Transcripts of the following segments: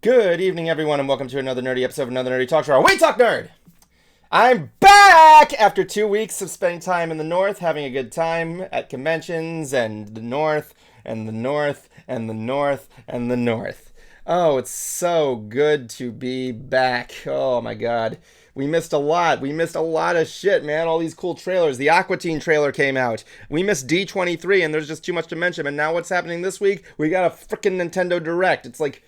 Good evening, everyone, and welcome to another nerdy episode of another Nerdy Talk Show. We Talk Nerd! I'm back after 2 weeks of spending time in the North, having a good time at conventions, and the North, and the North, and the North, and the North. Oh, it's so good to be back. Oh, my God. We missed a lot. We missed a lot of shit, man. All these cool trailers. The Aqua Teen trailer came out. We missed D23, and there's just too much to mention. And now what's happening this week? We got a freaking Nintendo Direct. It's like,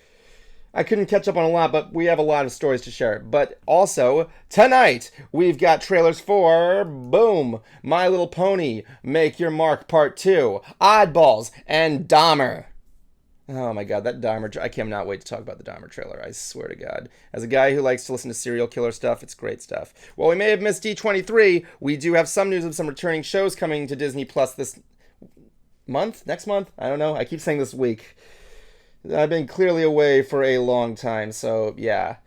I couldn't catch up on a lot, but we have a lot of stories to share. But also, tonight, we've got trailers for, boom, My Little Pony, Make Your Mark Part 2, Oddballs, and Dahmer. Oh my God, that Dahmer, I cannot wait to talk about the Dahmer trailer, I swear to God. As a guy who likes to listen to serial killer stuff, it's great stuff. While we may have missed D23, we do have some news of some returning shows coming to Disney Plus this month? Next month? I don't know, I keep saying this week. I've been clearly away for a long time, so yeah.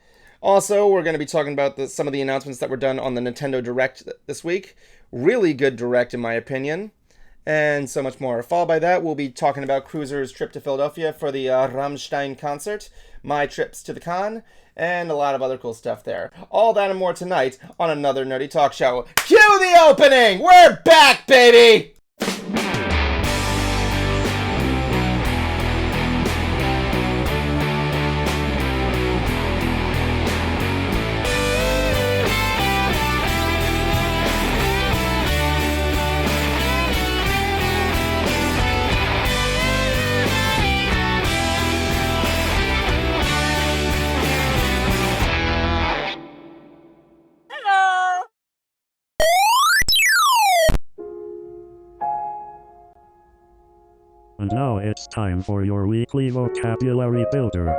Also, we're going to be talking about some of the announcements that were done on the Nintendo Direct this week. Really good Direct, in my opinion. And so much more. Followed by that, we'll be talking about Cruiser's trip to Philadelphia for the Rammstein concert, my trips to the con, and a lot of other cool stuff there. All that and more tonight on another Nerdy Talk Show. Cue the opening! We're back, baby! And now it's time for your weekly vocabulary builder,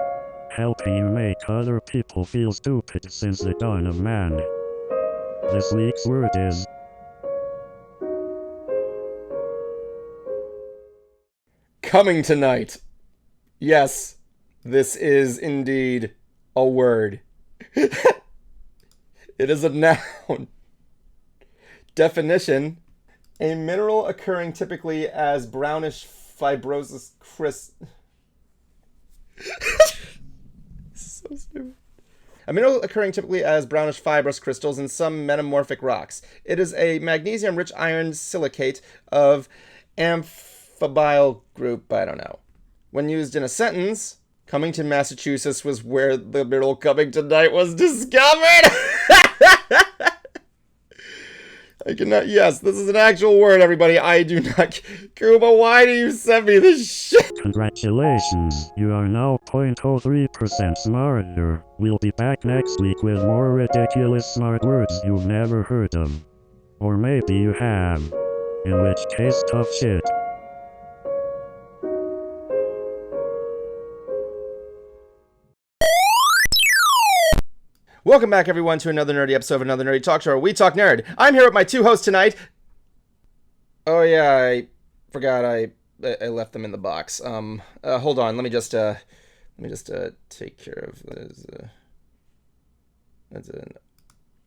helping you make other people feel stupid since the dawn of man. This week's word is coming tonight. Yes, this is indeed a word. It is a noun. Definition: a mineral occurring typically as brownish fibrosis so stupid. A mineral occurring typically as brownish fibrous crystals in some metamorphic rocks. It is a magnesium-rich iron silicate of amphibial group, I don't know. When used in a sentence, Covington, Massachusetts was where the mineral coming tonight was discovered. I cannot, yes, this is an actual word, everybody. I do not, Kuma, why do you send me this shit? Congratulations, you are now 0.03% smarter. We'll be back next week with more ridiculous smart words you've never heard of. Or maybe you have. In which case, tough shit. Welcome back, everyone, to another nerdy episode of another Nerdy Talk Show, where we talk nerd. I'm here with my two hosts tonight. Oh yeah, I forgot I left them in the box. Hold on, let me just take care of this.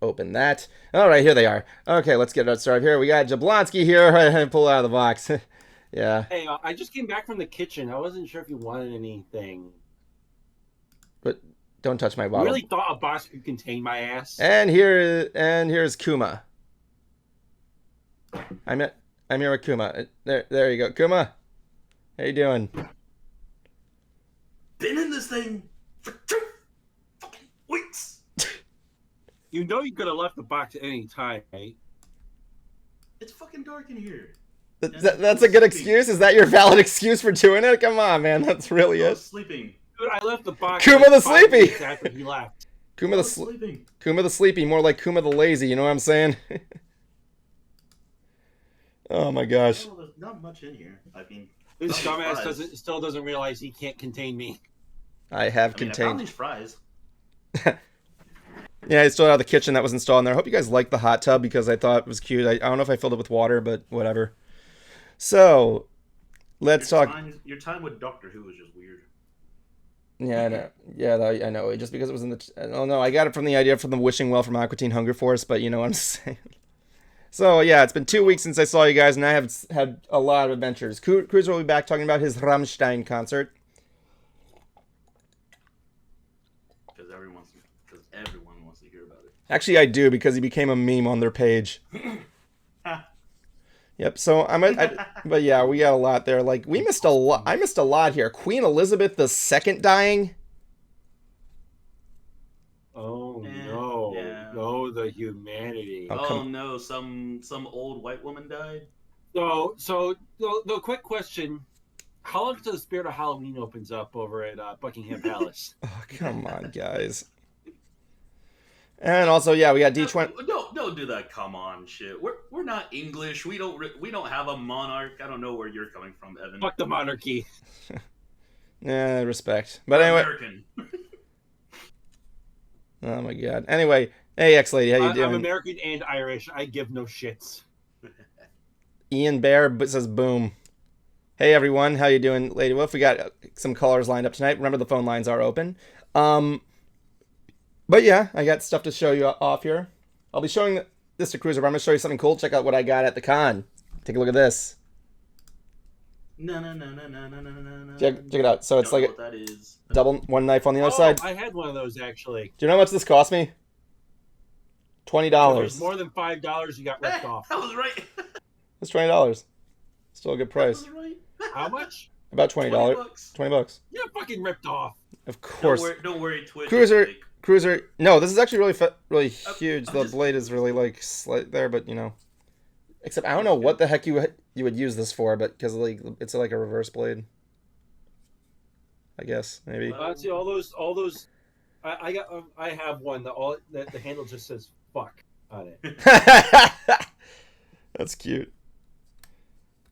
Open that. All right, here they are. Okay, let's get it started here. We got Jablonski here. Pull out of the box. Yeah. Hey, I just came back from the kitchen. I wasn't sure if you wanted anything. But don't touch my bottle. You really thought a box could contain my ass? And here's Kuma. I'm here with Kuma. There you go, Kuma. How you doing? Been in this thing for 2 fucking weeks. You know you could have left the box at any time, right? It's fucking dark in here. That's a good excuse? Is that your valid excuse for doing it? Come on, man. That's really I it. was sleeping. Dude, I left the box. Kuma the Sleepy! After he left. Kuma I the was sleeping. Kuma the Sleepy, more like Kuma the Lazy, you know what I'm saying? Oh my gosh. Well, there's not much in here. I mean, This found these dumbass fries. still doesn't realize he can't contain me. I have I found contained. these fries. Yeah, I still have the kitchen that was installed in there. I hope you guys liked the hot tub because I thought it was cute. I don't know if I filled it with water, but whatever. So, let's talk. Your time with Doctor Who was just weird. Yeah, I know. Yeah, I know. Just because it was in the... Oh, no, I got it from the idea from the Wishing Well from Aqua Teen Hunger Force, but you know what I'm saying. So, yeah, it's been 2 weeks since I saw you guys, and I have had a lot of adventures. Cruiser will be back talking about his Rammstein concert. Actually, I do because he became a meme on their page. Yep. So but yeah, we got a lot there. Like we missed a lot. I missed a lot here. Queen Elizabeth II dying. Oh Eh, no! yeah. No, the humanity. Oh, Oh come- no, some old white woman died. So the quick question: how long till the Spirit of Halloween opens up over at Buckingham Palace? Oh, come on, guys. And also, yeah, we got D20. Don't do that. Come on, shit. We're not English. We don't have a monarch. I don't know where you're coming from, Evan. Fuck the monarchy. Yeah, respect. But We're anyway, American. oh my god. Anyway, hey, X-Lady, how you doing? I'm American and Irish. I give no shits. Ian Bear says boom. Hey everyone, how you doing, Lady Wolf? We got some callers lined up tonight. Remember the phone lines are open. But yeah, I got stuff to show you off here. I'll be showing this to Cruiser, but I'm gonna show you something cool. Check out what I got at the con. Take a look at this. No. Check it out. So it's Don't like know what that is. double one knife on the other side. I had one of those actually. Do you know how much this cost me? If $20. there's more than $5, you got ripped off. That was right. It's $20. Still a good price. That was right. How much? About $20. $20. $20. You're fucking ripped off. Of course. Don't worry, Twitch. Cruiser. No, this is actually really huge. I'm The just- blade is really like slight there, but you know. Except I don't know what the heck you would use this for, but because like it's like a reverse blade. I guess maybe. See all those. I have one that the handle just says "fuck" on it. That's cute.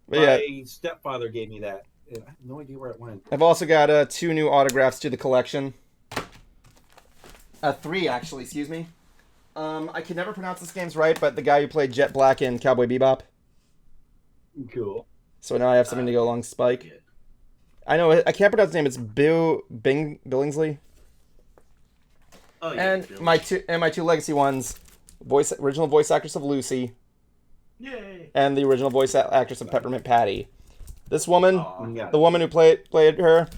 But yeah, My stepfather gave me that. I have no idea where it went. I've also got 2 new autographs to the collection. 3 actually, excuse me. I can never pronounce this game's right, but the guy who played Jet Black in Cowboy Bebop. Cool. So now I have something to go along Spike. I know I can't pronounce his name. It's Billingsley. Oh, yeah, And Bill. my two legacy ones, original voice actress of Lucy, Yay. and the original voice actress of Peppermint Patty. This woman, Aw. the woman who played her,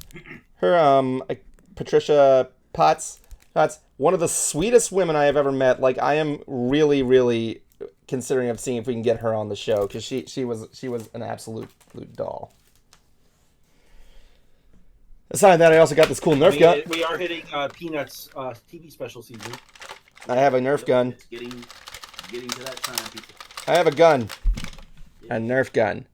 Patricia Potts, one of the sweetest women I have ever met. Like I am really considering of seeing if we can get her on the show because she was an absolute doll. Aside that, I also got this cool Nerf gun. We are hitting Peanuts TV special season. I have a Nerf gun. It's getting to that time, people. I have a gun. A Nerf gun.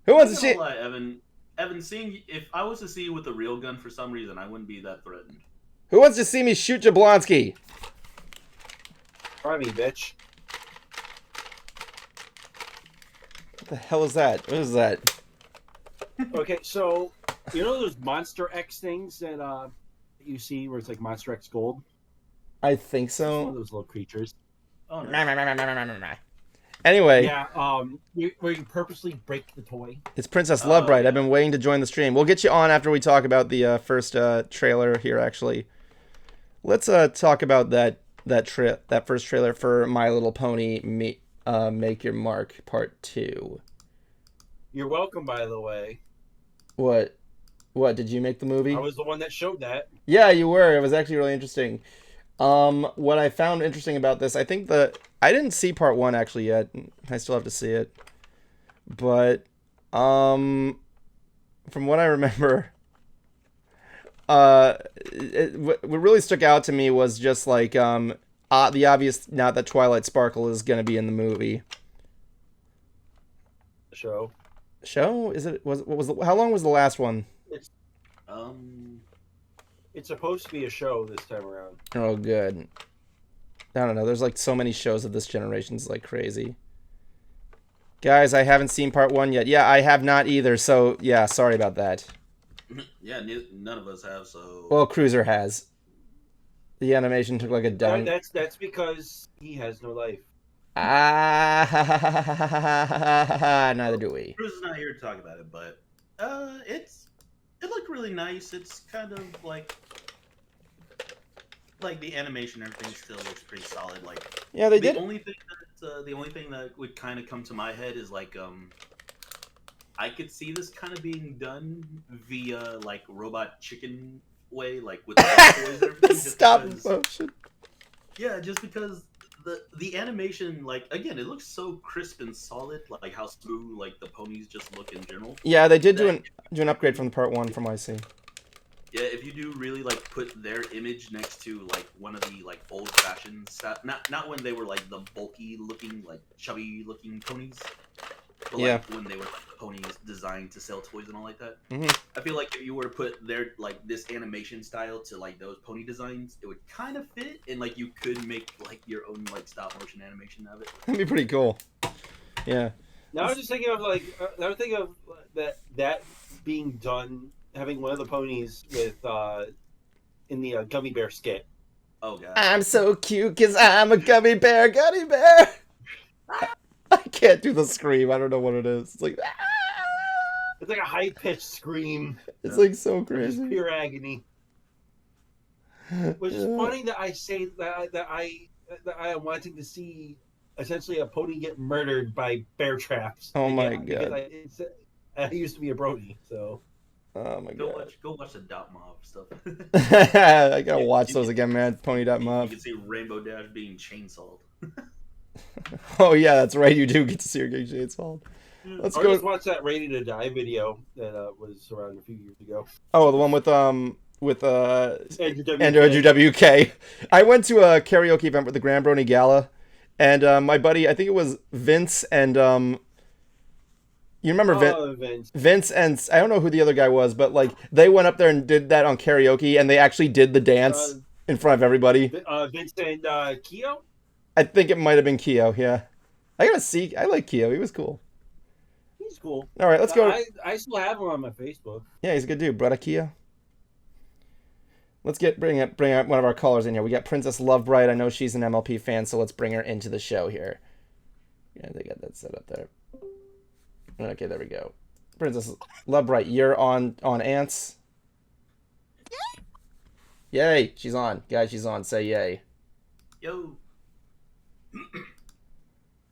Who wants to see? Lie, Evan, if I was to see you with a real gun for some reason, I wouldn't be that threatened. Who wants to see me shoot Jablonski? Try me, bitch. What the hell is that? What is that? Okay, so you know those Monster X things that you see where it's like Monster X Gold? I think It's one of so. those little creatures. Oh, no. Anyway, Yeah, where you purposely break the toy. it's Princess Lovebright. yeah. I've been waiting to join the stream. We'll get you on after we talk about the first trailer here. Actually, let's talk about that first trailer for My Little Pony Make Your Mark Part 2. You're welcome, by the way. What did you make the movie? I was the one that showed that. Yeah, you were. It was actually really interesting. What I found interesting about this, I think I didn't see part 1 actually yet. I still have to see it. But, from what I remember, what really stuck out to me was just like, the obvious, not that Twilight Sparkle is going to be in the movie. Show. Show? How long was the last one? It's supposed to be a show this time around. Oh, good. I don't know. There's like so many shows of this generation. It's like crazy. Guys, I haven't seen part 1 yet. Yeah, I have not either. So, yeah, sorry about that. Yeah, none of us have, so... Well, Cruiser has. The animation took like a dumb... That's because he has no life. Neither do we. Bruce is not here to talk about it, but it looked really nice. It's kind of like the animation and everything still looks pretty solid. Like Yeah, they the did. only thing that would kind of come to my head is like I could see this kind of being done via like robot chicken way, like with the toys and everything. just Stop because- motion. Yeah, just because the animation, like again, it looks so crisp and solid, like how smooth like the ponies just look in general. Yeah, they did That do an upgrade from part 1 from what I see. yeah, if you do really like put their image next to like one of the like old fashioned stuff, not when they were like the bulky looking, like chubby looking ponies, but Yeah. like when they were like ponies designed to sell toys and all like that. Hmm. I feel like if you were to put their like this animation style to like those pony designs, it would kind of fit, and like you could make like your own like stop motion animation of it. That'd be pretty cool. Yeah. Now I'm just thinking of I was thinking of that being done, having one of the ponies with in the gummy bear skit. Oh god. I'm so cute because I'm a gummy bear, gummy bear. I can't do the scream. I don't know what it is. It's like, It's like a high pitched scream. it's like so Just crazy. pure agony. Which is funny that I say that I am wanting to see essentially a pony get murdered by bear traps. Oh my again, because God. I used to be a brony, so Oh my Go god. watch the Dot Mob stuff. I gotta watch those again, man. Pony Dot You Mob. can see Rainbow Dash being chainsawed. Oh yeah, that's right. You do get to see her get chainsaw. Let's I go. just watched that Ready to Die video that was around a few years ago. Oh, the one with Andrew WK. I went to a karaoke event with the Grand Brony Gala, and my buddy, I think it was Vince and you remember Vince. Vince and I don't know who the other guy was, but like they went up there and did that on karaoke, and they actually did the dance in front of everybody. Vince and Keo? I think it might have been Keo. Yeah, I gotta see. I like Keo. He was cool. He's cool. All right, let's go. I still have him on my Facebook. Yeah, he's a good dude, brother Keo. Let's bring up one of our callers in here. We got Princess Lovebright. I know she's an MLP fan, so let's bring her into the show here. Yeah, they got that set up there. Okay, there we go. Princess Lovebright, you're on Ants. Yay, she's on. Guys, she's on. Say yay. Yo.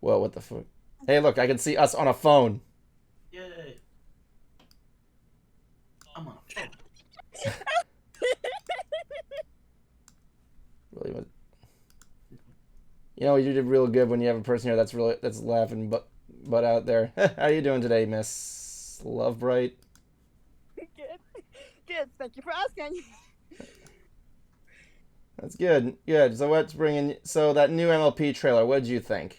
Whoa, what the fuck? Hey, look, I can see us on a phone. Yay. I'm on a phone. Really was. You know, you did real good when you have a person here that's laughing but out there. How you doing today, Miss Lovebright? Good. Thank you for asking. That's good. Good. So what's bringing? So that new MLP trailer. What did you think?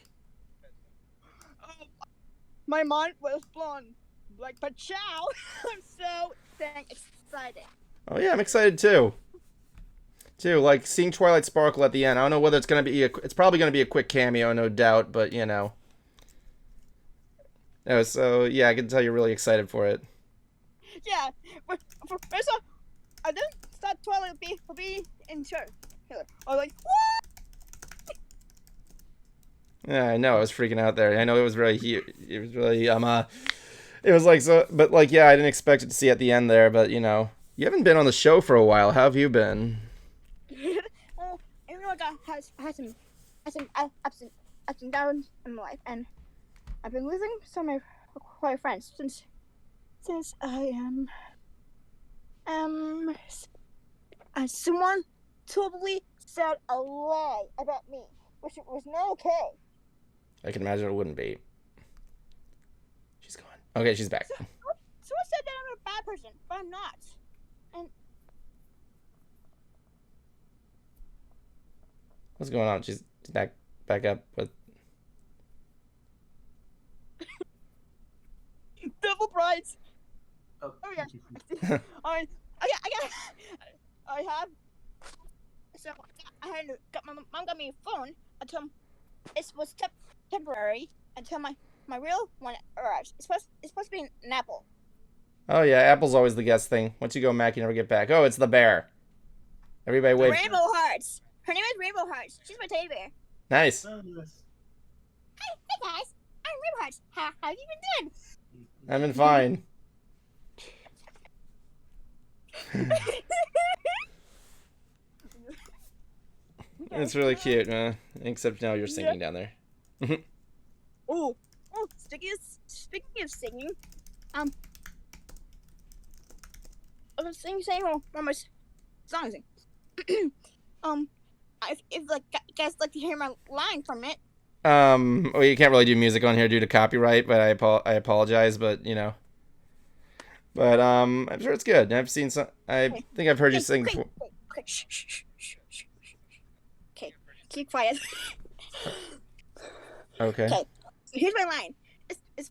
My mind was blown. Like, but chow! I'm so dang excited. Oh yeah, I'm excited too. Like seeing Twilight Sparkle at the end. I don't know whether it's gonna be it's probably gonna be a quick cameo, no doubt. But you know. Oh, so yeah, I can tell you're really excited for it. Yeah, but first off, I didn't start Twilight be in church. I was like, what? Yeah, I know. I was freaking out there. I know it was really it was really it was like so, but like yeah, I didn't expect it to see at the end there. But you know, you haven't been on the show for a while. How have you been? Well, even though I had some ups and downs in my life, and I've been losing some of my friends since I someone totally said a lie about me, which was not okay. I can imagine it wouldn't be. She's gone. Okay, she's back. Someone said that I'm a bad person, but I'm not. And What's going on? She's back up. But double brides. Oh, Oh yeah. I have. So I had my mom got me a phone until it was temporary until my real one arrives. It's supposed to be an apple. oh yeah, Apple's always the guest thing. Once you go Mac, you never get back. Oh, it's the bear. Everybody wave. Rainbow Hearts. Her name is Rainbow Hearts. She's my teddy bear. Nice. oh, nice. Hey guys, I'm Rainbow Hearts. How have you been doing? I've been fine. It's really cute, man. Except now you're singing down there. Oh, speaking of singing, I was saying one of my songs. if like you guys like to hear my line from it. Well, you can't really do music on here due to copyright, but I apologize, but but I'm sure it's good. I've seen some. I think I've heard you sing before. Okay, shh, shh, shh, shh, shh, shh. Okay, keep quiet. Okay. Okay, so here's my line.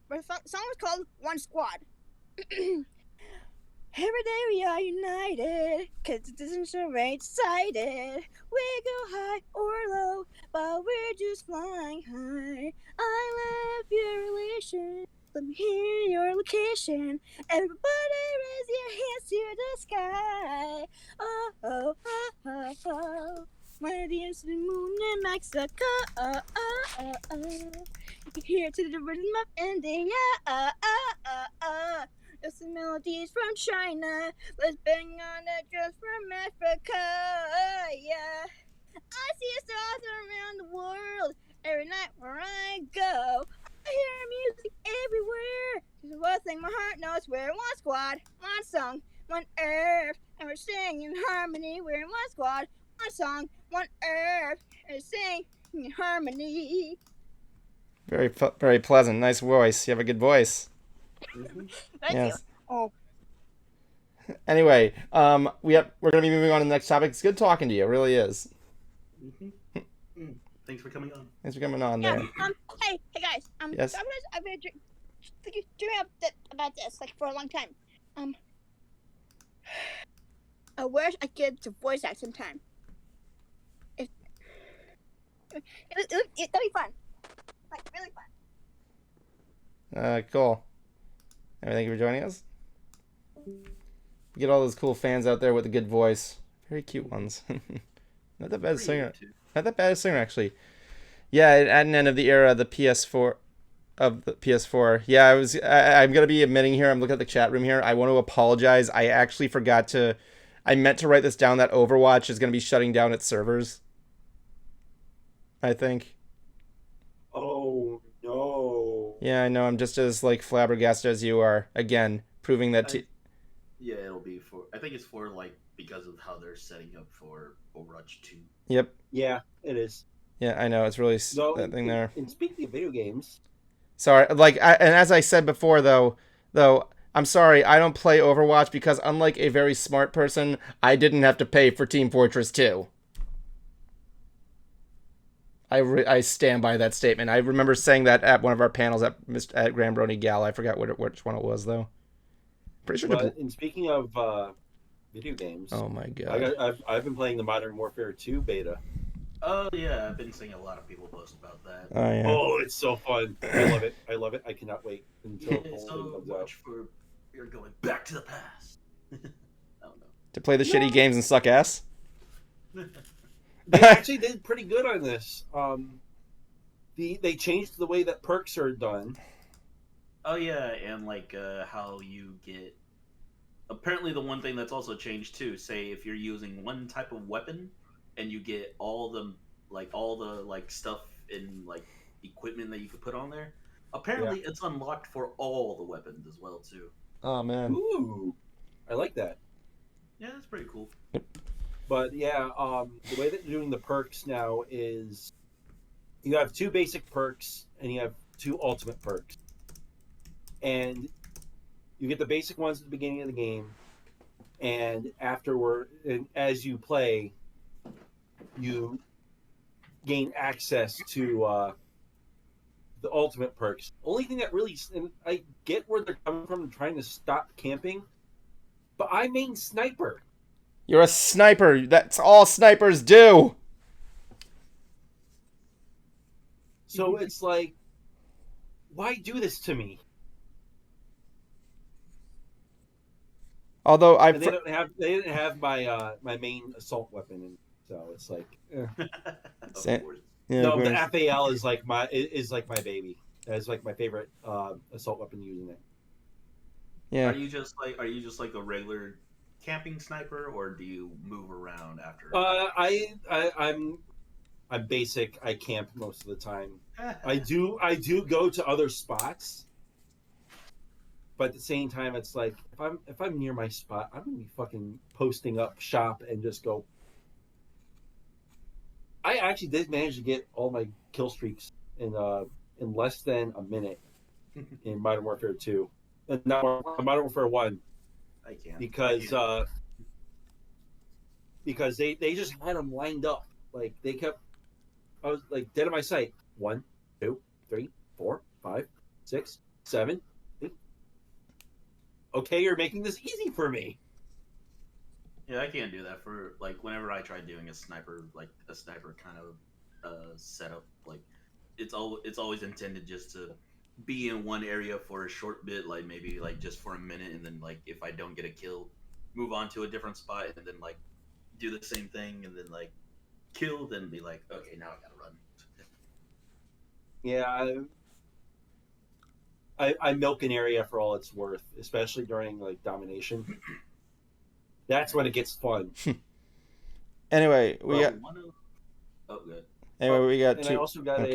My song is called One Squad. Every day we are united, cause it isn't so very excited. We go high or low, but we're just flying high. I love your relation, let me hear your location. Everybody raise your hands to the sky. Oh, oh, oh, oh, oh. My dear to the moon in Mexico. Oh, oh, oh, oh. You can hear it to the rhythm of India. Oh, oh, oh, oh. It's the melodies from China. Let's bang on the drums from Africa. Yeah. I see stars around the world every night where I go. I hear music everywhere. There's one thing my heart knows. We're one squad, one song, one earth. And we're singing in harmony. We're in one squad, one song, one earth. And we're singing in harmony. Very pleasant. Nice voice. You have a good voice. Thank Yes. you. Oh. Anyway, we're gonna be moving on to the next topic. It's good talking to you. It really is. Thanks for coming on. Thanks for coming on Yeah. there. Hey guys. Yes. I've been dreaming about this like for a long time. I wish I could to voice act sometime. That'd be fun. Like really fun. Cool. Thank you for joining us. We get all those cool fans out there with a good voice. Very cute ones. Not that bad a singer. Not that bad a singer, actually. Yeah, at an end of the era, the PS4 of the PS4. Yeah, I'm gonna be admitting here. I'm looking at the chat room here. I want to apologize. I actually forgot to. I meant to write this down. That Overwatch is gonna be shutting down its servers. I think. Oh no. Yeah, I know. I'm just as like flabbergasted as you are. Again, proving that. Yeah, it'll be for. I think it's for like because of how they're setting up for Overwatch 2. Yep. Yeah, it is. Yeah, I know. It's really that thing there. And speaking of video games, sorry, and as I said before, though, I'm sorry, I don't play Overwatch because unlike a very smart person, I didn't have to pay for Team Fortress 2. I stand by that statement. I remember saying that at one of our panels at Grambroni Gal. I forgot which one it was though. Pretty sure. But and speaking of video games, oh my god, I've been playing the Modern Warfare 2 beta. Oh yeah, I've been seeing a lot of people post about that. Oh yeah. Oh, it's so fun! I love it. I love it. I cannot wait until it So comes much out. for you're going back to the past. I don't know. To play the shitty games and suck ass. They actually did pretty good on this. They changed the way that perks are done. Oh yeah, and like how you get. Apparently, the one thing that's also changed too. Say if you're using one type of weapon, and you get all the stuff and like equipment that you could put on there. Apparently, it's unlocked for all the weapons as well too. Oh man. Ooh, I like that. Yeah, that's pretty cool. But yeah, the way that they're doing the perks now is you have 2 basic perks and you have 2 ultimate perks. And you get the basic ones at the beginning of the game, and afterward, and as you play, you gain access to the ultimate perks. Only thing that really, and I get where they're coming from trying to stop camping, but I main sniper. You're a sniper. That's all snipers do. So it's like, why do this to me? Although they didn't have my my main assault weapon, and so it's like, Of course. yeah, no, the FAL is like my baby. That's like my favorite assault weapon using it. Yeah. Are you just like a regular camping sniper, or do you move around after? I'm basic. I camp most of the time. I do go to other spots, but at the same time, it's like if I'm near my spot, I'm gonna be fucking posting up shop and just go. I actually did manage to get all my kill streaks in less than a minute in Modern Warfare 2. Not Modern Warfare 1. I can't. Because they just had them lined up. Like they kept, I was like dead in my sight. 1, 2, 3, 4, 5, 6, 7, 8. Okay, you're making this easy for me. Yeah, I can't do that for like whenever I try doing a sniper kind of setup. Like it's always intended just to be in one area for a short bit, like maybe like just for a minute, and then like if I don't get a kill, move on to a different spot, and then like do the same thing, and then like kill, then be like, okay, now I gotta run. Yeah, I milk an area for all it's worth, especially during like domination. That's when it gets fun. Anyway, we got. Oh, good. Anyway, we got and two. I also got I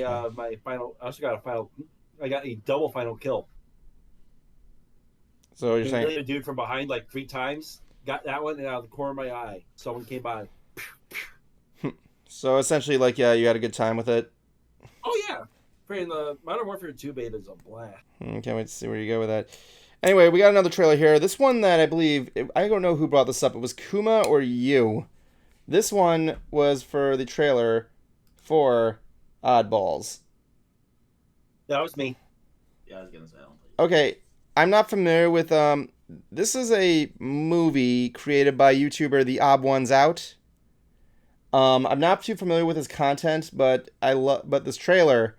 got a double final kill. So you're saying A dude from behind like 3 times. Got that one, and out of the corner of my eye, someone came by. so essentially, like, yeah, you had a good time with it. Oh yeah, freaking the Modern Warfare 2 beta is a blast. Can't wait to see where you go with that. Anyway, we got another trailer here. This one that I believe, I don't know who brought this up. It was Kuma or you. This one was for the trailer for Oddballs. That was me. Yeah, I was gonna say. I don't think. Okay, I'm not familiar with this is a movie created by YouTuber The Odd Ones Out. I'm not too familiar with his content, but but this trailer.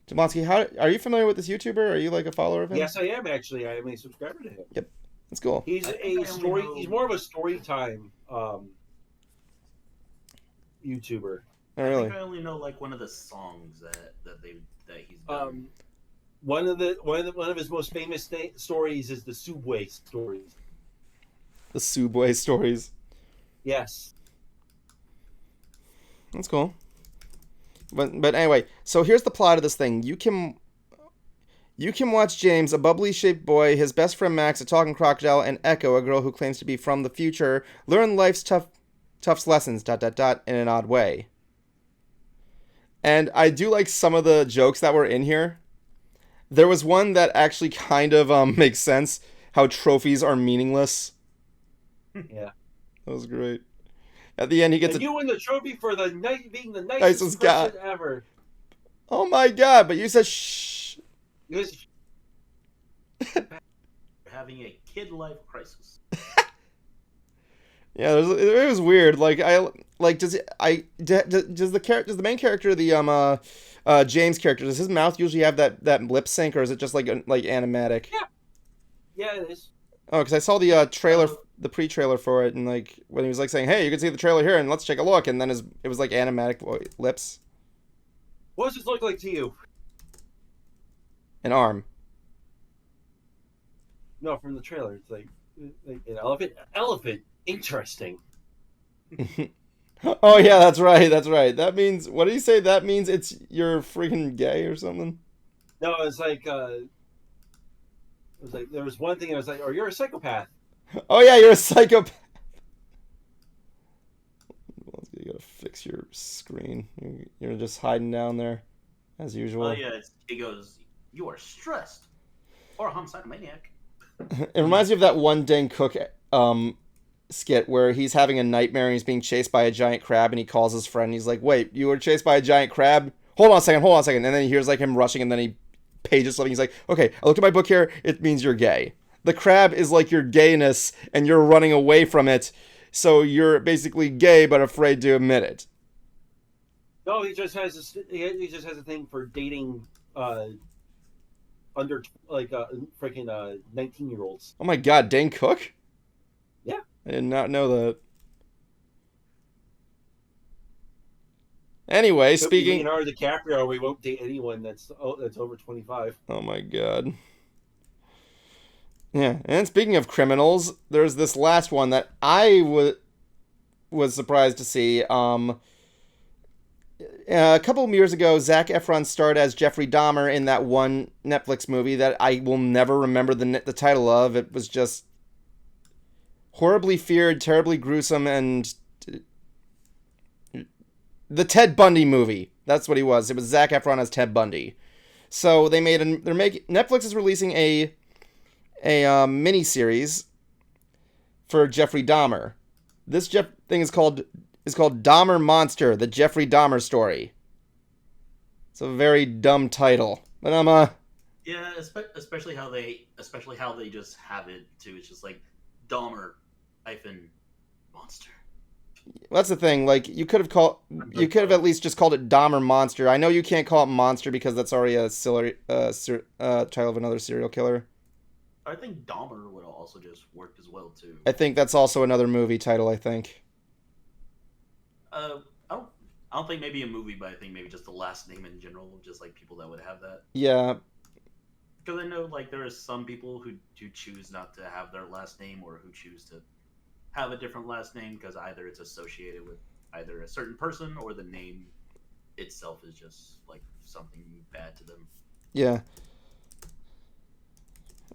Demonsky, how are you familiar with this YouTuber? Are you like a follower of him? Yes, I am actually. I am a subscriber to him. Yep, that's cool. He's He's more of a story time YouTuber. Oh, I really? think I only know like one of the songs that he's done. One of his most famous stories is the Subway stories. The Subway stories. Yes. That's cool. But anyway, so here's the plot of this thing. You can watch James, a bubbly shaped boy, his best friend Max, a talking crocodile, and Echo, a girl who claims to be from the future, learn life's tough lessons, ... in an odd way. And I do like some of the jokes that were in here. There was one that actually kind of makes sense, how trophies are meaningless. Yeah. That was great. At the end, he gets you win the trophy for being the nicest nicest guy person ever. Oh my god, but you said shh. Having a kid life crisis. Yeah, it was weird. Like does the main character, the James character, does his mouth usually have that lip sync, or is it just like animatic? Yeah, it is. Oh, because I saw the trailer, the pre-trailer for it, and like when he was like saying, "Hey, you can see the trailer here, and let's take a look," and then it was like animatic lips. What does this look like to you? An arm. No, from the trailer, it's like an elephant. Elephant. Interesting. Oh yeah, that's right. That means, what did he say? That means you're freaking gay or something. No, it's like there was one thing I was like, "Oh, you're a psychopath." Oh yeah, you're a psychopath. You gotta fix your screen. You're just hiding down there, as usual. Oh yeah, it goes. You are stressed, or a homicidal maniac. It reminds me of that one Dane Cook skit where he's having a nightmare and he's being chased by a giant crab, and he calls his friend. And he's like, "Wait, you were chased by a giant crab? Hold on a second." And then he hears like him rushing, and then he pages something. He's like, "Okay, I looked at my book here. It means you're gay. The crab is like your gayness, and you're running away from it. So you're basically gay, but afraid to admit it." No, he just has a thing for dating under freaking 19-year-olds. Oh my god, Dane Cook? Yeah. I did not know that. Anyway, speaking... Leonardo DiCaprio, we won't date anyone that's over 25. Oh my god. Yeah, and speaking of criminals, there's this last one that I was surprised to see. A couple of years ago, Zac Efron starred as Jeffrey Dahmer in that one Netflix movie that I will never remember the title of. It was just horribly feared, terribly gruesome, and the Ted Bundy movie. That's what he was. It was Zac Efron as Ted Bundy. So they made Netflix is releasing a mini series for Jeffrey Dahmer. This thing is called Dahmer Monster: The Jeffrey Dahmer Story. It's a very dumb title, but Yeah, especially how they just have it too. It's just like Dahmer hyphen monster. that's the thing. Like you could have at least just called it Dahmer Monster. I know you can't call it Monster because that's already a title of another serial killer. I think Dahmer would also just work as well too. I think that's also another movie title. I think. I don't think maybe a movie, but I think maybe just the last name in general, just like people that would have that. Yeah. Because I know like there are some people who choose not to have their last name or who choose to have a different last name because either it's associated with either a certain person or the name itself is just like something bad to them. Yeah.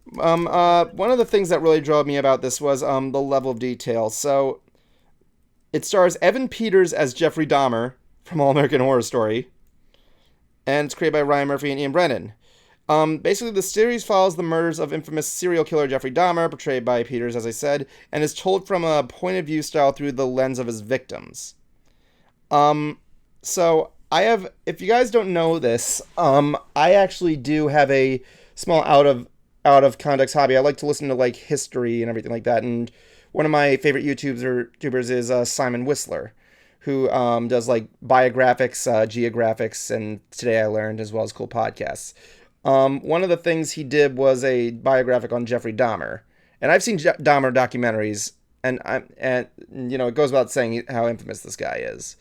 One of the things that really drove me about this was the level of detail. So it stars Evan Peters as Jeffrey Dahmer from All American Horror Story, and it's created by Ryan Murphy and Ian Brennan. Basically, the series follows the murders of infamous serial killer Jeffrey Dahmer, portrayed by Peters, as I said, and is told from a point of view style through the lens of his victims. So I have, if you guys don't know this, I actually do have a small out of context hobby. I like to listen to like history and everything like that, and one of my favorite YouTubers is Simon Whistler, who does like biographics, geographics, and Today I Learned, as well as cool podcasts. One of the things he did was a biographic on Jeffrey Dahmer, and I've seen Dahmer documentaries, and you know, it goes without saying how infamous this guy is.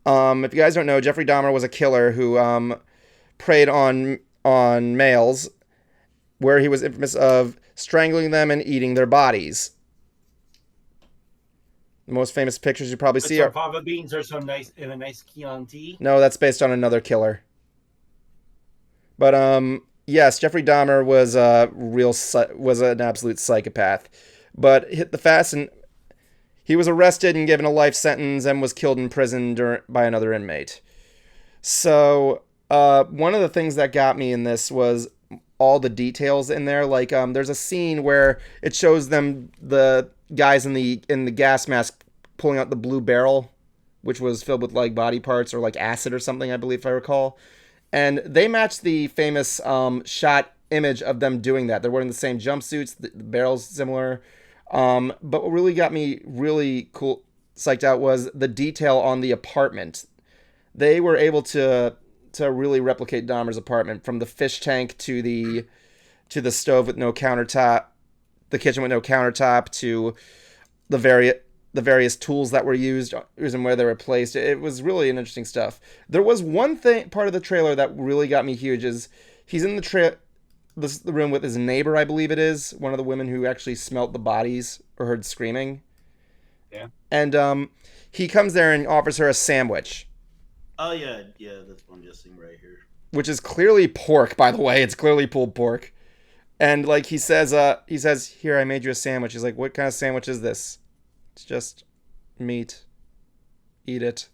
If you guys don't know, Jeffrey Dahmer was a killer who preyed on males, where he was infamous of strangling them and eating their bodies. The most famous pictures you probably see are fava beans or some nice Chianti. No, that's based on another killer. But yes, Jeffrey Dahmer was an absolute psychopath. But hit the fast, and he was arrested and given a life sentence and was killed in prison by another inmate. So one of the things that got me in this was all the details in there. Like there's a scene where it shows the guys in the gas mask pulling out the blue barrel, which was filled with like body parts or like acid or something, I believe, if I recall. And they matched the famous shot image of them doing that. They're wearing the same jumpsuits, the barrel's similar. But what really got me really psyched out was the detail on the apartment. They were able to really replicate Dahmer's apartment, from the fish tank to the stove with no countertop, the kitchen with no countertop, to the various tools that were used and where they were placed. It was really an interesting stuff. There was one part of the trailer that really got me huge. Is he's in the room with his neighbor, I believe it is, one of the women who actually smelt the bodies or heard screaming. Yeah. And he comes there and offers her a sandwich. Oh yeah, that's what I'm just seeing right here. Which is clearly pork, by the way. It's clearly pulled pork. And like he says, "Here, I made you a sandwich." He's like, "What kind of sandwich is this?" "It's just meat. Eat it."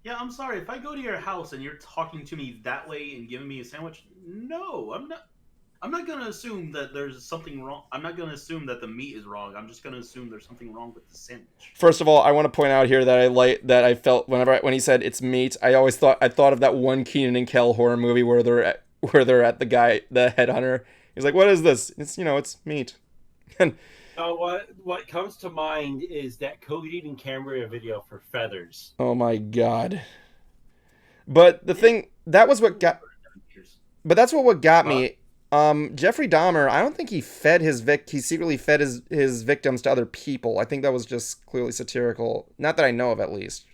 Yeah, I'm sorry. If I go to your house and you're talking to me that way and giving me a sandwich, no, I'm not. I'm not gonna assume that there's something wrong. I'm not gonna assume that the meat is wrong. I'm just gonna assume there's something wrong with the sandwich. First of all, I want to point out here that I felt when he said it's meat, I thought of that one Keenan and Kel horror movie where they're at the headhunter. He's like, "What is this?" It's meat. And what comes to mind is that Cody and Cambria video for Feathers. oh my god! But the thing that was what got. But that's what got me. Jeffrey Dahmer, I don't think he secretly fed his victims to other people. I think that was just clearly satirical. Not that I know of, at least.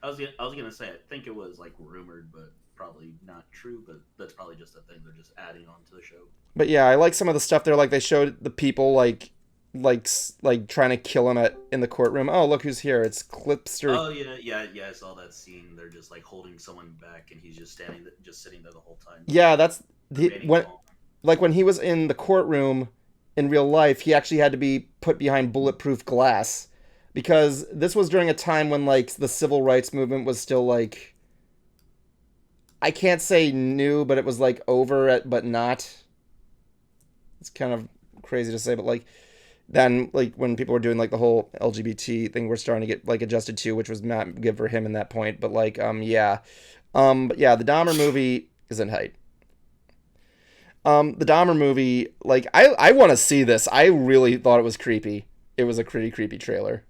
I was gonna say, I think it was like rumored, but probably not true. But that's probably just a thing they're just adding on to the show. But yeah, I like some of the stuff there. Like they showed the people like trying to kill him in the courtroom. Oh, look who's here! It's Clipster. Oh yeah. I saw that scene. They're just like holding someone back, and he's just sitting there the whole time. Yeah, when he was in the courtroom in real life, he actually had to be put behind bulletproof glass. because this was during a time when like the civil rights movement was still like, I can't say new, but it was like over it, but not. It's kind of crazy to say, but like then like when people were doing like the whole LGBT thing, we're starting to get like adjusted to, which was not good for him in that point. But like yeah, but yeah, the Dahmer movie is in height. The Dahmer movie, like I want to see this. I really thought it was creepy. It was a pretty creepy trailer.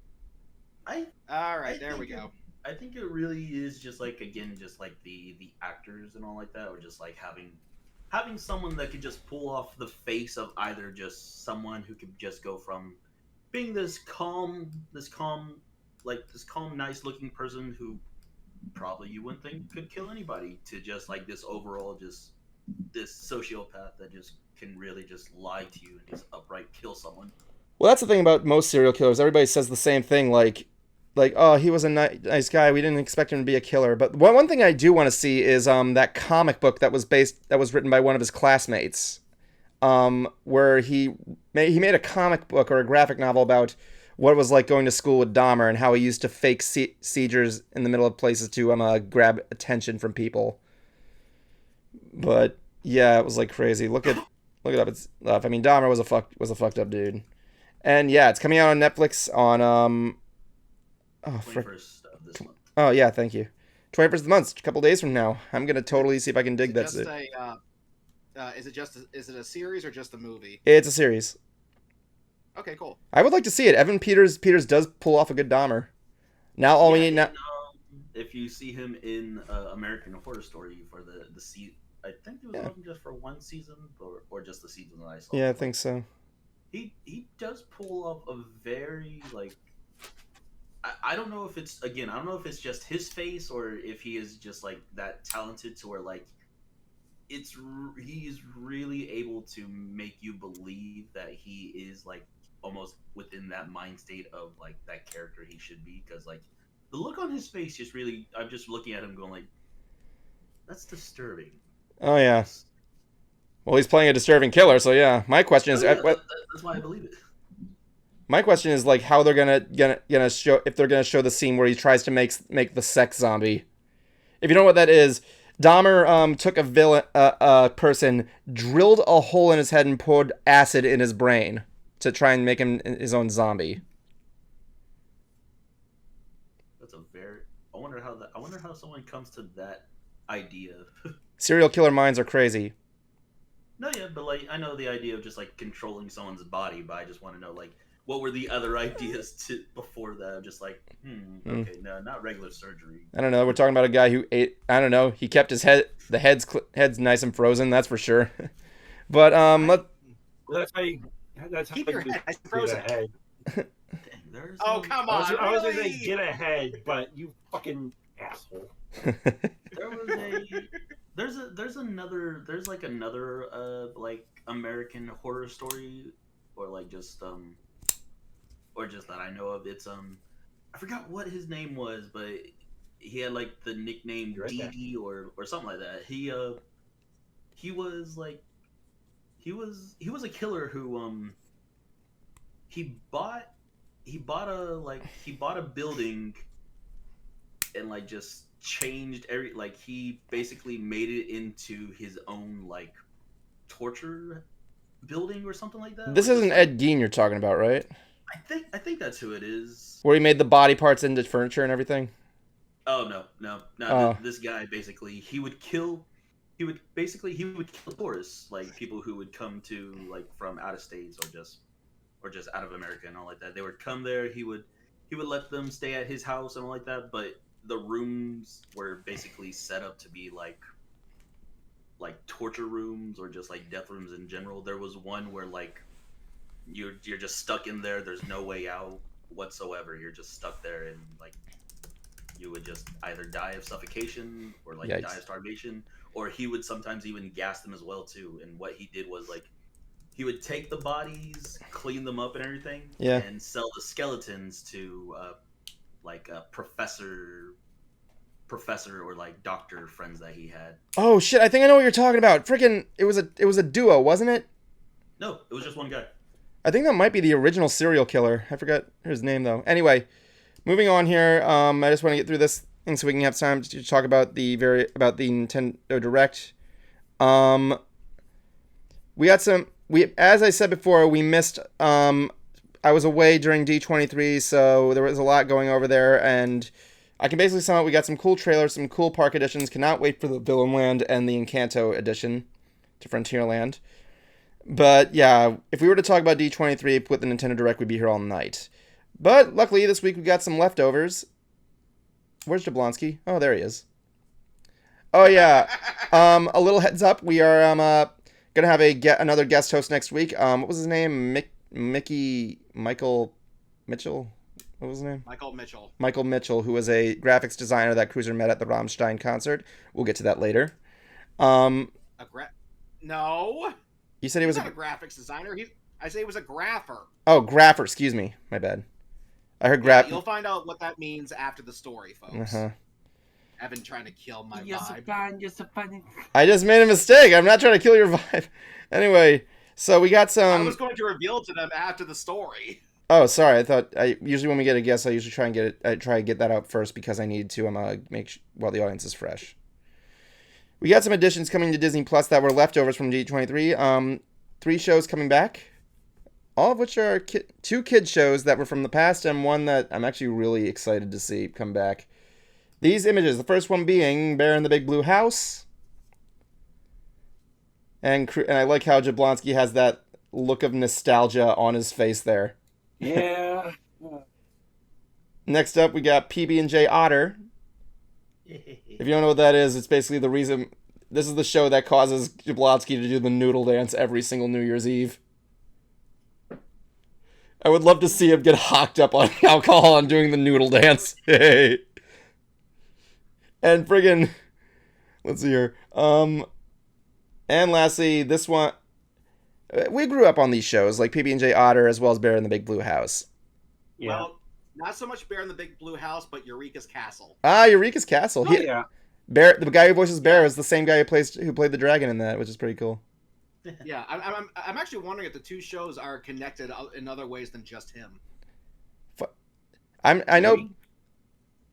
All right, there we go. I think it really is just like, again, just like the actors and all like that, or just like having someone that could just pull off the face of either just someone who could just go from being this calm, nice looking person who probably you wouldn't think could kill anybody, to just like this overall just this sociopath that just can really just lie to you and just upright kill someone. Well, that's the thing about most serial killers. Everybody says the same thing, like oh, he was a nice guy. We didn't expect him to be a killer. But one thing I do want to see is that comic book that was written by one of his classmates, where he made a comic book or a graphic novel about what it was like going to school with Dahmer and how he used to fake seizures in the middle of places to grab attention from people. But yeah, it was like crazy. Look it up. It's I mean, Dahmer was a fucked up dude. And yeah, it's coming out on Netflix on 21st of this month. Oh yeah, thank you. 21st of the month, a couple days from now. I'm gonna totally see if I can dig that. Is it a series or just a movie? It's a series. Okay, cool. I would like to see it. Evan Peters does pull off a good Dahmer. Now all we need now. If you see him in American Horror Story for the season, I think it was only just for one season, or just the season that I saw. Yeah, I think so. He does pull off a very like. I don't know if it's just his face or if he is just like that talented to where like he is really able to make you believe that he is like almost within that mind state of like that character he should be, because like the look on his face just really, I'm just looking at him going like, that's disturbing. Oh yeah. Well, he's playing a disturbing killer, so yeah. My question is, that's why I believe it. My question is like how they're gonna show, if they're gonna show the scene where he tries to make the sex zombie. If you know what that is, Dahmer took a person, drilled a hole in his head, and poured acid in his brain to try and make him his own zombie. That's I wonder how someone comes to that idea. Serial killer minds are crazy. No, yeah, but like I know the idea of just like controlling someone's body, but I just want to know like what were the other ideas before that? Just like, okay, no, not regular surgery. I don't know. We're talking about a guy who ate. I don't know. He kept his head's nice and frozen. That's for sure. But That's how you Keep your head frozen. Ahead. Dang, Oh, come on! I was really? gonna say get ahead, but you fucking asshole. There's another like American Horror Story, or like just that I know of. It's I forgot what his name was, but he had like the nickname DD or something like that. He was a killer who he bought a building and like just changed he basically made it into his own like torture building or something like that. This isn't Ed Gein you're talking about, right? I think that's who it is. Where he made the body parts into furniture and everything? Oh no. This guy basically he would kill tourists, like people who would come to like from out of states or just out of America and all like that. They would come there, he would let them stay at his house and all like that, but the rooms were basically set up to be like torture rooms or just like death rooms in general. There was one where like you're just stuck in there. There's no way out whatsoever. You're just stuck there, and like you would just either die of suffocation or like Yikes. die of starvation, or he would sometimes even gas them as well too. And what he did was like he would take the bodies, clean them up and everything, and sell the skeletons to professor or like doctor friends that he had. Oh shit! I think I know what you're talking about. Freaking, it was a duo, wasn't it? No, it was just one guy. I think that might be the original serial killer. I forgot his name though. Anyway, moving on here. I just want to get through this thing so we can have time to talk about the Nintendo Direct. We got some. As I said before, we missed. I was away during D23, so there was a lot going over there, and I can basically sum up. We got some cool trailers, some cool park editions. Cannot wait for the Villain Land and the Encanto edition to Frontierland. But yeah, if we were to talk about D23 with the Nintendo Direct, we'd be here all night. But luckily, this week we got some leftovers. Where's Jablonski? Oh, there he is. Oh yeah. A little heads up. We are gonna have another guest host next week. What was his name? Michael Mitchell. What was his name? Michael Mitchell, who was a graphics designer that Cruiser met at the Rammstein concert. We'll get to that later. No. You said he was not a graphics designer. I say he was a grapher. Oh, grapher. Excuse me. My bad. I heard graph. You'll find out what that means after the story, folks. I've been trying to kill my vibe. You're so funny. I just made a mistake. I'm not trying to kill your vibe. Anyway, so we got some. I was going to reveal to them after the story. Oh, sorry. Usually when we get a guest, I usually try to get that out first because I need to while the audience is fresh. We got some additions coming to Disney Plus that were leftovers from D23. 3 shows coming back, all of which are 2 kid shows that were from the past and one that I'm actually really excited to see come back. These images, the first one being Bear in the Big Blue House. And I like how Jablonski has that look of nostalgia on his face there. Yeah. Next up, we got PB&J Otter. If you don't know what that is, it's basically the reason. This is the show that causes Jablonski to do the noodle dance every single New Year's Eve. I would love to see him get hocked up on alcohol and doing the noodle dance. Hey. And friggin', let's see here. And lastly, this one, we grew up on these shows like PB&J Otter as well as Bear in the Big Blue House. Yeah. Well, not so much Bear in the Big Blue House, but Eureka's Castle. Ah, Eureka's Castle. Oh, yeah. Bear, the guy who voices Bear, is the same guy who played the dragon in that, which is pretty cool. Yeah, I'm actually wondering if the 2 shows are connected in other ways than just him. I know,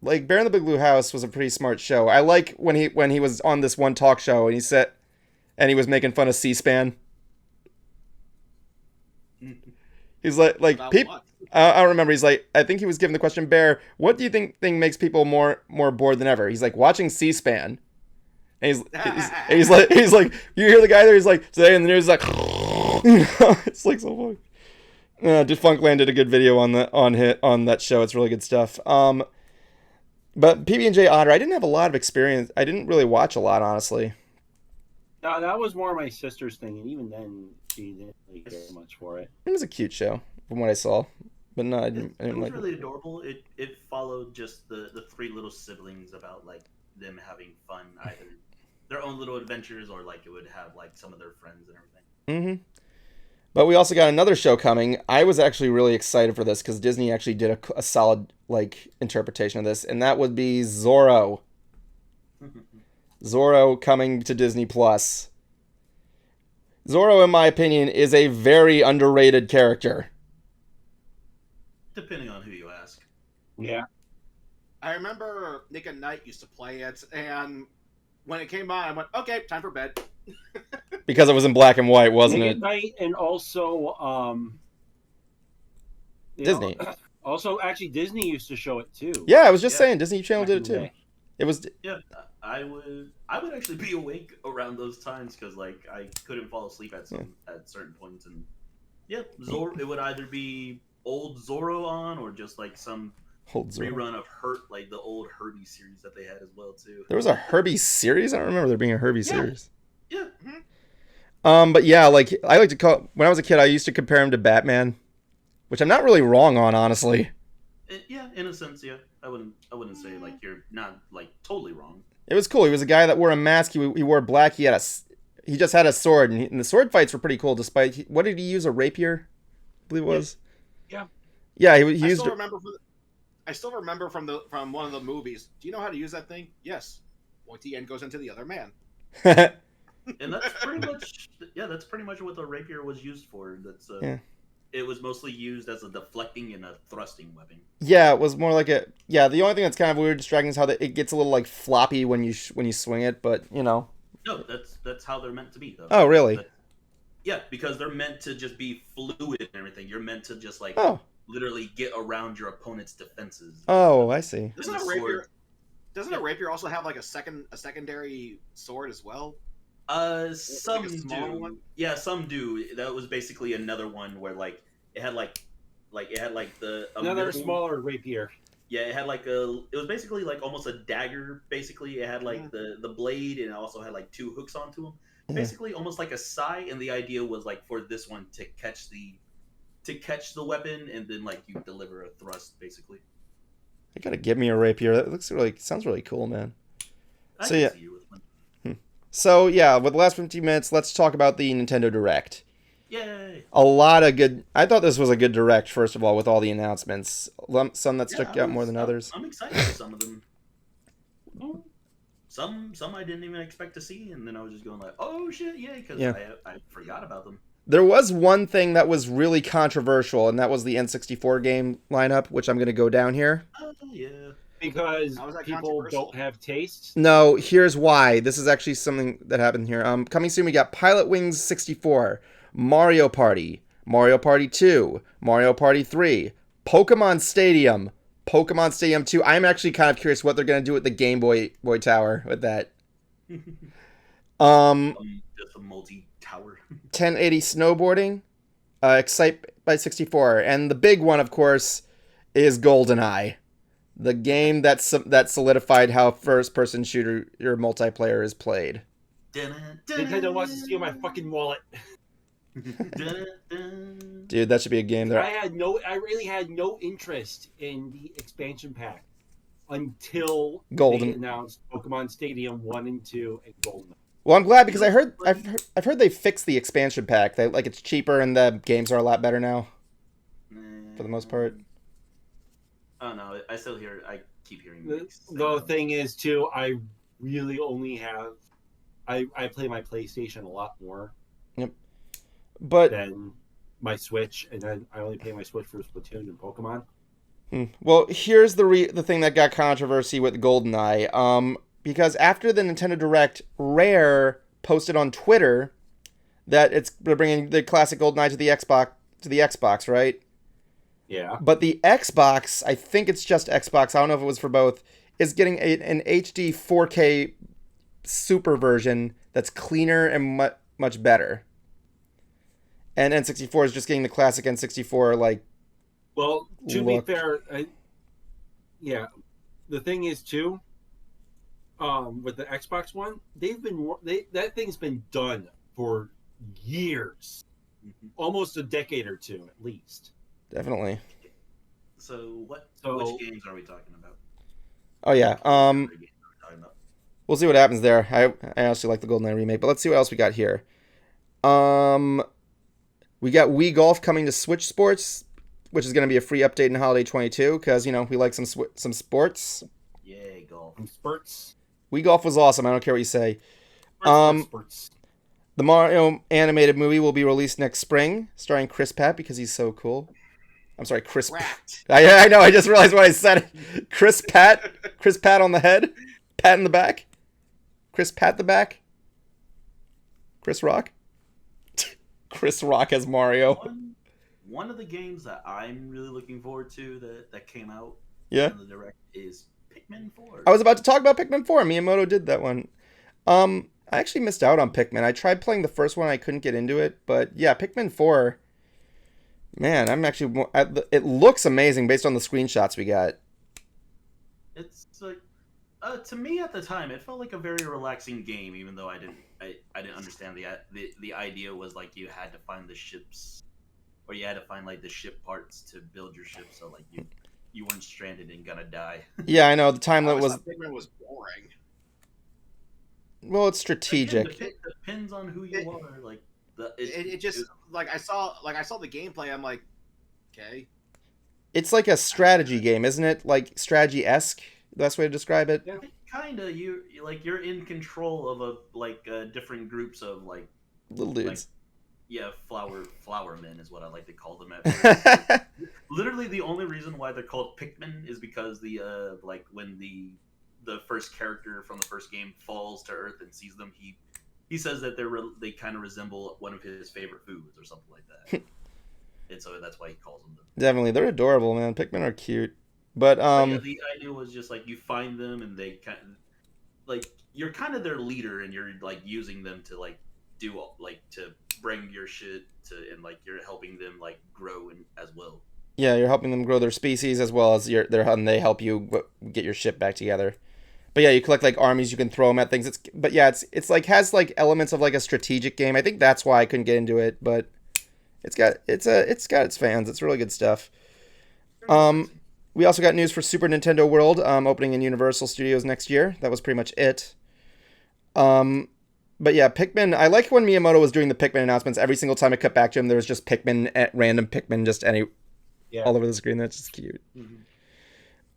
like Bear in the Big Blue House was a pretty smart show. I like when he was on this one talk show and he was making fun of C-SPAN. He's like people. I don't remember. He's like, I think he was given the question, Bear, what do you think makes people more bored than ever? He's like, watching C-SPAN. And he's like, you hear the guy there? He's like, today in the news, he's like, it's like so funny. Defunctland did a good video on that show. It's really good stuff. But PB&J Otter, I didn't have a lot of experience. I didn't really watch a lot, honestly. No, that was more my sister's thing, and even then, she didn't really care much for it. It was a cute show, from what I saw. But no, I didn't It was like really adorable. It followed just the 3 little siblings about like them having fun, either their own little adventures or like it would have like some of their friends and everything. Mm-hmm. But we also got another show coming. I was actually really excited for this because Disney actually did a solid like interpretation of this, and that would be Zorro. Zorro coming to Disney Plus. Zorro, in my opinion, is a very underrated character. Depending on who you ask. Yeah. I remember Nick and Knight used to play it, and when it came on, I went, okay, time for bed. Because it was in black and white, wasn't Nick it? Knight, and also Disney. Also, actually, Disney used to show it too. Yeah, I was just saying, Disney Channel did it too. It was. Yeah, I would actually be awake around those times because like I couldn't fall asleep at certain points, and yeah, Zorro. It would either be old Zorro on or just like some Old Zorro. rerun of like the old Herbie series that they had as well too. There was a Herbie series. I don't remember there being a Herbie series. Yeah. But yeah, like I like to call when I was a kid, I used to compare him to Batman, which I'm not really wrong on, honestly. Yeah, in a sense, yeah. I wouldn't say like you're not like totally wrong. It was cool. He was a guy that wore a mask. He wore black. He just had a sword, and the sword fights were pretty cool. Despite what did he use? A rapier, I believe it was. Yeah. Yeah, he used. I still remember from one of the movies. Do you know how to use that thing? Yes. Pointy end goes into the other man. And that's pretty much what the rapier was used for. That's yeah. it was mostly used as a deflecting and a thrusting weapon. Yeah, it was more like a... Yeah, the only thing that's kind of weird distracting is how it gets a little, like, floppy when you swing it, but, you know. No, that's how they're meant to be, though. Oh, really? Yeah, because they're meant to just be fluid and everything. You're meant to just, like, Oh. literally get around your opponent's defenses. Oh, I see. Doesn't a rapier? Doesn't a rapier also have like a secondary sword as well? Some Like a smaller do. one? Yeah, some do. That was basically another one where like it had like the Another middle- smaller rapier. Yeah, it had like it was basically like almost a dagger. Basically, it had like the blade and it also had like two hooks onto them. Yeah. Basically, almost like a sai. And the idea was like for this one to catch the weapon and then like you deliver a thrust basically. You gotta give me a rapier. That sounds really cool, man. I So, can yeah. see you with one. So, yeah, with the last 15 minutes, let's talk about the Nintendo Direct. Yay! A lot of good... I thought this was a good Direct, first of all, with all the announcements. Some that stuck out more than others. I'm excited for some of them. Some I didn't even expect to see, and then I was just going like, "Oh shit, yeah!" Because I forgot about them. There was one thing that was really controversial, and that was the N64 game lineup, which I'm going to go down here. Oh yeah. Because How is that people controversial? don't have tastes. No, here's why. This is actually something that happened here. Coming soon, we got Pilot Wings 64, Mario Party 2, Mario Party 3, Pokemon Stadium 2. I'm actually kind of curious what they're going to do with the Game Boy Tower with that. Just a multi-tower. 1080 snowboarding, Excite by 64, and the big one, of course, is GoldenEye. The game that solidified how first-person shooter your multiplayer is played. Nintendo wants to steal my fucking wallet. Dude, that should be a game there. I really had no interest in the expansion pack until they announced Pokemon Stadium 1 and 2 and Golden. Well, I'm glad because I've heard they fixed the expansion pack. It's cheaper and the games are a lot better now. For the most part. Oh no, I keep hearing The thing is too, I really only have I play my PlayStation a lot more. Yep. But than my Switch, and then I only pay my Switch for Splatoon and Pokemon. Well, here's the thing that got controversy with GoldenEye. Because after the Nintendo Direct, Rare posted on Twitter that they're bringing the classic GoldenEye to the Xbox, right? Yeah. But the Xbox, I think it's just Xbox, I don't know if it was for both, is getting an HD 4K super version that's cleaner and much better. And N64 is just getting the classic N64, like... Well, to be fair, the thing is, too, with the Xbox One, that thing's been done for years. Almost a decade or two, at least. Definitely. So which games are we talking about? Oh yeah. We'll see what happens there. I actually like the GoldenEye remake, but let's see what else we got here. We got Wii Golf coming to Switch Sports, which is going to be a free update in Holiday 22 because we like some sports. Yay, golf. Some spurts. Wii Golf was awesome. I don't care what you say. Spurts. The Mario animated movie will be released next spring, starring Chris Pratt because he's so cool. I'm sorry, Chris Pratt. I know, I just realized what I said. Chris Pratt on the head, pat in the back. Chris Pratt the back. Chris Rock. Chris Rock as Mario. One of the games that I'm really looking forward to that came out in the Direct is Pikmin 4. I was about to talk about Pikmin 4. Miyamoto did that one. I actually missed out on Pikmin. I tried playing the first one. I couldn't get into it. But yeah, Pikmin 4. Man, I'm actually... It looks amazing based on the screenshots we got. It's like... to me at the time, it felt like a very relaxing game, even though I didn't understand the idea was like you had to find the ships, or you had to find like the ship parts to build your ship, so like you weren't stranded and gonna die. Yeah, I know the time limit was. Pikmin was boring. Well, it's strategic. Again, it depends on who you are. Like it just like I saw the gameplay. I'm like, okay. It's like a strategy game, isn't it? Like strategy-esque. Best way to describe it. Yeah, kinda. You're in control of different groups of like little dudes. Yeah, flowermen is what I like to call them at first. Literally, the only reason why they're called Pikmin is because the like when the first character from the first game falls to Earth and sees them, he says that they kind of resemble one of his favorite foods or something like that, and so that's why he calls them. Definitely, they're adorable, man. Pikmin are cute, but Yeah, the idea was just like you find them and they kind of like you're kind of their leader and you're like using them to like do like to bring your shit to and like you're helping them like grow and as well. yeah, you're helping them grow their species as well as and they help you get your shit back together. But yeah, you collect like armies, you can throw them at things. It's like has like elements of like a strategic game. I think that's why I couldn't get into it, but it's got its fans. It's really good stuff. We also got news for Super Nintendo World opening in Universal Studios next year. That was pretty much it. But yeah, Pikmin. I like when Miyamoto was doing the Pikmin announcements. Every single time I cut back to him, there was just random Pikmin, just all over the screen. That's just cute. Mm-hmm.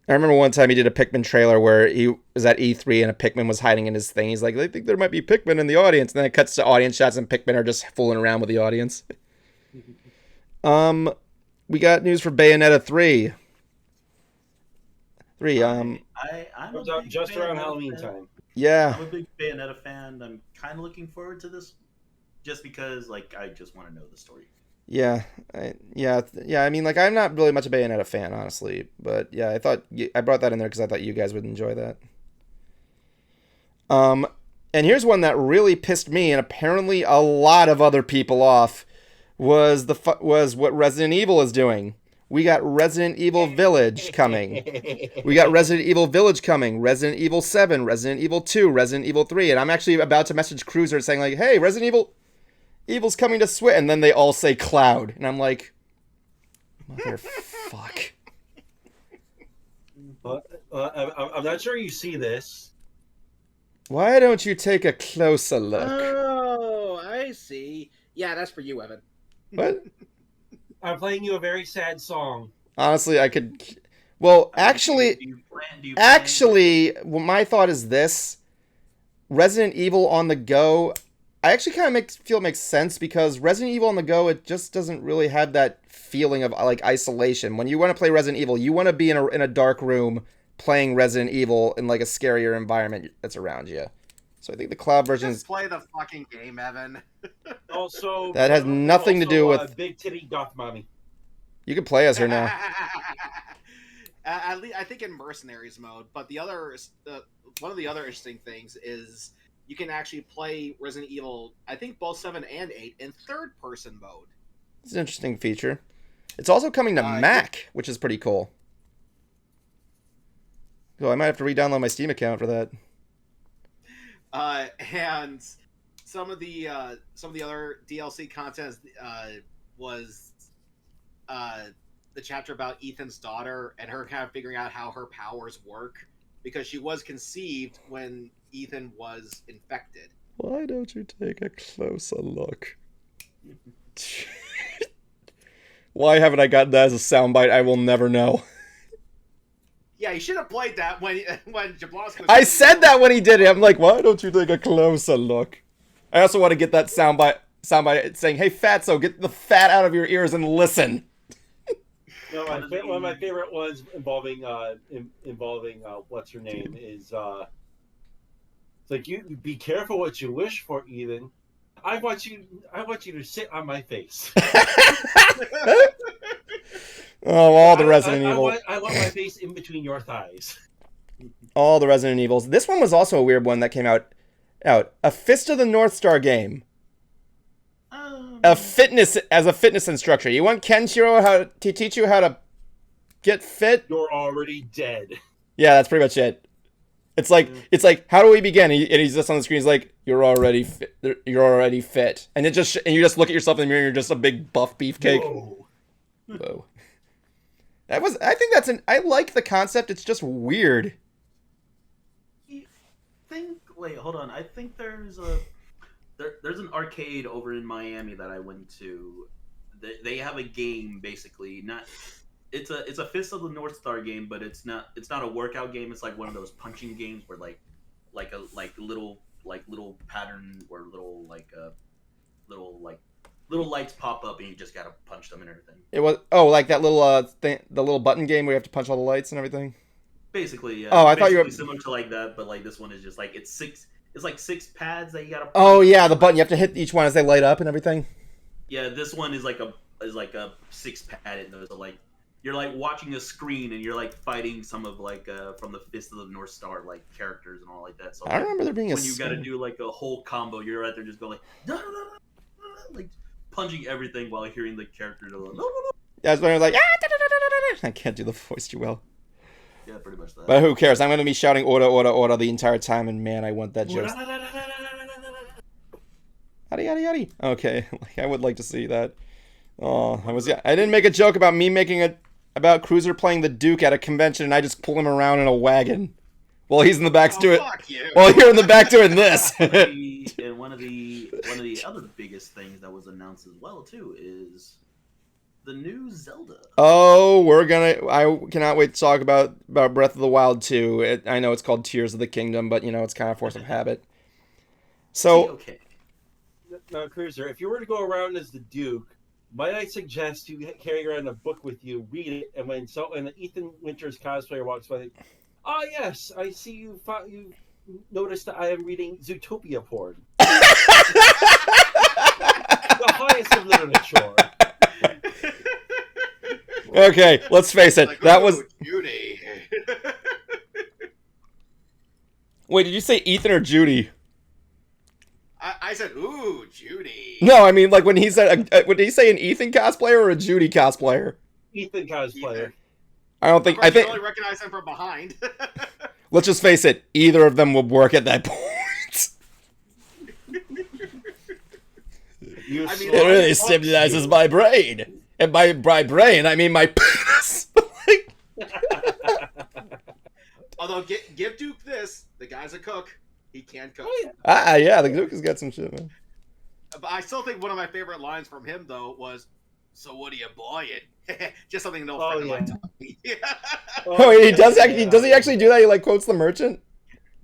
I remember one time he did a Pikmin trailer where he was at E3 and a Pikmin was hiding in his thing. He's like, I think there might be Pikmin in the audience. And then it cuts to audience shots and Pikmin are just fooling around with the audience. We got news for Bayonetta 3. I'm just around Halloween time. Yeah. I'm a big Bayonetta fan. I'm kind of looking forward to this, just because like I just want to know the story. Yeah. I mean, like I'm not really much a Bayonetta fan, honestly, but yeah, I thought I brought that in there because I thought you guys would enjoy that. And here's one that really pissed me and apparently a lot of other people off was what Resident Evil is doing. We got Resident Evil Village coming. Resident Evil 7, Resident Evil 2, Resident Evil 3. And I'm actually about to message Cruiser saying like, hey, Resident Evil's coming to Switch. And then they all say Cloud. And I'm like, motherfuck. I'm not sure you see this. Why don't you take a closer look? Oh, I see. Yeah, that's for you, Evan. What? I'm playing you a very sad song. Honestly, I could... Well, actually... Do you plan? Actually, well, my thought is this. Resident Evil on the go... I actually kind of feel it makes sense because Resident Evil on the go, it just doesn't really have that feeling of like isolation. When you want to play Resident Evil, you want to be in a dark room playing Resident Evil in like a scarier environment that's around you. So I think the cloud version Just play the fucking game, Evan. Also, that has nothing to do with big titty goth mommy. You can play as her now. At least, I think in mercenaries mode. But one of the other interesting things is you can actually play Resident Evil. I think both 7 and 8 in third-person mode. It's an interesting feature. It's also coming to Mac, which is pretty cool. So I might have to re-download my Steam account for that. And some of the other DLC content was the chapter about Ethan's daughter and her kind of figuring out how her powers work because she was conceived when Ethan was infected. Why don't you take a closer look? Why haven't I gotten that as a soundbite? I will never know. Yeah, you should have played that when Jablonski. I said that when he did it. I'm like, why don't you take a closer look? I also want to get that soundbite saying, "Hey, Fatso, get the fat out of your ears and listen." No, one of my favorite ones involving what's her name is it's like you be careful what you wish for, Ethan. I want you to sit on my face. Oh, all the Resident Evil. I want my face in between your thighs. All the Resident Evils. This one was also a weird one that came out. A Fist of the North Star game. A fitness instructor. You want Kenshiro to teach you how to get fit? You're already dead. Yeah, that's pretty much it. It's like how do we begin? And he's just on the screen. He's like, you're already fit. And you just look at yourself in the mirror. And you're just a big buff beefcake. Whoa. I like the concept. It's just weird. Wait, hold on. I think there's an arcade over in Miami that I went to. They have a game basically. It's a Fist of the North Star game, but it's not a workout game. It's like one of those punching games where little pattern or little little lights pop up and you just gotta punch them and everything. It was like that little thing, the little button game where you have to punch all the lights and everything. Basically, yeah. Oh, I thought you were similar to like that, but like this one is just like it's like 6 pads that you gotta punch. Oh yeah, the button you have to hit each one as they light up and everything. Yeah, this one is like a 6 padded. So like you're like watching a screen and you're like fighting some of like from the Fist of the North Star like characters and all like that. So I remember there being when you gotta do like a whole combo, you're right there just going like like punching everything while hearing the character go no. That's when I was like, I can't do the voice too well. Yeah, pretty much that. But who cares? I'm gonna be shouting "Order, order, order" the entire time, and man, I want that joke. Yaddy, yaddy, yaddy. Okay, like, I would like to see that. Oh, I didn't make a joke about me about Cruiser playing the Duke at a convention, and I just pull him around in a wagon while he's in the back doing. While you're in the back doing this. And one of the other biggest things that was announced as well too is the new Zelda. Oh, I cannot wait to talk about Breath of the Wild 2. I know it's called Tears of the Kingdom, but it's kind of force of habit. So, okay. Now, Cruiser, if you were to go around as the Duke, might I suggest you carry around a book with you, read it, and when Ethan Winters cosplayer walks by, yes, I see you noticed that I am reading Zootopia porn. The highest of literature. Okay, let's face it. Like, that was Judy. Wait, did you say Ethan or Judy? I said, "Ooh, Judy." No, I mean like when he said, did he say an Ethan cosplayer or a Judy cosplayer? Ethan cosplayer. I don't think. I think. only recognize him from behind. Let's just face it. Either of them would work at that point. It really stimulates my brain, and by brain I mean my penis. Although, give Duke this: the guy's a cook. He can cook. Yeah, the Duke has got some shit, man. But I still think one of my favorite lines from him though was, "So what are you buying?" Just something no friend of mine taught me. He does actually. Does he actually do that? He like quotes the merchant.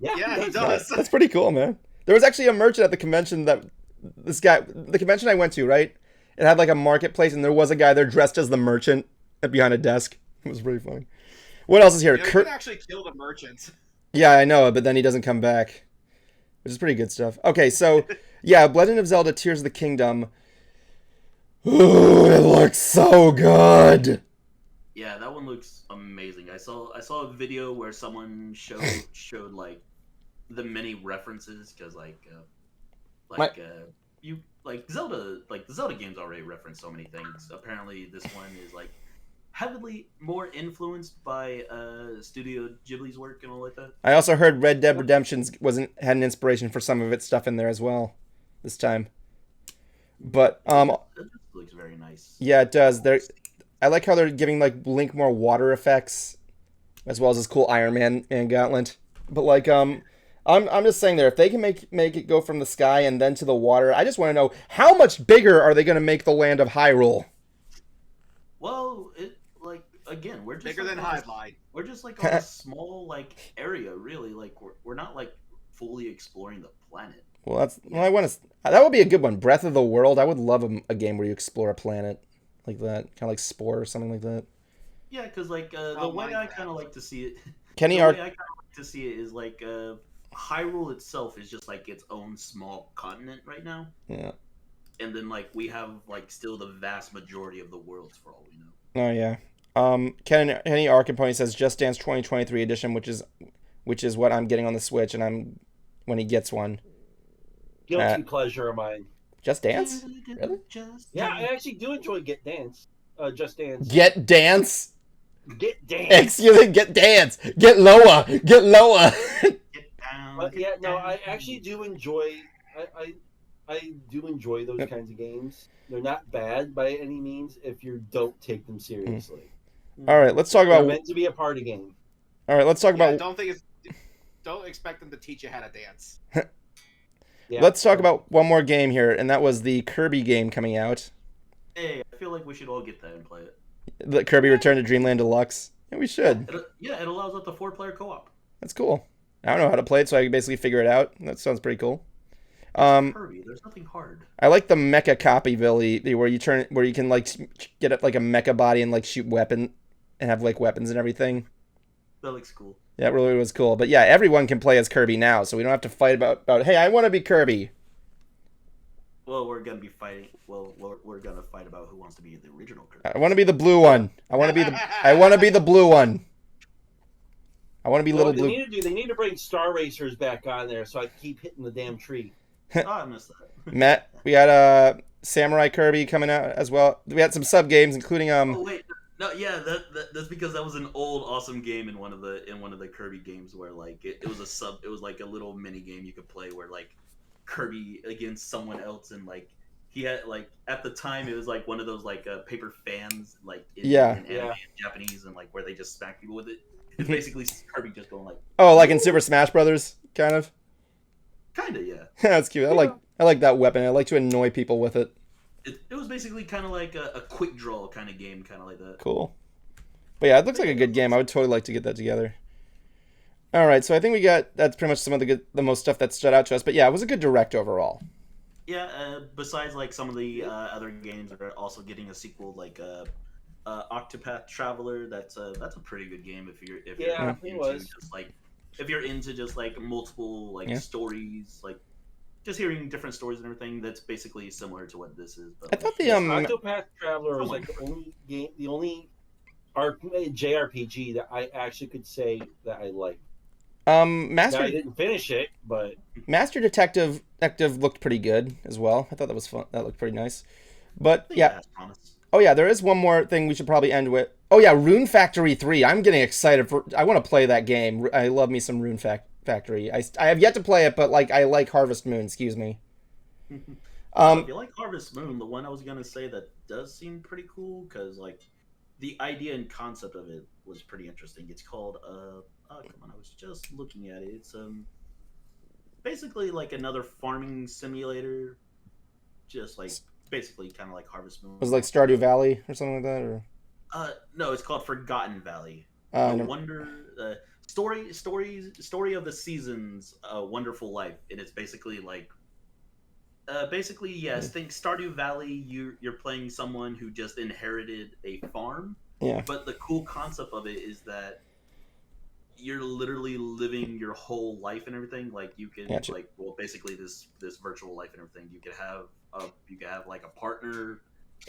Yeah, he does. That's pretty cool, man. There was actually a merchant at the convention the convention I went to, right? It had like a marketplace, and there was a guy there dressed as the merchant behind a desk. It was pretty funny. What else is here? You can actually kill the merchant. Yeah, I know, but then he doesn't come back, which is pretty good stuff. Okay, so yeah, Legend of Zelda: Tears of the Kingdom. Ooh, it looks so good. Yeah, that one looks amazing. I saw a video where someone showed like the many references because Zelda, like the Zelda games already reference so many things. Apparently, this one is like heavily more influenced by Studio Ghibli's work and all like that. I also heard Red Dead Redemption had an inspiration for some of its stuff in there as well this time. But it looks very nice. Yeah, it does. I like how they're giving like Link more water effects, as well as his cool Iron Man gauntlet. But like I'm just saying there, if they can make it go from the sky and then to the water, I just want to know how much bigger are they going to make the land of Hyrule? Well, again, we're just bigger like than Highline. We're just like on a small like area, really. Like we're not like fully exploring the planet. Well, that would be a good one. Breath of the World. I would love a game where you explore a planet like that, kind of like Spore or something like that. Yeah, because like the way I kind of like to see it, Kenny the way I kind of like to see it is like Hyrule itself is just like its own small continent right now. Yeah. And then like we have like still the vast majority of the worlds for all we know. Oh yeah. Kenny Arcapone says Just Dance 2023 edition, which is what I'm getting on the Switch, and when he gets one. Guilty pleasure of mine. Just Dance? Really? Yeah, I actually do enjoy Just Dance. Get Dance? Get Dance. Excuse me, Get Dance. Get lower. Get lower. Get down. But yeah, no, I actually do enjoy. I do enjoy those kinds of games. They're not bad by any means if you don't take them seriously. All right, let's talk about. They're meant to be a party game. All right, let's talk about. Don't expect them to teach you how to dance. Yeah. Let's talk about one more game here, and that was the Kirby game coming out. Hey, I feel like we should all get that and play it. The Kirby Return to Dreamland Deluxe. Yeah, we should. It allows up to 4-player co-op. That's cool. I don't know how to play it, so I can basically figure it out. That sounds pretty cool. Um, Kirby. There's nothing hard. I like the mecha copy Billy, where you can like get it like a mecha body and like shoot weapon and have like weapons and everything. That looks cool. Yeah, it really was cool. But yeah, everyone can play as Kirby now, so we don't have to fight about hey, I want to be Kirby. Well, we're gonna be fighting. Well, we're gonna fight about who wants to be the original Kirby. I want to be the blue one. I want to be the blue one. I want to be little What blue. they need to bring Star Racers back on there so I can keep hitting the damn tree. Oh, I missed that. Matt, we had Samurai Kirby coming out as well. We had some sub games, including Oh wait, no, yeah, that's because that was an old awesome game in one of the Kirby games where like it was like a little mini game you could play where like Kirby against someone else and like he had like at the time it was like one of those like paper fans like in anime and Japanese and like where they just smack people with it. It's basically Kirby just going like like in Super Smash Brothers, kind of. Kinda, yeah. That's cute. I like that weapon. I like to annoy people with it. It was basically kind of like a quick draw kind of game, kind of like that. Cool. But yeah, it looks like a good game. I would totally like to get that together. All right, so I think that's pretty much some of the most stuff that stood out to us. But yeah, it was a good direct overall. Yeah, besides like some of the other games that are also getting a sequel, like Octopath Traveler. That's a pretty good game if you're if you're into just like multiple like stories, like just hearing different stories and everything. That's basically similar to what this is. But, I thought the Octopath Traveler was like the only JRPG that I actually could say that I liked. Master. I didn't finish it, but Master Detective looked pretty good as well. I thought that was fun. That looked pretty nice. But yeah. Oh yeah, there is one more thing we should probably end with. Oh yeah, Rune Factory 3. I'm getting excited I want to play that game. I love me some Rune Factory. I have yet to play it, but like I like Harvest Moon. Excuse me. If you like Harvest Moon, the one I was gonna say that does seem pretty cool because like the idea and concept of it was pretty interesting. It's called come on, I was just looking at it. It's basically like another farming simulator, just like basically kind of like Harvest Moon. Was it like Stardew Valley or something like that, or? No, it's called Forgotten Valley. Story of the Seasons, Wonderful Life, and it's basically like, yes, think Stardew Valley. You're playing someone who just inherited a farm. Yeah. But the cool concept of it is that you're literally living your whole life and everything. Like you can basically this virtual life and everything. You could have like a partner.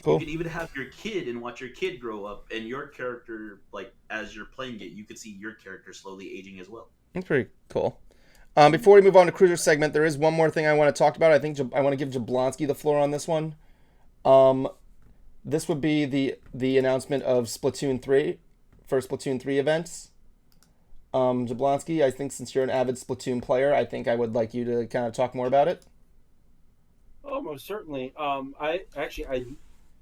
Cool. You can even have your kid and watch your kid grow up, and your character, like as you're playing it, you could see your character slowly aging as well. That's pretty cool. Before we move on to Cruiser segment, there is one more thing I want to talk about. I think I want to give Jablonski the floor on this one. This would be the announcement of Splatoon 3, first Splatoon 3 events. Jablonski, I think since you're an avid Splatoon player, I think I would like you to kind of talk more about it. Oh, most certainly. I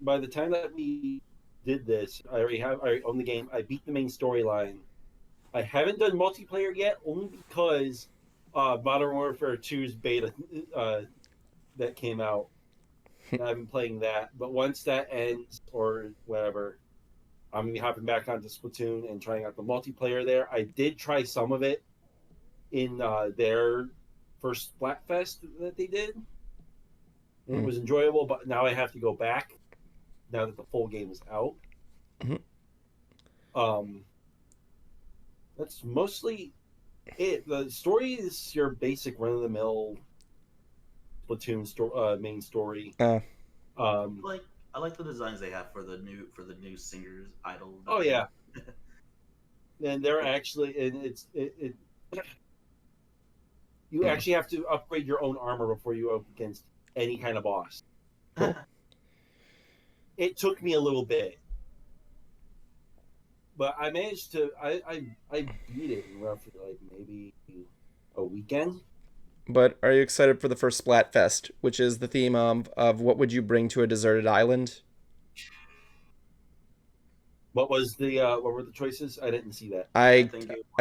by the time that we did this, I own the game. I beat the main storyline. I haven't done multiplayer yet, only because Modern Warfare 2's beta that came out. I've been playing that, but once that ends or whatever, I'm gonna be hopping back onto Splatoon and trying out the multiplayer there. I did try some of it in their first Splatfest that they did. And it was enjoyable, but now I have to go back now that the full game is out. Mm-hmm. That's mostly it. The story is your basic run-of-the-mill Splatoon main story. I like the designs they have for the new singers idol. Oh yeah, and they're actually you actually have to upgrade your own armor before you go against any kind of boss. Cool. It took me a little bit, but I managed to. I beat it in roughly like maybe a weekend. But are you excited for the first Splatfest, which is the theme of what would you bring to a deserted island? What were the choices? I didn't see that. I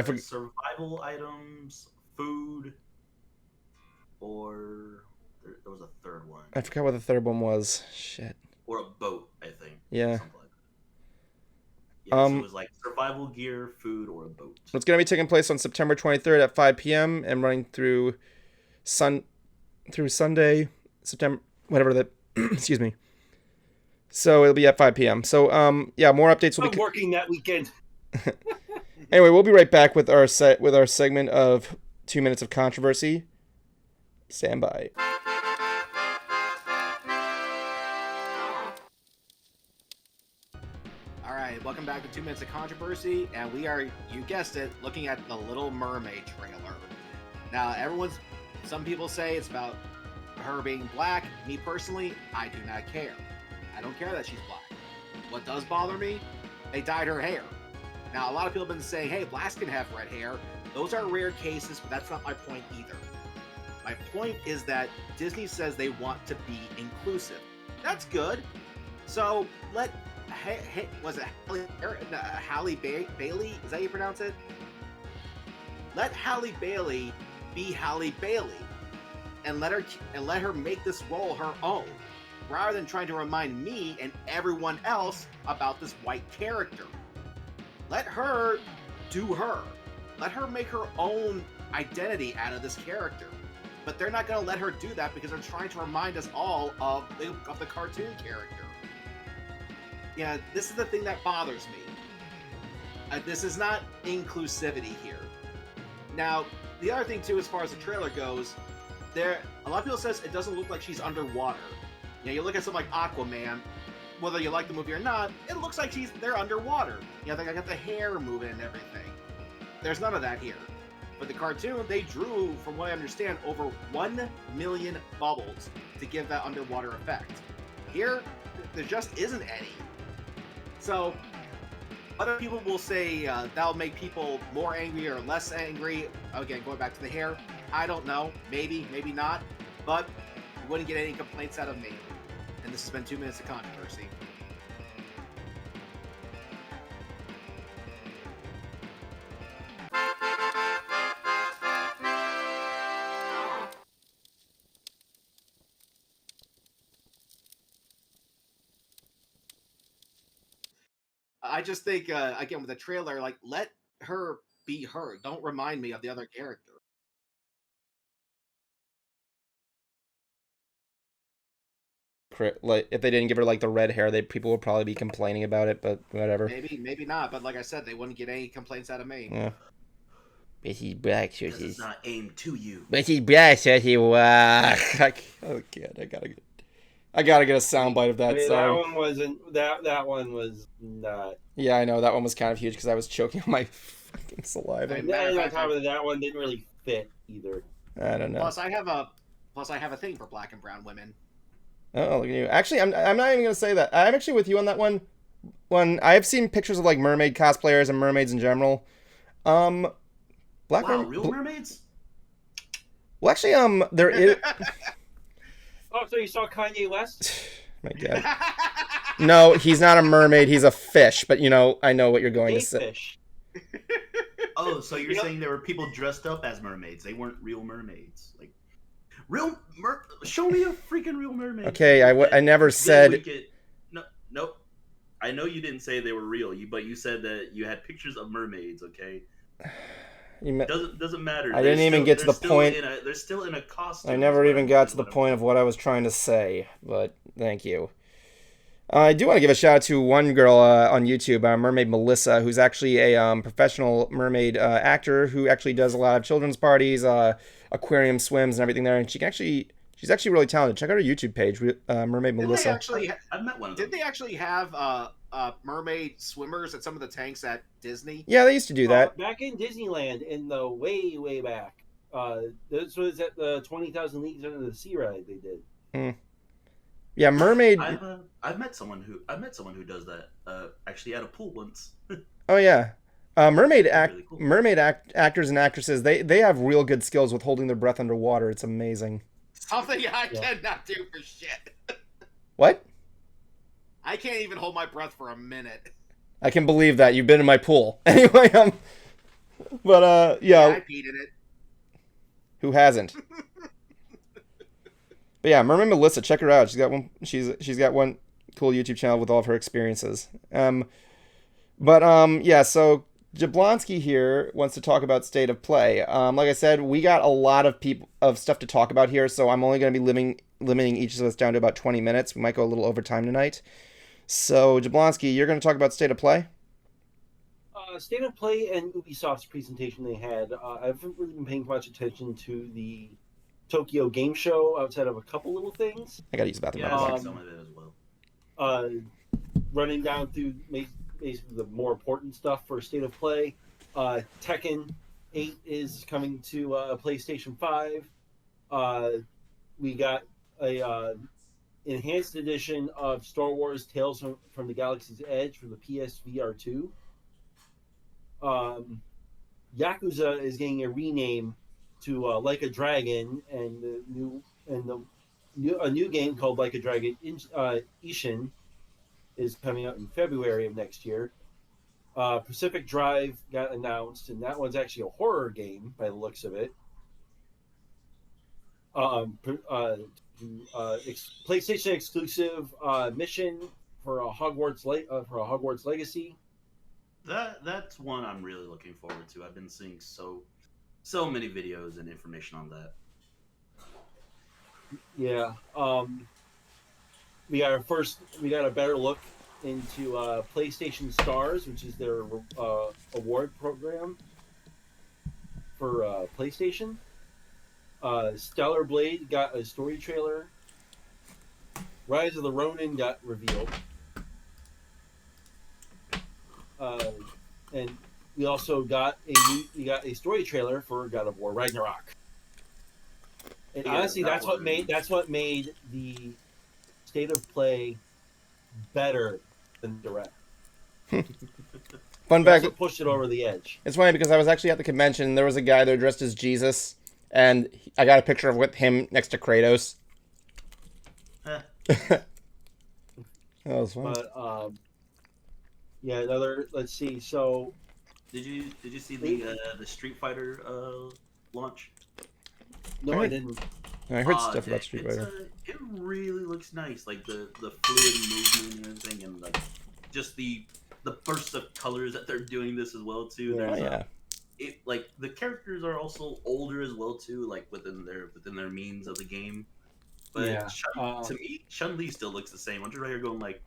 forget. Survival items, food, or there was a third one. I forgot what the third one was. Shit. Or a boat, I think. Yeah. Something like that. Yeah, so it was like survival gear, food, or a boat. It's going to be taking place on September 23rd at 5 p.m. and running through through Sunday, September, whatever that. Excuse me. So it'll be at 5 p.m. So yeah, more updates will I'm be. working that weekend. Anyway, we'll be right back with our segment of 2 minutes of controversy. Stand by. All right, welcome back to 2 Minutes of Controversy, and we are, you guessed it, looking at the Little Mermaid trailer. Now, some people say it's about her being black. Me personally, I do not care. I don't care that she's black. What does bother me? They dyed her hair. Now, a lot of people have been saying, hey, blacks can have red hair. Those are rare cases, but that's not my point either. My point is that Disney says they want to be inclusive. That's good. So let Halle Bailey? Is that how you pronounce it? Let Halle Bailey be Halle Bailey, and let her make this role her own, rather than trying to remind me and everyone else about this white character. Let her do her. Let her make her own identity out of this character. But they're not going to let her do that because they're trying to remind us all of the cartoon character. Yeah, this is the thing that bothers me. This is not inclusivity here. Now, the other thing too, as far as the trailer goes, a lot of people says it doesn't look like she's underwater. You know, you look at something like Aquaman, whether you like the movie or not, it looks like they're underwater. You know, they got the hair moving and everything. There's none of that here. But the cartoon, they drew, from what I understand, over 1 million bubbles to give that underwater effect. Here, there just isn't any. So, other people will say that'll make people more angry or less angry. Again, going back to the hair, I don't know. Maybe, maybe not. But you wouldn't get any complaints out of me. And this has been 2 Minutes of Controversy. I just think, again, with the trailer, like, let her be her. Don't remind me of the other character. Like, if they didn't give her like the red hair, people would probably be complaining about it. But whatever. Maybe not. But like I said, they wouldn't get any complaints out of me. Yeah. But he's black, so Because it's not aimed to you. But he's black, so he was. Oh god, I gotta get a soundbite of that. I mean, Sorry. that one wasn't. That one was not. Yeah, I know that one was kind of huge because I was choking on my fucking saliva. Hey, That one didn't really fit either. I don't know. Plus, I have a thing for black and brown women. Oh, look at you. Actually, I'm not even gonna say that. I'm actually with you on that one. I've seen pictures of like mermaid cosplayers and mermaids in general. Real mermaids? Well, actually, there is. Oh, so you saw Kanye West? My God. No, he's not a mermaid. He's a fish. But I know what you're going to say. Fish. Oh, so you're saying there were people dressed up as mermaids? They weren't real mermaids, like show me a freaking real mermaid. Okay, I never said. Nope. I know you didn't say they were real, but you said that you had pictures of mermaids. Okay. Doesn't matter. I didn't even get to the point. They're still in a costume. I never even got to the point of what I was trying to say, but thank you. I do want to give a shout out to one girl on YouTube, Mermaid Melissa, who's actually a professional mermaid actor who actually does a lot of children's parties, aquarium swims, and everything there. And she's actually really talented. Check out her YouTube page, Mermaid Melissa. I've met one of them. Did they actually have mermaid swimmers at some of the tanks at Disney? Yeah, they used to do that. Back in Disneyland, in the way back. This was at the 20,000 Leagues Under the Sea ride they did. Mm. Yeah, mermaid. I've met someone who does that. Actually, at a pool once. Oh yeah, mermaid really cool. Actors and actresses. They have real good skills with holding their breath underwater. It's amazing. Something I cannot do for shit. What? I can't even hold my breath for a minute. I can believe that. You've been in my pool. Anyway, but yeah. I peed in it. Who hasn't? But yeah, Mermaid Melissa, check her out. She's got one cool YouTube channel with all of her experiences. Yeah, so Jablonski here wants to talk about state of play. Like I said, we got a lot of stuff to talk about here, so I'm only going to be limiting each of us down to about 20 minutes. We might go a little over time tonight. So, Jablonski, you're going to talk about state of play? State of Play and Ubisoft's presentation they had. I haven't really been paying much attention to the Tokyo Game Show outside of a couple little things. I got to use the bathroom. Yeah, I like some of it as well. Running down through basically the more important stuff for State of Play. Tekken 8 is coming to PlayStation 5. We got a enhanced edition of Star Wars Tales from the Galaxy's Edge for the PSVR 2. Yakuza is getting a rename to Like a Dragon, and a new game called Like a Dragon Ishin is coming out in February of next year. Pacific Drive got announced, and that one's actually a horror game by the looks of it. PlayStation exclusive Mission for a Hogwarts Legacy. That's one I'm really looking forward to. I've been seeing so many videos and information on that. Yeah. We got a better look into PlayStation Stars, which is their award program for PlayStation. Stellar Blade got a story trailer. Rise of the Ronin got revealed. And we also got a story trailer for God of War Ragnarok. And Yeah, honestly, that's what made the State of Play better than Direct. Fun That's fact, what pushed it over the edge. it's funny because I was actually at the convention, and there was a guy there dressed as Jesus, and I got a picture of with him next to Kratos. That was fun. But yeah, let's see. So Did you see the Street Fighter launch? no, I didn't. I heard stuff about Street It's, Fighter. it really looks nice, like the fluid movement and everything, and like just the bursts of colors that they're doing this as well too. Yeah. Oh, There's yeah. like the characters are also older as well too, like within their means of the game. But Yeah, to me, Chun-Li still looks the same. I'm just right here going like,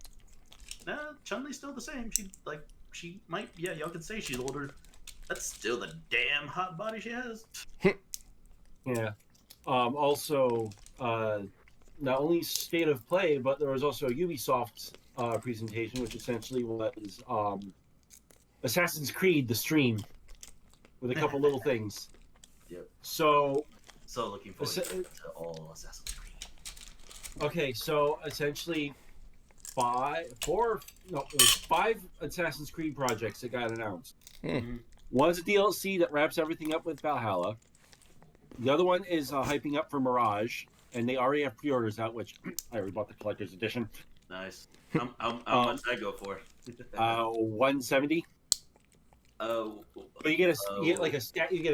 nah, Chun-Li's still the same. She might, yeah, y'all could say she's older. That's still the damn hot body she has. Yeah. Also, not only State of Play, but there was also a Ubisoft presentation, which essentially was Assassin's Creed: The Stream, with a couple little things. Yep. So looking forward to all Assassin's Creed. okay, so essentially five Assassin's Creed projects that got announced. Hmm. One's a DLC that wraps everything up with Valhalla. The other one is hyping up for Mirage, and they already have pre-orders out, which I already bought the collector's edition. Nice. How much did I go for? 170. Oh, But you get a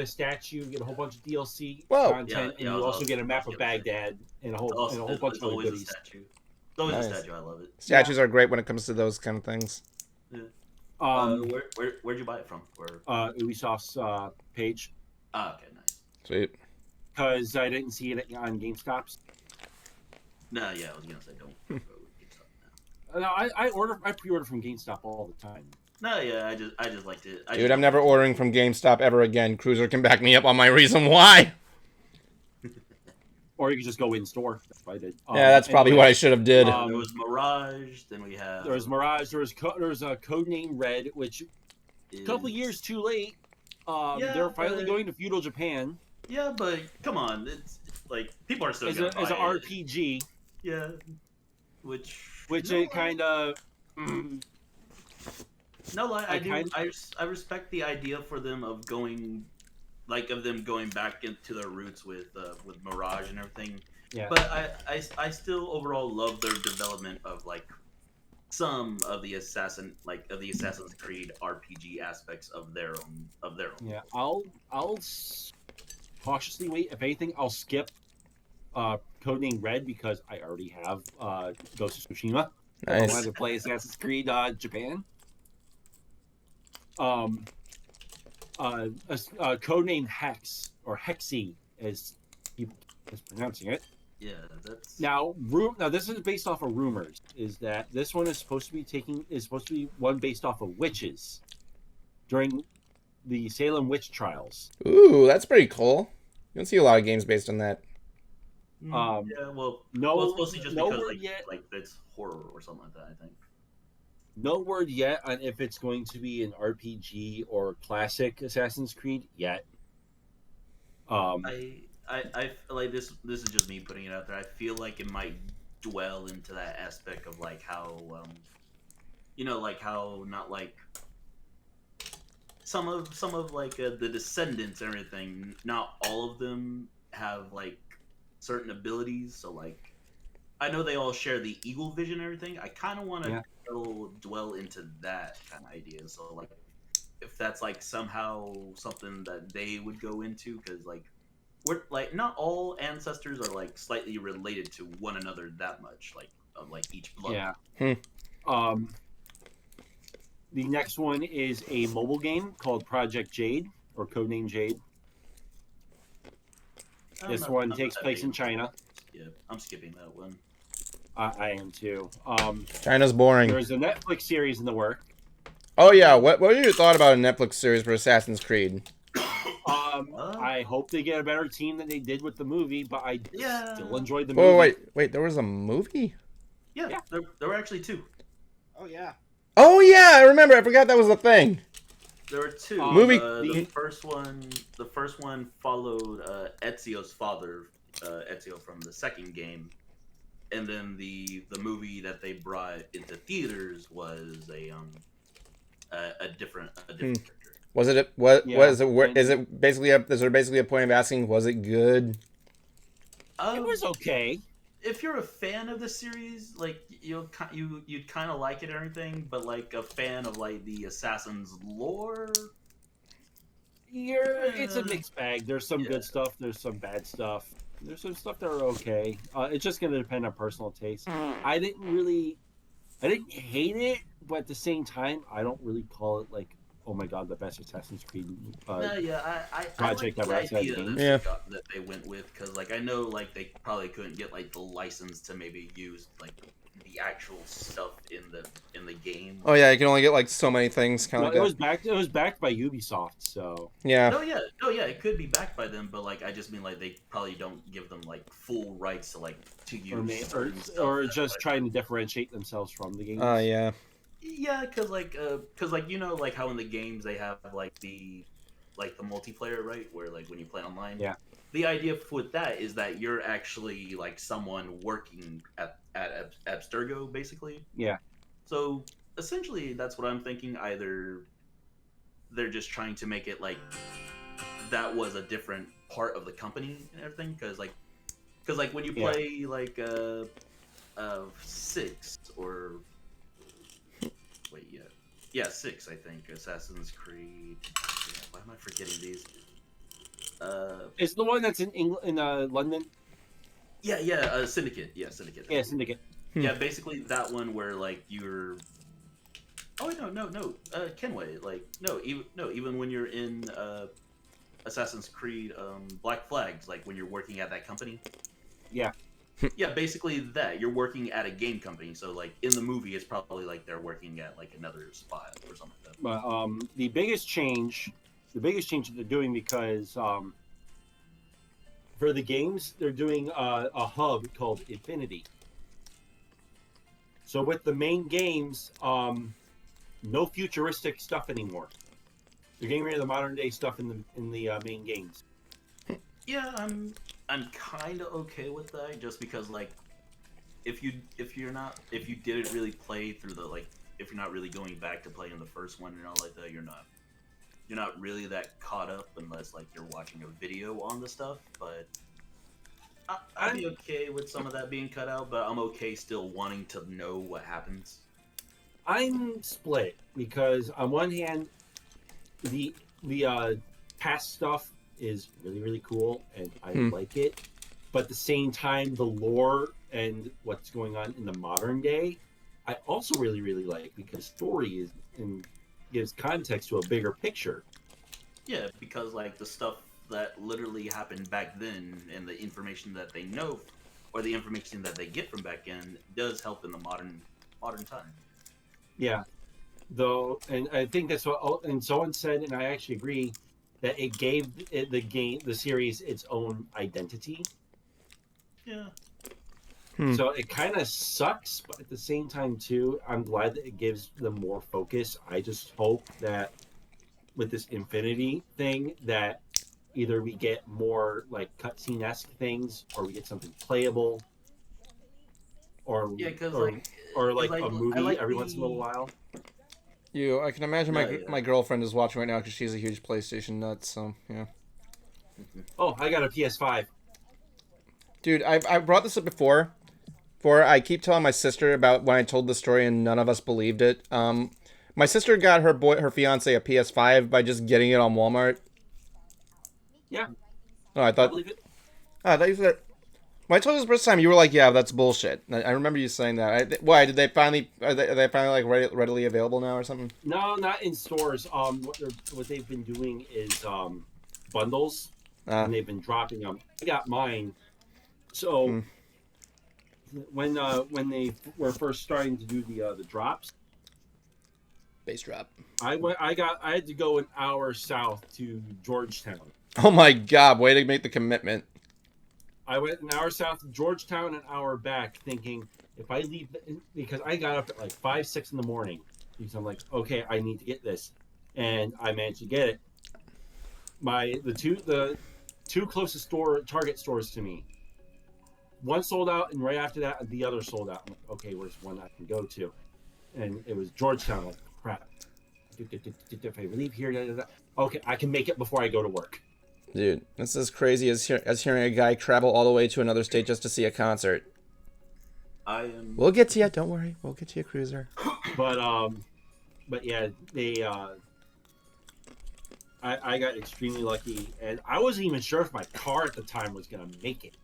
statue, you get a whole bunch of DLC Whoa. content, Yeah, and you also get a map yeah, of Baghdad and a whole bunch of other It's always a goodies. statue. It's always Nice. a statue. I love it. Statues are great when it comes to those kind of things. Where'd you buy it from? Ubisoft's page, Okay, nice. Sweet. because I didn't see it on GameStop's. No, yeah, I was gonna say don't. go with GameStop now. No, I pre-order from GameStop all the time. No, yeah, I just liked it. Dude, I'm never ordering from GameStop ever again. Cruiser can back me up on my reason why. Or you can just go in store. That's what I did. Yeah, that's probably what I should have did. There was Mirage. Then we have. There was Mirage. There was a Codename Red, which a couple years too late. Yeah, they're finally but- going to feudal Japan Yeah, but come on, it's like people are still as gonna an buy it. RPG, Yeah, which it kind of. No lie, I I respect the idea for them of going back into their roots with Mirage and everything. Yeah. But I still overall love their development of like some of the Assassin's Creed RPG aspects of their own. Yeah, I'll cautiously wait. If anything, I'll skip Codename Red because I already have Ghost of Tsushima. I Nice. wanted to play Assassin's Creed Japan. codename Hex or Hexy, as he is pronouncing it. Yeah, that's Now, this is based off of rumors. Is that this one is supposed to be one based off of witches during the Salem witch trials. Ooh, that's pretty cool. You don't see a lot of games based on that. yeah. Well, it's mostly just no because word yet. like it's horror or something like that. I think. No word yet on if it's going to be an RPG or classic Assassin's Creed yet. I feel like this is just me putting it out there. I feel like it might dwell into that aspect of like how like how not like some of like the descendants and everything, not all of them have like certain abilities. So like I know they all share the eagle vision and everything. I kind of want to dwell into that kind of idea. So like if that's like somehow something that they would go into, because like we're like not all ancestors are like slightly related to one another that much, like of like each blood. Yeah. The next one is a mobile game called Project Jade, or Codename Jade. This one takes place in China. Yeah, I'm skipping that one. I am too. China's boring. There's a Netflix series in the work. Oh yeah, what are your thought about a Netflix series for Assassin's Creed? I hope they get a better team than they did with the movie, but I still enjoyed the movie. Oh wait, there was a movie? Yeah. There were actually two. Oh yeah. Oh yeah, I remember. I forgot that was a thing. There were two. Movie. The first one followed Ezio's father, Ezio from the second game, and then the movie that they brought into theaters was a different character. Was it? Is it basically? Is there basically a point of asking? Was it good? It was okay. If you're a fan of the series, like you'd kind of like it and everything, but like a fan of like the Assassin's lore, it's a mixed bag. There's some good stuff. There's some bad stuff. There's some stuff that are okay. It's just going to depend on personal taste. I didn't hate it, but at the same time, I don't really call it like, oh my god, the best Assassin's Creed project ever. That they went with, because like I know like they probably couldn't get like the license to maybe use like the actual stuff in the game. Oh yeah, you can only get like so many things. It was backed by Ubisoft, so yeah. No, yeah, it could be backed by them, but like I just mean like they probably don't give them like full rights to use or just trying to differentiate themselves from the games. Yeah. Yeah, cause like like how in the games they have like the multiplayer, right? Where like when you play online, the idea with that is that you're actually like someone working at Abstergo, basically. Yeah. So essentially, that's what I'm thinking. Either they're just trying to make it like that was a different part of the company and everything, because when you play like 6 or 6, I think. Assassin's Creed. Yeah, why am I forgetting these? It's the one that's in England, in London. Syndicate. Yeah, Syndicate. Yeah, Syndicate. Yeah, basically that one where like you're. Oh no. Kenway, like even when you're in Assassin's Creed Black Flags, like when you're working at that company. Yeah. Yeah, basically that. You're working at a game company, so like in the movie it's probably like they're working at like another spot or something like that. But the biggest change that they're doing, because for the games they're doing a hub called Infinity. So with the main games, no futuristic stuff anymore. They're getting rid of the modern day stuff in the main games. Yeah, I'm kind of okay with that, just because like if you didn't really play through if you're not really going back to playing the first one and all like that, you're not really that caught up unless like you're watching a video on the stuff. But I'd be okay with some of that being cut out, but I'm okay still wanting to know what happens. I'm split, because on one hand, the past stuff is really, really cool and I like it, but at the same time, the lore and what's going on in the modern day, I also really, really like, because story is and gives context to a bigger picture. Yeah, because like the stuff that literally happened back then and the information that they know or the information that they get from back then does help in the modern time. Yeah, though, and I think that's what. And someone said, and I actually agree, that it gave the series, its own identity. Yeah. So it kind of sucks, but at the same time, too, I'm glad that it gives them more focus. I just hope that with this Infinity thing, that either we get more like cutscene-esque things, or we get something playable, or Yeah, because or like I a movie like every once in a little while. I can imagine Yeah. my girlfriend is watching right now because she's a huge PlayStation nut. So yeah. Oh, I got a PS5. Dude, I brought this up before. I keep telling my sister about when I told the story and none of us believed it. My sister got her fiance a PS5 by just getting it on Walmart. Yeah, Oh, I I thought. believe it. Oh, I thought you said. When I told you this the first time, you were like, "Yeah, that's bullshit." I remember you saying that. Why did they finally? Are they finally like readily available now or something? No, not in stores. What they've been doing is bundles, and they've been dropping them. I got mine. So when they were first starting to do the drops, Base drop. I had to go an hour south to Georgetown. Oh my god! Way to make the commitment. I went an hour south to Georgetown, an hour back, thinking if I leave, because I got up at like 5, 6 in the morning, because I'm like, okay, I need to get this, and I managed to get it. The two closest Target stores to me, one sold out, and right after that, the other sold out. I'm like, okay, where's one I can go to? And it was Georgetown. I'm like, crap. If I leave here, okay, I can make it before I go to work. Dude, that's as crazy as hearing a guy travel all the way to another state just to see a concert. We'll get to you. Don't worry. We'll get to you, Cruiser. But yeah, they I got extremely lucky, and I wasn't even sure if my car at the time was gonna make it.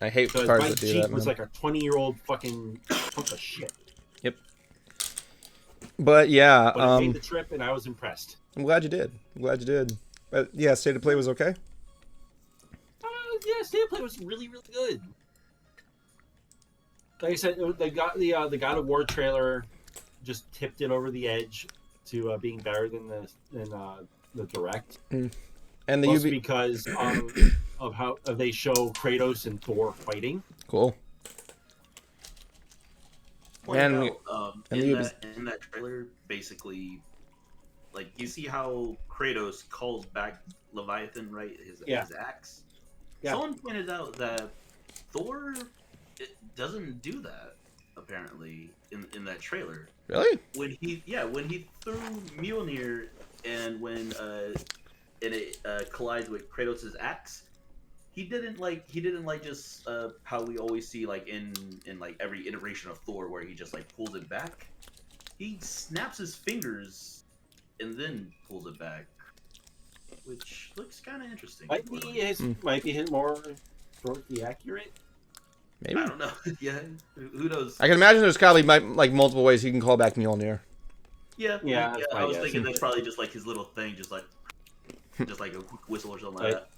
I hate Because cars my that do Jeep that, was man. like a 20-year-old fucking hunk of shit. Yep. But yeah, But I made the trip, and I was impressed. I'm glad you did. But yeah, State of Play was okay. Yeah, State of Play was really, really good. Like I said, they got the God of War trailer just tipped it over the edge to being better than the direct. And the Plus UV because of how they show Kratos and Thor fighting. cool. In the that trailer, basically, like you see how Kratos calls back Leviathan, right? His axe. Yeah. Someone pointed out that Thor doesn't do that apparently in that trailer. Really? When he threw Mjolnir and when it collides with Kratos' axe, he didn't just how we always see like in like every iteration of Thor where he just like pulls it back. He snaps his fingers and then pulls it back, which looks kind of interesting. Might be his more historically accurate. Maybe. I don't know. Yeah, who knows? I can imagine there's probably like multiple ways he can call back Mjolnir. Yeah. that's I was my thinking guess. that's probably just like his little thing, just like a whistle or something like that.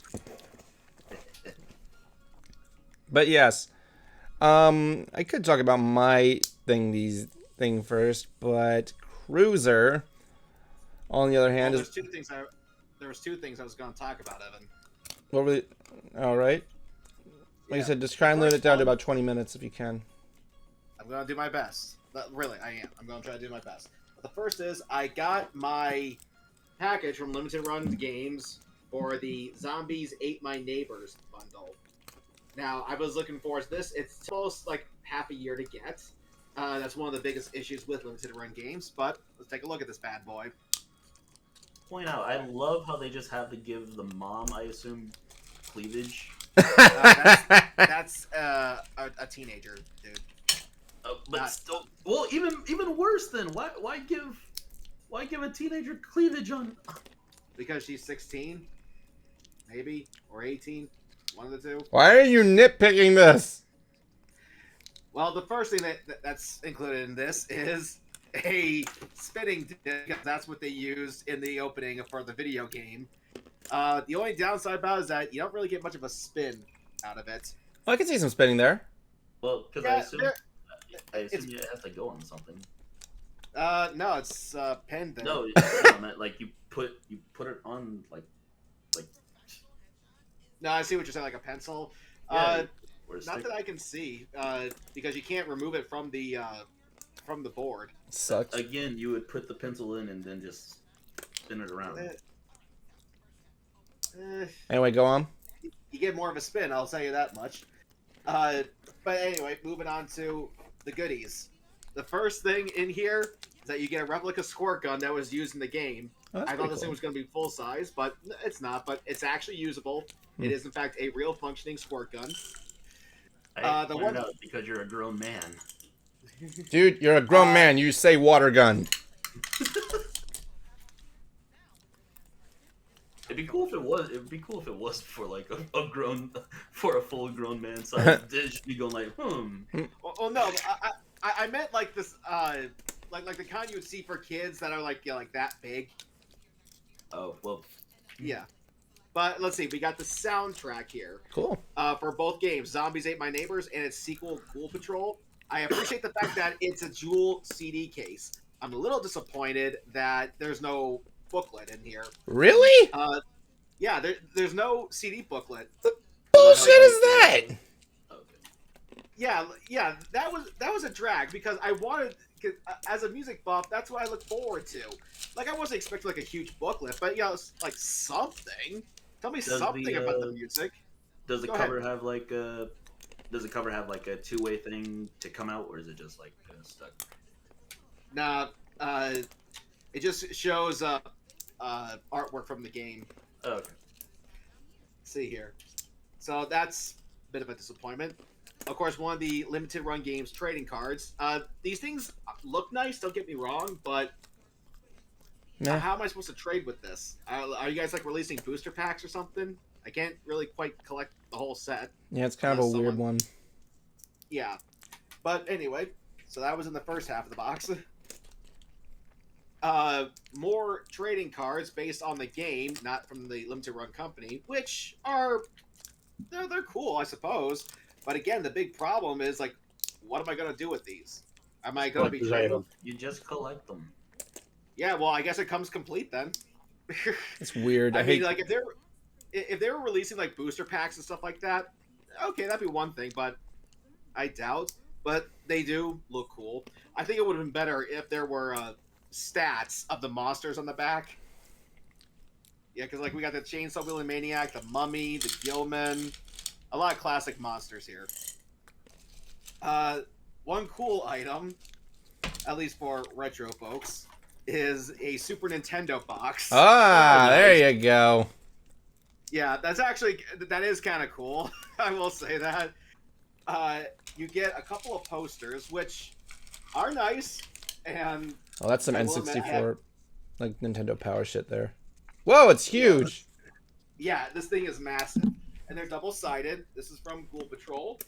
But yes, I could talk about my thing first, but Cruiser, on the other hand, Well, there was two things I was going to talk about, Evan. what were all right. Like I said, just try and limit it down to about 20 minutes if you can. I'm going to do my best. Really, I am. I'm going to try to do my best. But the first is I got my package from Limited Run Games for the Zombies Ate My Neighbors bundle. Now, I was looking forward to this. It's almost like half a year to get. That's one of the biggest issues with Limited Run Games, but let's take a look at this bad boy. Point out, I love how they just have to give the mom, I assume, cleavage. That's a teenager, dude. But still, well, even worse than why give a teenager cleavage on? Because she's 16, maybe, or 18, one of the two. Why are you nitpicking this? Well, the first thing that's included in this is a spinning disc because that's what they used in the opening for the video game. The only downside about it is that you don't really get much of a spin out of it. Well, I can see some spinning there. Well, because Yeah, I assume you have to go on something. No, it's pinned there. No, no, like you put it on like. No, I see what you're saying, like a pencil. Yeah, Not that I can see, because you can't remove it from the board. Sucks. Again, you would put the pencil in and then just spin it around. Anyway, go on. You get more of a spin, I'll tell you that much. But anyway, moving on to the goodies. The first thing in here is that you get a replica squirt gun that was used in the game. Oh, that's I thought pretty this thing cool. was going to be full size, but it's not. But it's actually usable. It is, in fact, a real functioning squirt gun. I the pointed one- out because you're a grown man. Dude, you're a grown man. You say water gun. It'd be cool if it was. It'd be cool if it was for like for a full grown man size dish. You going like, Well, no, I meant like this, like the kind you would see for kids that are like like that big. Oh well. Yeah. But let's see, we got the soundtrack here. Cool. For both games, Zombies Ate My Neighbors and its sequel, Ghoul Patrol. I appreciate the fact that it's a dual CD case. I'm a little disappointed that there's no booklet in here. Really? Yeah, there's no CD booklet. Bullshit is that? Okay. Yeah, that was a drag because I wanted, as a music buff, that's what I look forward to. Like, I wasn't expecting like a huge booklet, but like something. Tell me something about the music. Does the Go cover have like a? Does the cover have like a two-way thing to come out, or is it just like stuck? Nah, it just shows artwork from the game. Oh, okay. Let's see here. So that's a bit of a disappointment. Of course, one of the limited run games trading cards. These things look nice, don't get me wrong, but Nah. how am I supposed to trade with this? Are you guys like releasing booster packs or something? I can't really quite collect the whole set. Yeah, it's kind of a Unless weird someone- one. Yeah. But anyway, so that was in the first half of the box. More trading cards based on the game, not from the limited run company, which are they're cool, I suppose. But again, the big problem is like, what am I gonna do with these? Am I gonna be trading them? You just collect them. Yeah, well, I guess it comes complete then. It's weird. I I mean, hate. like if they were releasing like booster packs and stuff like that, okay, that'd be one thing. But I doubt. But they do look cool. I think it would have been better if there were stats of the monsters on the back. Yeah, because like we got the Chainsaw Wielding Maniac, the Mummy, the Gilman, a lot of classic monsters here. One cool item, at least for retro folks, is a Super Nintendo box. Ah, there you go. Yeah, that is kind of cool. I will say that. You get a couple of posters, which are nice, and Oh, that's some I will admit, I N64, like Nintendo Power shit there. Whoa, it's huge. yeah, this thing is massive, and they're double-sided. This is from Ghoul Patrol,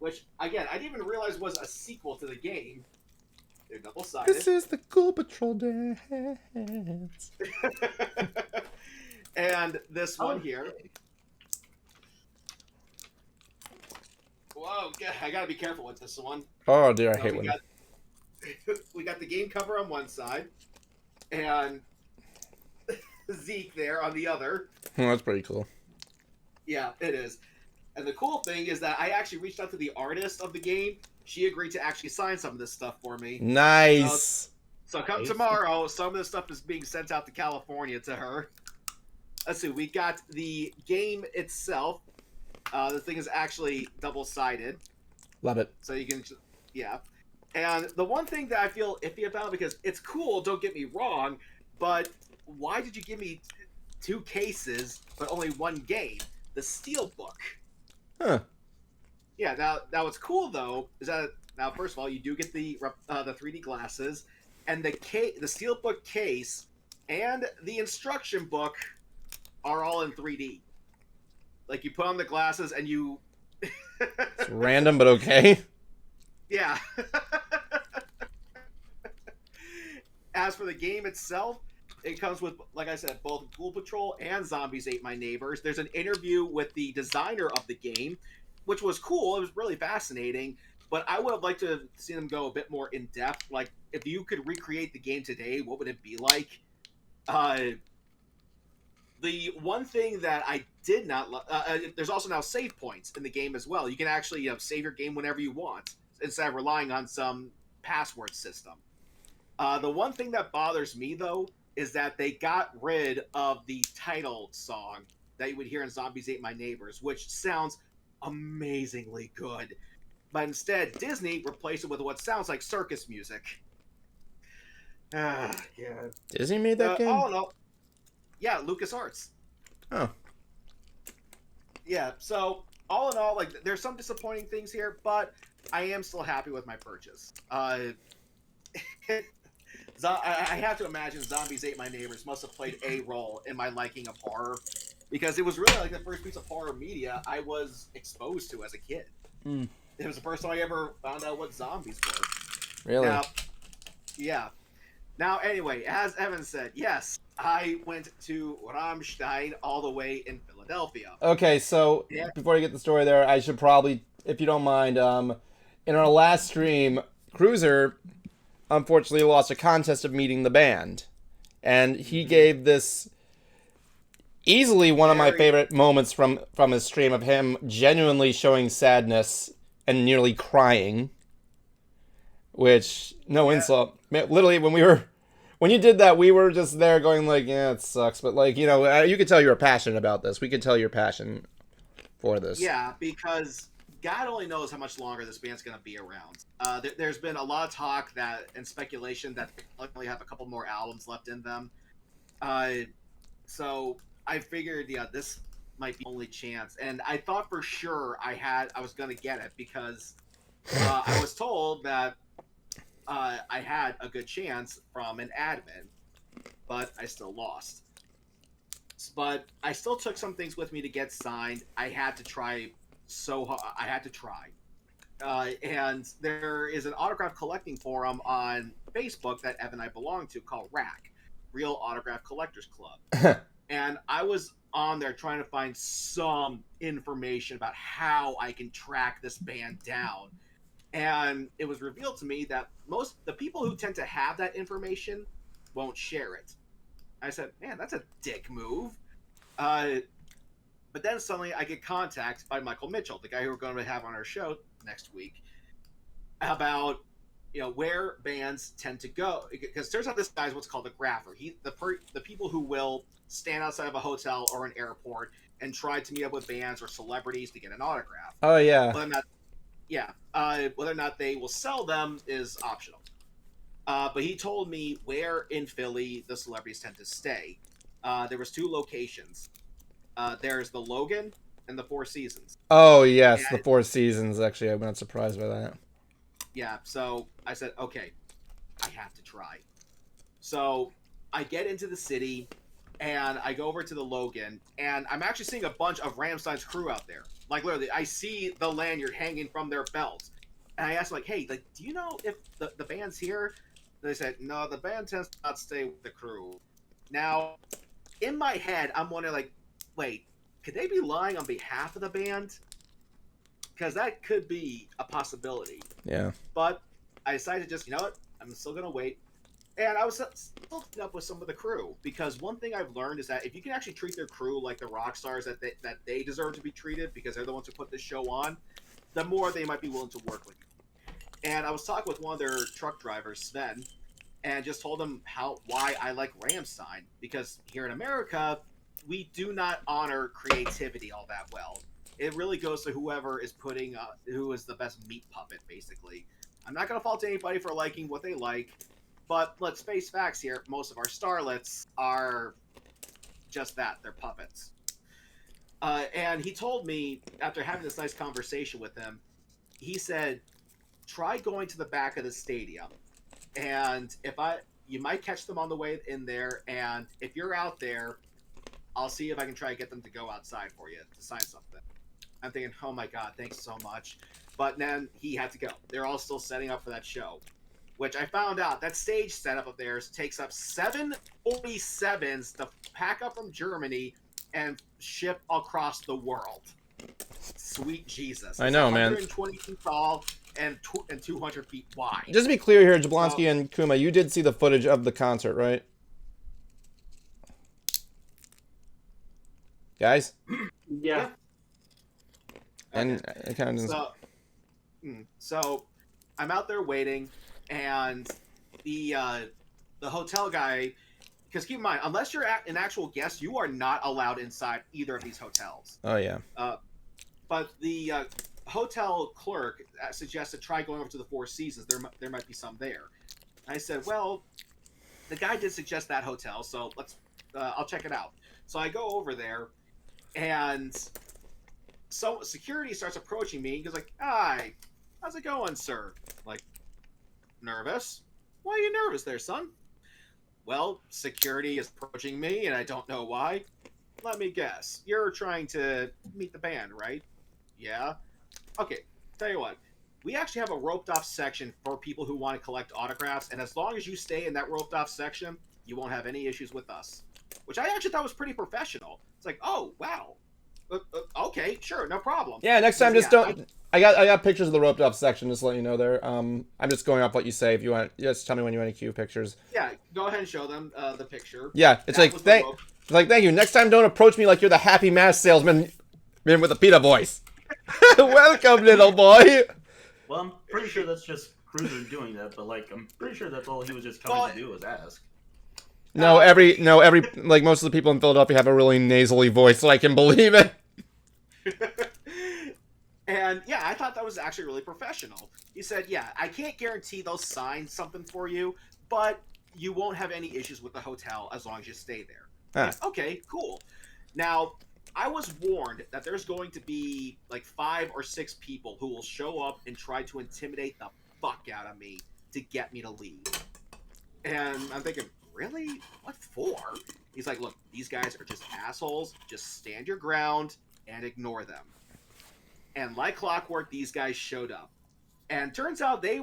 which again I didn't even realize was a sequel to the game. They're double-sided. This is the Ghoul Patrol dance. And this one here. Whoa, I gotta be careful with this one. Oh dear, I hate we when. got, we got the game cover on one side, and Zeke there on the other. Oh, that's pretty cool. Yeah, it is. And the cool thing is that I actually reached out to the artist of the game. She agreed to actually sign some of this stuff for me. Nice. So come tomorrow, some of this stuff is being sent out to California to her. Let's see, we got the game itself. The thing is actually double-sided. Love it. So you can, yeah. And the one thing that I feel iffy about, because it's cool, don't get me wrong, but why did you give me two cases, but only one game? The Steelbook. Huh. Yeah, now what's cool, though, is that, now, first of all, you do get the 3D glasses, and the Steelbook case and the instruction book are all in 3D. Like, you put on the glasses and you... It's random, but okay. Yeah. as for the game itself, it comes with, like I said, both Ghoul Patrol and Zombies Ate My Neighbors. There's an interview with the designer of the game, which was cool. It was really fascinating. But I would have liked to see them go a bit more in depth. Like, if you could recreate the game today, what would it be like? The one thing that I did not there's also now save points in the game as well. You can actually save your game whenever you want instead of relying on some password system. The one thing that bothers me, though, is that they got rid of the title song that you would hear in Zombies Ate My Neighbors, which sounds amazingly good. But instead, Disney replaced it with what sounds like circus music. Yeah. Disney made that game? Oh, no. Yeah, LucasArts. Oh. Yeah, so all in all, like, there's some disappointing things here, but I am still happy with my purchase. I have to imagine Zombies Ate My Neighbors must have played a role in my liking of horror, because it was really like the first piece of horror media I was exposed to as a kid. Mm. It was the first time I ever found out what zombies was. Really? Now, yeah. Now, anyway, as Evan said, yes, I went to Rammstein all the way in Philadelphia. Okay, so before you get the story there, I should probably, if you don't mind, in our last stream, Cruiser unfortunately lost a contest of meeting the band. And he gave this easily one of my favorite moments from his stream of him genuinely showing sadness and nearly crying. Which, no insult. Literally, when you did that, we were just there going like, yeah, it sucks. But like, you could tell you were passionate about this. We could tell your passion for this. Yeah, because God only knows how much longer this band's going to be around. There's been a lot of talk and speculation that they only have a couple more albums left in them. So I figured, this might be the only chance. And I thought for sure I was going to get it because I was told that I had a good chance from an admin, but I still lost. But I still took some things with me to get signed. I had to try so hard. I had to try. And there is an autograph collecting forum on Facebook that Evan and I belong to called RAC, Real Autograph Collectors Club. And I was on there trying to find some information about how I can track this band down. And it was revealed to me that the people who tend to have that information won't share it. I said, man, that's a dick move. But then suddenly I get contacted by Michael Mitchell, the guy who we're going to have on our show next week, about where bands tend to go. Because turns out this guy's what's called a grapher. The people who will stand outside of a hotel or an airport and try to meet up with bands or celebrities to get an autograph. Oh, yeah. Whether or not they will sell them is optional. But he told me where in Philly the celebrities tend to stay. There was 2 locations. There's the Logan and the Four Seasons. Oh, yes, the Four Seasons. Actually, I'm not surprised by that. Yeah, so I said, okay, I have to try. So I get into the city, and I go over to the Logan, and I'm actually seeing a bunch of Rammstein's crew out there. Like, literally, I see the lanyard hanging from their belts. And I asked them, like, hey, do you know if the band's here? And they said, no, the band tends to not stay with the crew. Now, in my head, I'm wondering, like, wait, could they be lying on behalf of the band? Because that could be a possibility. Yeah. But I decided to just, you know what, I'm still going to wait. And I was still hooking up with some of the crew, because one thing I've learned is that if you can actually treat their crew like the rock stars that they deserve to be treated, because they're the ones who put this show on, the more they might be willing to work with you. And I was talking with one of their truck drivers, Sven, and just told him why I like Rammstein, because here in America, we do not honor creativity all that well. It really goes to whoever is who is the best meat puppet, basically. I'm not going to fault anybody for liking what they like, but let's face facts here. Most of our starlets are just that. They're puppets. And he told me, after having this nice conversation with him, he said, try going to the back of the stadium. And you might catch them on the way in there. And if you're out there, I'll see if I can try to get them to go outside for you to sign something. I'm thinking, oh my God, thanks so much. But then he had to go. They're all still setting up for that show. which I found out that stage setup of theirs takes up 747s to pack up from Germany and ship across the world. Sweet Jesus. I know, man. 120 feet tall and 200 feet wide. Just to be clear here, Jablonski and Kuma, you did see the footage of the concert, right? Guys? Yeah. And I kind of So I'm out there waiting, and the hotel guy, because keep in mind, unless you're an actual guest, you are not allowed inside either of these hotels. Oh, yeah. But the hotel clerk suggested try going over to the Four Seasons. There might be some there. I said, well, the guy did suggest that hotel, so I'll check it out. So I go over there, and so security starts approaching me. He goes like, "Hi, how's it going, sir?" I'm like, nervous? Why are you nervous there, son? Well, security is approaching me, and I don't know why. Let me guess. You're trying to meet the band, right? Yeah. Okay, tell you what. We actually have a roped-off section for people who want to collect autographs, and as long as you stay in that roped-off section, you won't have any issues with us. Which I actually thought was pretty professional. It's like, oh, wow. Okay, sure, no problem. Yeah, next time just don't... I got pictures of the roped off section, just to let you know there. I'm just going off what you say. If you want, just tell me when you want to cue pictures. Yeah, go ahead and show them the picture. Yeah, it's like, thank you. Next time don't approach me like you're the Happy Mask salesman man with a pita voice. Welcome, little boy. Well, I'm pretty sure that's just Cruiser doing that, but like, I'm pretty sure that's all he was just coming to do was ask. No, every like most of the people in Philadelphia have a really nasally voice, so I can believe it. And yeah, I thought that was actually really professional. He said, yeah, I can't guarantee they'll sign something for you, but you won't have any issues with the hotel as long as you stay there. Huh. Okay, cool. Now, I was warned that there's going to be like 5 or 6 people who will show up and try to intimidate the fuck out of me to get me to leave. And I'm thinking, really? What for? He's like, look, these guys are just assholes. Just stand your ground and ignore them. And like clockwork, these guys showed up. And turns out they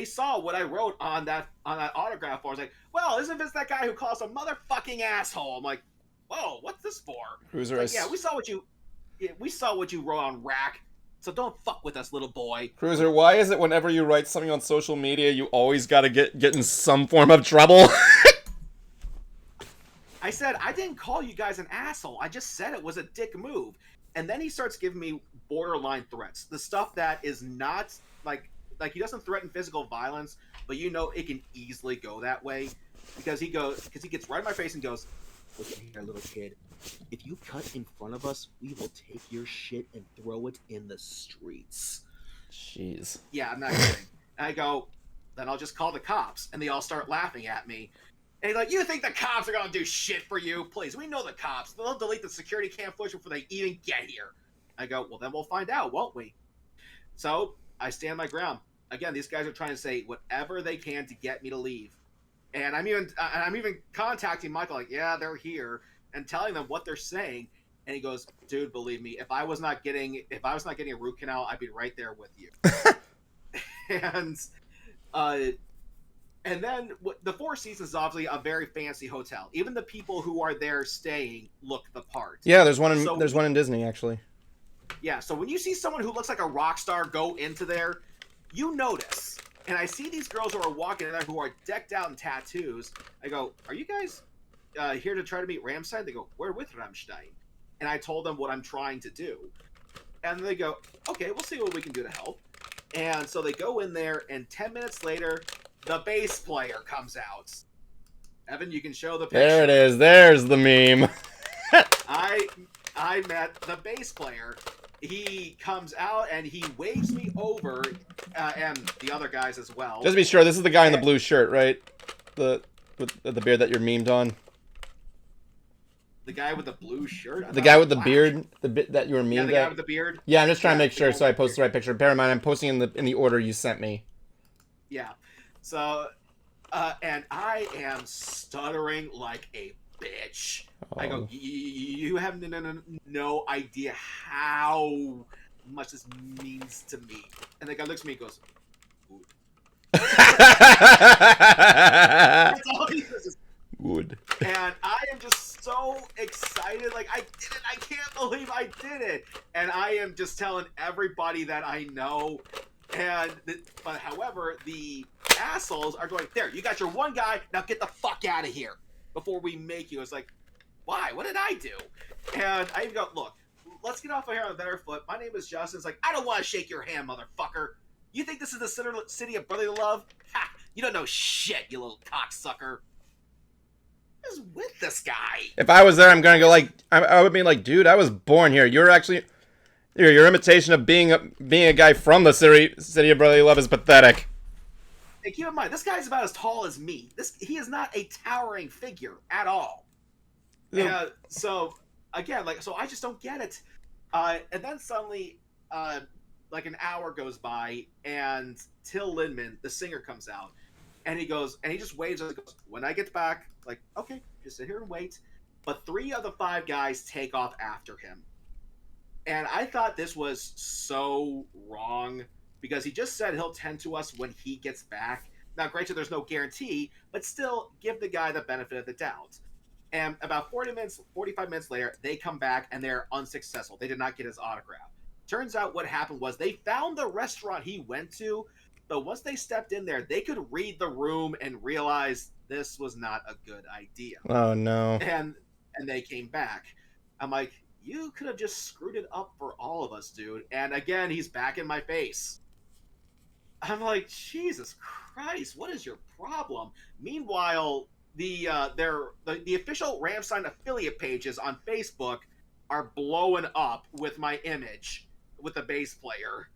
saw what I wrote on that autograph form. I was like, well, isn't this that guy who calls a motherfucking asshole? I'm like, whoa, what's this for? Cruiser like, yeah, we saw what you wrote on Rack. So don't fuck with us, little boy. Cruiser, why is it whenever you write something on social media, you always gotta get in some form of trouble? I said, I didn't call you guys an asshole. I just said it was a dick move. And then he starts giving me borderline threats. The stuff that is not, like he doesn't threaten physical violence, but you know it can easily go that way. Because he gets right in my face and goes, listen here, little kid. If you cut in front of us, we will take your shit and throw it in the streets. Jeez. Yeah, I'm not kidding. And I go, then I'll just call the cops. And they all start laughing at me. And he's like, you think the cops are going to do shit for you? Please, we know the cops. They'll delete the security cam footage before they even get here. I go, well, then we'll find out, won't we? So I stand my ground. Again, these guys are trying to say whatever they can to get me to leave. And I'm even contacting Michael, like, yeah, they're here, and telling them what they're saying. And he goes, dude, believe me, if I was not getting a root canal, I'd be right there with you. And then the Four Seasons is obviously a very fancy hotel. Even the people who are there staying look the part. Yeah, there's one in Disney actually. Yeah, so when you see someone who looks like a rock star go into there, you notice. And I see these girls who are walking in there who are decked out in tattoos. I go, are you guys here to try to meet Rammstein? They go, we're with Rammstein. And I told them what I'm trying to do. And they go, okay, we'll see what we can do to help. And so they go in there, and 10 minutes later, the bass player comes out. Evan, you can show the picture. There it is. There's the meme. I met the bass player. He comes out and he waves me over, and the other guys as well. Just to be sure, this is the guy in the blue shirt, right? With the beard that you're memed on. The guy with the blue shirt? The guy with the beard, the bit that you were memed. Yeah, the guy with the beard. Yeah, I'm just trying to make sure so I post the right picture. Bear in mind, I'm posting in the order you sent me. Yeah. So, and I am stuttering like a bitch. I go, you have no idea how much this means to me. And the guy looks at me and goes, That's all he says is Wood. and I am just so excited. Like, I did it. I can't believe I did it. And I am just telling everybody that I know. But however, the assholes are going, there, you got your one guy. Now get the fuck out of here before we make you. It's like, why? What did I do? And I even go, look, let's get off of here on a better foot. My name is Justin. It's like, I don't want to shake your hand, motherfucker. You think this is the city of brotherly love? Ha! You don't know shit, you little cocksucker. What is with this guy? If I was there, I'm gonna go like, I would be like, dude, I was born here. You're actually, your imitation of being a guy from the city of brotherly love is pathetic. Hey, keep in mind, this guy's about as tall as me. He is not a towering figure at all. Yeah. So again, so I just don't get it. And then suddenly, like an hour goes by, and Till Lindemann, the singer, comes out, and he just waves and goes, "When I get back, like, okay, just sit here and wait." But 3 of the 5 guys take off after him, and I thought this was so wrong because he just said he'll tend to us when he gets back. Now, granted, there's no guarantee, but still give the guy the benefit of the doubt. And about 45 minutes later, they come back and they're unsuccessful. They did not get his autograph. Turns out what happened was they found the restaurant he went to, but once they stepped in there, they could read the room and realize this was not a good idea. Oh no. And they came back. I'm like, you could have just screwed it up for all of us, dude. And again, he's back in my face. I'm like, Jesus Christ, what is your problem? Meanwhile, the official Ramstein affiliate pages on Facebook are blowing up with my image with the bass player.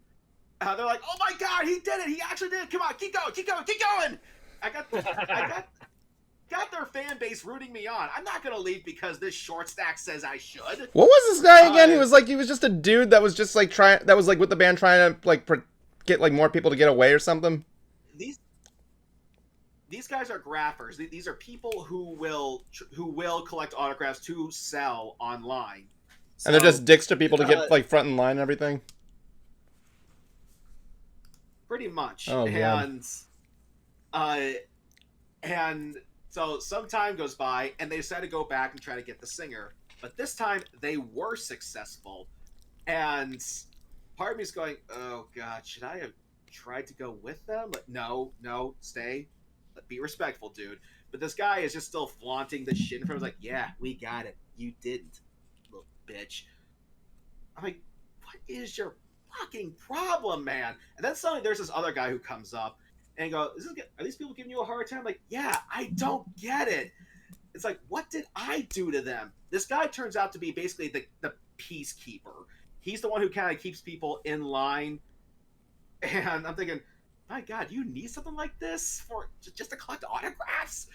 They're like, "Oh my God, he did it! He actually did it! Come on, keep going, keep going, keep going!" I got their fan base rooting me on. I'm not gonna leave because this short stack says I should. What was this guy again? He was just a dude that was just like with the band trying to like get like more people to get away or something. These guys are graphers. These are people who will collect autographs to sell online. And they're just dicks to people to get like front in line and everything. Pretty much. Oh, And so some time goes by, and they decide to go back and try to get the singer. But this time, they were successful. And part of me is going, oh, God, should I have tried to go with them? But no, stay. Be respectful, dude. But this guy is just still flaunting the shit in front of him. Like, yeah, we got it. You didn't, little bitch. I'm like, what is your fucking problem, man? And then suddenly there's this other guy who comes up and goes, are these people giving you a hard time? Like, yeah, I don't get it. It's like, what did I do to them? This guy turns out to be basically the peacekeeper. He's the one who kind of keeps people in line. And I'm thinking, my God, you need something like this for just to collect autographs?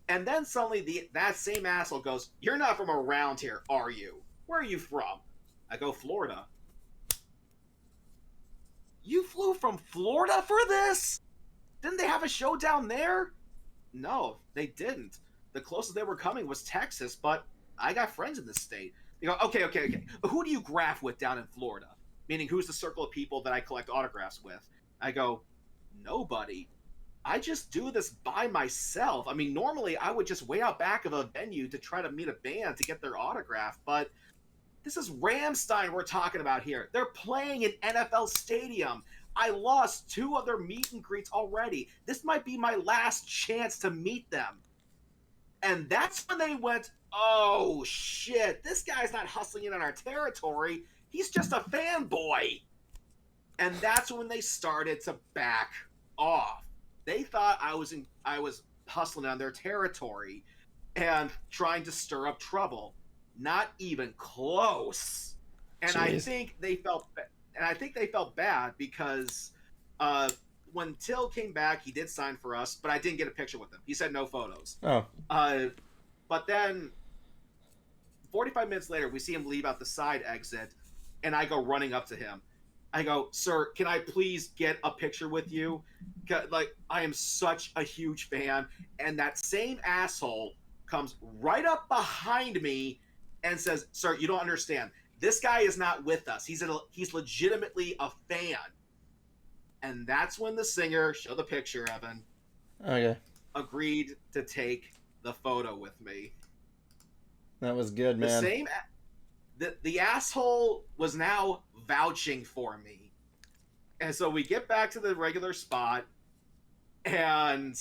And then suddenly that same asshole goes, you're not from around here, are you? Where are you from? I go, Florida. You flew from Florida for this? Didn't they have a show down there? No, they didn't. The closest they were coming was Texas, but I got friends in this state. They go, okay. But who do you graph with down in Florida? Meaning, who's the circle of people that I collect autographs with? I go, nobody. I just do this by myself. I mean, normally I would just wait out back of a venue to try to meet a band to get their autograph, but this is Ramstein we're talking about here. They're playing in NFL Stadium. I lost 2 of their meet and greets already. This might be my last chance to meet them. And that's when they went, oh shit, this guy's not hustling in on our territory. He's just a fanboy. And that's when they started to back off. They thought I was hustling on their territory and trying to stir up trouble. Not even close. And Jeez. I think they felt bad because when Till came back, he did sign for us, but I didn't get a picture with him. He said no photos. Oh. But then 45 minutes later, we see him leave out the side exit, and I go running up to him. I go, sir, can I please get a picture with you? Like, I am such a huge fan. And that same asshole comes right up behind me and says, sir, you don't understand. This guy is not with us. He's legitimately a fan. And that's when the singer, show the picture, Evan, Okay. agreed to take the photo with me. That was good, The man. same, the asshole was now vouching for me. And so we get back to the regular spot, and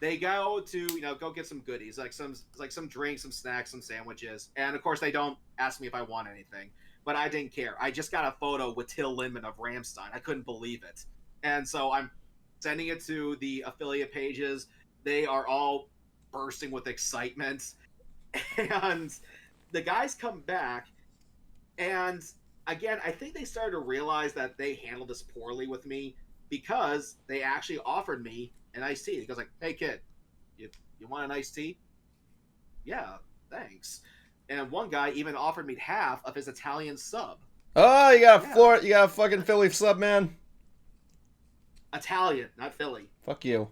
they go to, go get some goodies, like some drinks, some snacks, some sandwiches. And of course they don't ask me if I want anything, but I didn't care. I just got a photo with Till Lindemann of Rammstein. I couldn't believe it. And so I'm sending it to the affiliate pages. They are all bursting with excitement. And the guys come back, and again, I think they started to realize that they handled this poorly with me, because they actually offered me an iced tea. He goes like, "Hey kid, you want an iced tea?" "Yeah, thanks." And one guy even offered me half of his Italian sub. Oh, you got a Yeah. You got a fucking Philly sub, man. Italian, not Philly. Fuck you.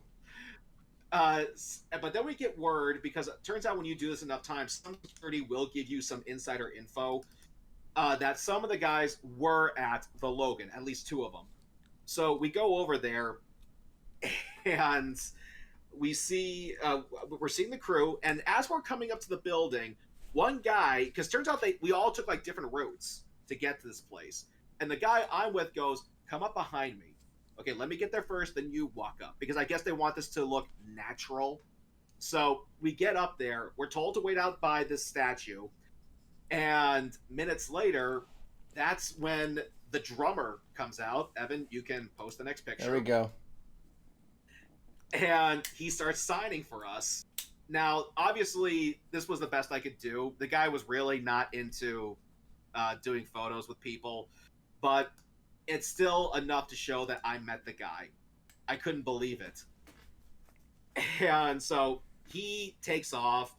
But then we get word, because it turns out when you do this enough times, some security will give you some insider info, that some of the guys were at the Logan, at least 2 of them. So we go over there, and we're seeing the crew, and as we're coming up to the building, one guy, because turns out we all took like different routes to get to this place, and the guy I'm with goes, "Come up behind me." "Okay, let me get there first, then you walk up," because I guess they want this to look natural. So we get up there, we're told to wait out by this statue, and minutes later, that's when the drummer comes out. Evan, you can post the next picture. There we go. And he starts signing for us. Now, obviously, this was the best I could do. The guy was really not into doing photos with people, but it's still enough to show that I met the guy. I couldn't believe it. And so he takes off,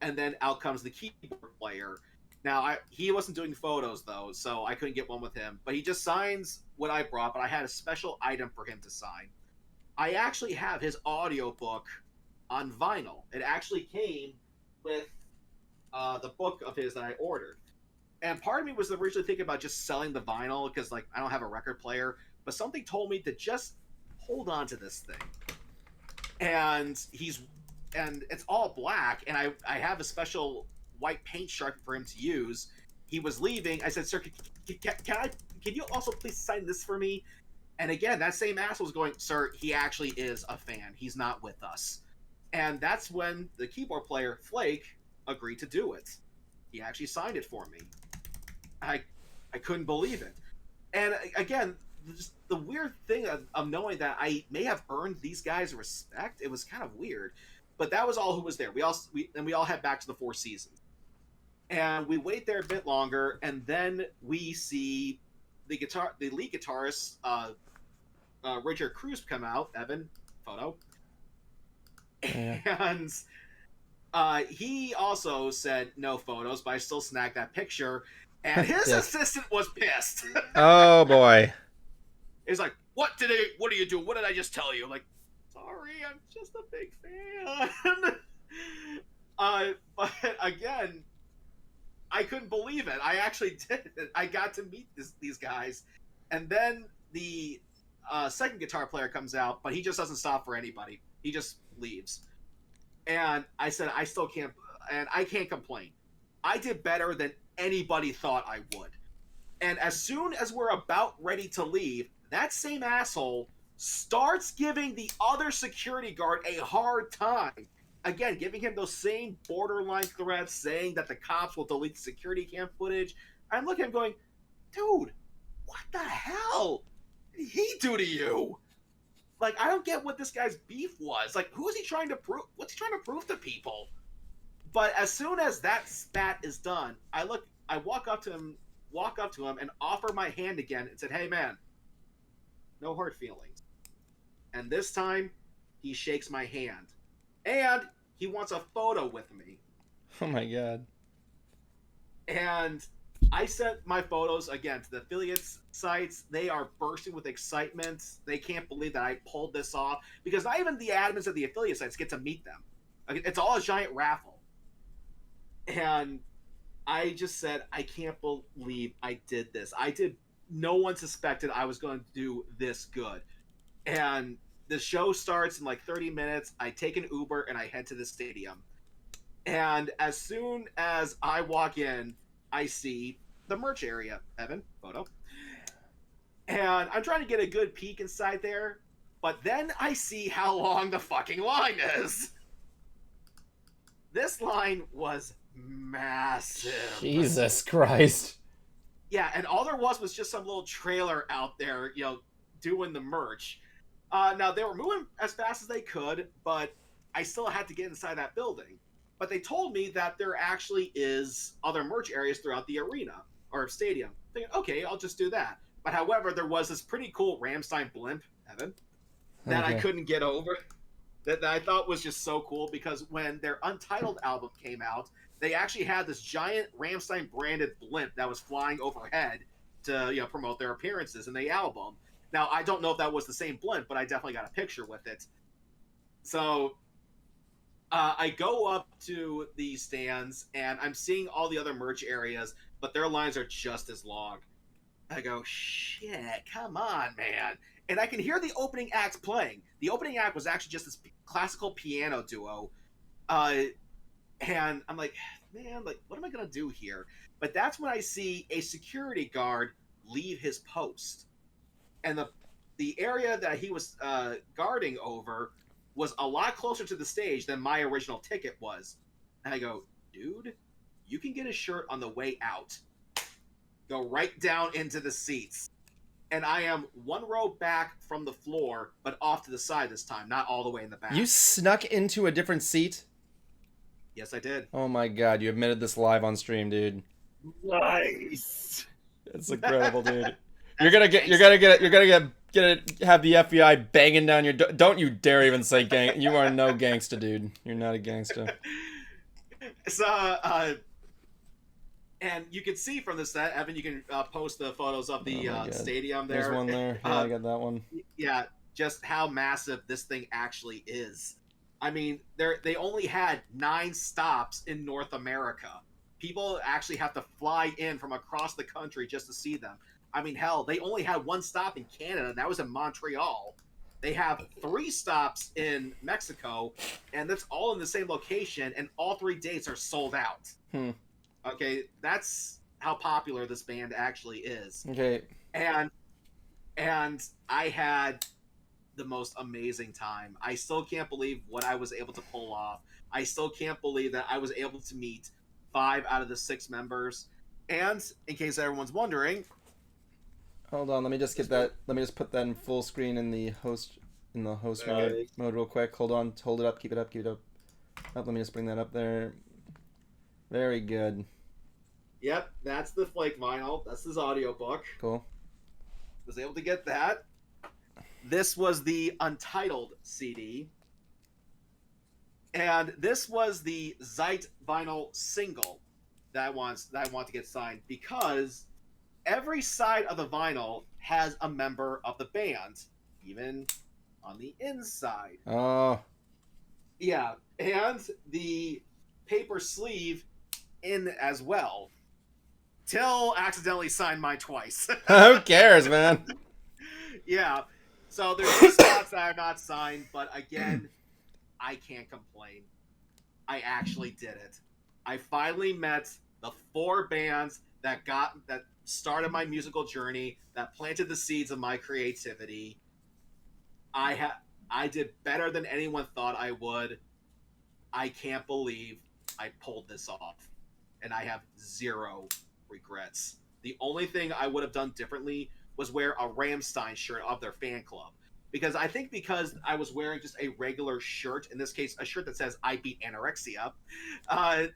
and then out comes the keyboard player. Now, he wasn't doing photos, though, so I couldn't get one with him. But he just signs what I brought, but I had a special item for him to sign. I actually have his audiobook on vinyl. It actually came with the book of his that I ordered. And part of me was originally thinking about just selling the vinyl, because like I don't have a record player, but something told me to just hold on to this thing. And it's all black, and I have a special white paint sharpie for him to use. He was leaving. I said, "Sir, can you also please sign this for me?" And again, that same asshole was going, "Sir, he actually is a fan. He's not with us." And that's when the keyboard player, Flake, agreed to do it. He actually signed it for me. I couldn't believe it. And again, just the weird thing of knowing that I may have earned these guys respect, it was kind of weird. But that was all who was there. We all head back to the Four Seasons. And we wait there a bit longer, and then we see the lead guitarist, Richard Cruz, come out. Evan, photo. Yeah. And he also said no photos, but I still snagged that picture. And his assistant was pissed. Oh boy. He's like, what are you doing? What did I just tell you?" I'm like, "Sorry, I'm just a big fan." But again, I couldn't believe it. I actually did. I got to meet these guys. And then the second guitar player comes out, but he just doesn't stop for anybody. He just leaves. And I said, I still can't, and I can't complain. I did better than anybody thought I would. And as soon as we're about ready to leave, that same asshole starts giving the other security guard a hard time. Again, giving him those same borderline threats, saying that the cops will delete the security cam footage. I'm looking at him going, "Dude, what the hell did he do to you?" Like, I don't get what this guy's beef was. Like, who is he trying to prove? What's he trying to prove to people? But as soon as that spat is done, I walk up to him and offer my hand again and said, "Hey man, no hard feelings." And this time, he shakes my hand. And he wants a photo with me. Oh my god. And I sent my photos again to the affiliates sites. They are bursting with excitement. They can't believe that I pulled this off, because not even the admins of the affiliate sites get to meet them. It's all a giant raffle. And I just said, I can't believe I did this. No one suspected I was going to do this good. And the show starts in like 30 minutes. I take an Uber and I head to the stadium. And as soon as I walk in, I see the merch area. Evan, photo. And I'm trying to get a good peek inside there, but then I see how long the fucking line is. This line was massive. Jesus Christ. Yeah, and all there was just some little trailer out there, doing the merch. Now, they were moving as fast as they could, but I still had to get inside that building. But they told me that there actually is other merch areas throughout the arena or stadium. Thinking, okay, I'll just do that. But however, there was this pretty cool Rammstein blimp, Evan, that I couldn't get over. That I thought was just so cool because when their Untitled album came out, they actually had this giant Rammstein branded blimp that was flying overhead to promote their appearances in the album. Now, I don't know if that was the same blimp, but I definitely got a picture with it. So I go up to the stands and I'm seeing all the other merch areas, but their lines are just as long. I go, shit, come on, man. And I can hear the opening act playing. The opening act was actually just this classical piano duo. And I'm like, man, what am I going to do here? But that's when I see a security guard leave his post. And the area that he was guarding over was a lot closer to the stage than my original ticket was. And I go, dude, you can get a shirt on the way out. Go right down into the seats. And I am one row back from the floor, but off to the side this time, not all the way in the back. You snuck into a different seat? Yes, I did. Oh my god, you admitted this live on stream, dude. Nice. It's incredible, dude. You're gonna have the FBI banging down your door. Don't you dare even say gang. You are no gangsta, dude. You're not a gangsta. So, and you can see from the set, Evan, you can post the photos of the stadium there. There's one there. Yeah, I got that one. Yeah, just how massive this thing actually is. I mean, they only had 9 stops in North America. People actually have to fly in from across the country just to see them. I mean, hell, they only had 1 stop in Canada, and that was in Montreal. They have 3 stops in Mexico, and that's all in the same location, and all 3 dates are sold out. Okay, that's how popular this band actually is. Okay. And I had the most amazing time. I still can't believe what I was able to pull off. I still can't believe that I was able to meet 5 out of the 6 members. And in case everyone's wondering, hold on, let me just get that. Let me just put that in full screen in the host mode real quick. Hold on, hold it up, keep it up, keep it up. Oh, let me just bring that up there. Very good. Yep, that's the Flake vinyl. That's his audiobook. Cool. Was able to get that. This was the Untitled CD. And this was the Scythe vinyl single that I want to get signed because every side of the vinyl has a member of the band, even on the inside. Oh. Yeah, and the paper sleeve in as well. Till accidentally signed mine twice. Who cares, man? Yeah. So there's 2 spots that are not signed, but again, I can't complain. I actually did it. I finally met the 4 bands that started my musical journey, that planted the seeds of my creativity. I did better than anyone thought I would. I can't believe I pulled this off. And I have 0 regrets. The only thing I would have done differently was wear a Rammstein shirt of their fan club. Because I was wearing just a regular shirt, in this case, a shirt that says I beat anorexia, I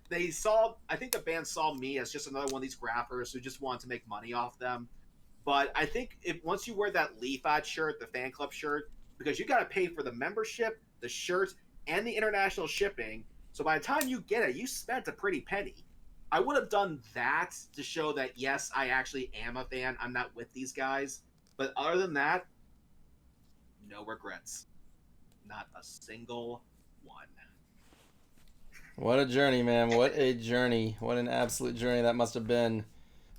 think the band saw me as just another one of these graphers who just wanted to make money off them. But I think once you wear that Leaf Ad shirt, the fan club shirt, because you got to pay for the membership, the shirt, and the international shipping. So by the time you get it, you spent a pretty penny. I would have done that to show that, yes, I actually am a fan. I'm not with these guys. But other than that, no regrets. Not a single one. What a journey, man. What a journey. What an absolute journey that must have been.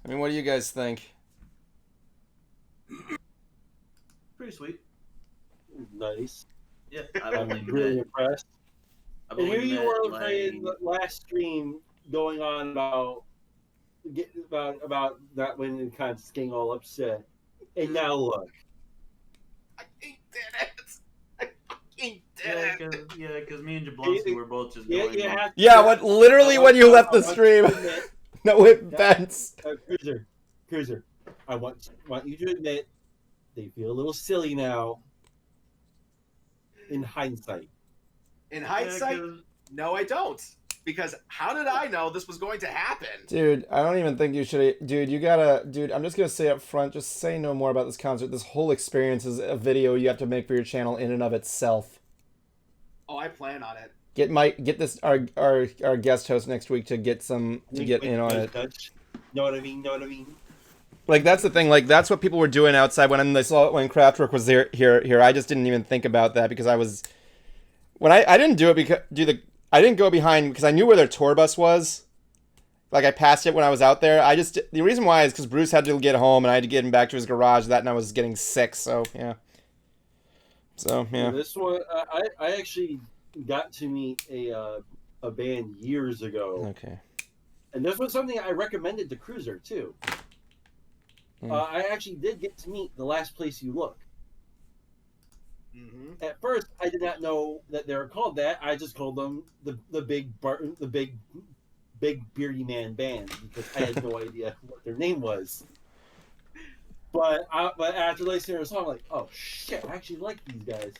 I mean, what do you guys think? Pretty sweet. Nice. Yeah, I've I'm only really met. impressed. I've And only here you met, were like, playing the last stream going on about that when and kind of getting all upset. And now look. I did it. I fucking did it. yeah, because me and Jablonski were both just Yeah, going. you have to. Yeah, what literally when you left the stream. No offense. Cruiser. I want you to admit they feel a little silly now. In hindsight. In hindsight, no, I don't. Because how did I know this was going to happen? Dude, I don't even think you should. Dude, you gotta. Dude, I'm just gonna say up front, just say no more about this concert. This whole experience is a video you have to make for your channel in and of itself. Oh, I plan on it. Get this our guest host next week to get in on it. Know what I mean? Like that's the thing. Like that's what people were doing outside when they saw when Kraftwerk was there here. I just didn't even think about that because I was when I didn't do it because I didn't go behind because I knew where their tour bus was. Like I passed it when I was out there. The reason why is because Bruce had to get home and I had to get him back to his garage. That and I was getting sick. So yeah. This one I actually got to meet a band years ago. Okay. And this was something I recommended to Cruiser too. I actually did get to meet The Last Place You Look. Mm-hmm. At first, I did not know that they were called that. I just called them the big beardy man band because I had no idea what their name was. But after listening to the song, I'm like, oh shit, I actually like these guys.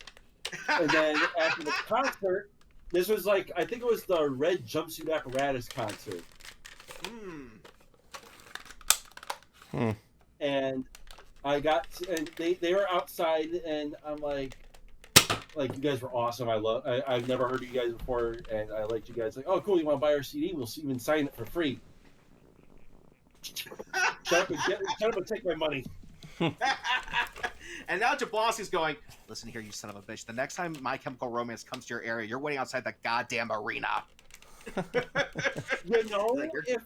And then after the concert, this was like I think it was the Red Jumpsuit Apparatus concert. And I got and they were outside and I'm like you guys were awesome. I've never heard of you guys before and I liked you guys. Like, oh cool, you want to buy our CD? We'll even sign it for free. Shut up and take my money. And now Jablonski's going, listen here, you son of a bitch. The next time My Chemical Romance comes to your area, you're waiting outside the goddamn arena. You know, if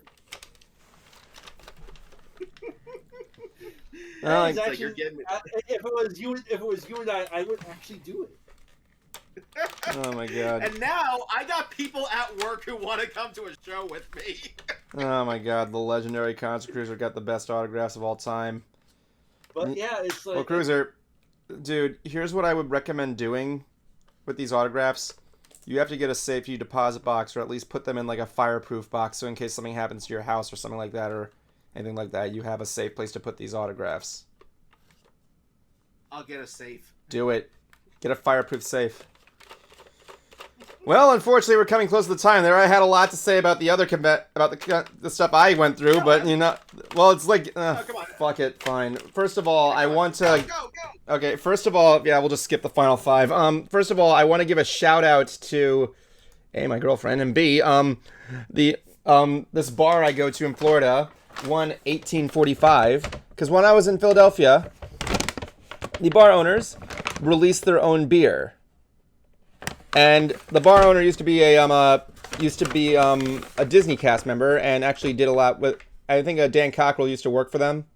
it was you and I would actually do it. Oh my god. And now I got people at work who want to come to a show with me. Oh my god, the legendary Concert Cruiser got the best autographs of all time. But yeah, it's like... Well, Cruiser, dude, here's what I would recommend doing with these autographs. You have to get a safety deposit box or at least put them in like a fireproof box so in case something happens to your house or something like that or anything like that, you have a safe place to put these autographs. I'll get a safe. Do it. Get a fireproof safe. Well, unfortunately, we're coming close to the time there. I had a lot to say about the other the stuff I went through, but you know, well, it's like, fuck it, fine. First of all, I want to. Go. Okay, first of all, yeah, we'll just skip the final five. First of all, I want to give a shout out to A, my girlfriend, and B, this bar I go to in Florida, 1845, because when I was in Philadelphia, the bar owners released their own beer. And the bar owner used to be a Disney cast member and actually did a lot with. I think Dan Cockrell used to work for them,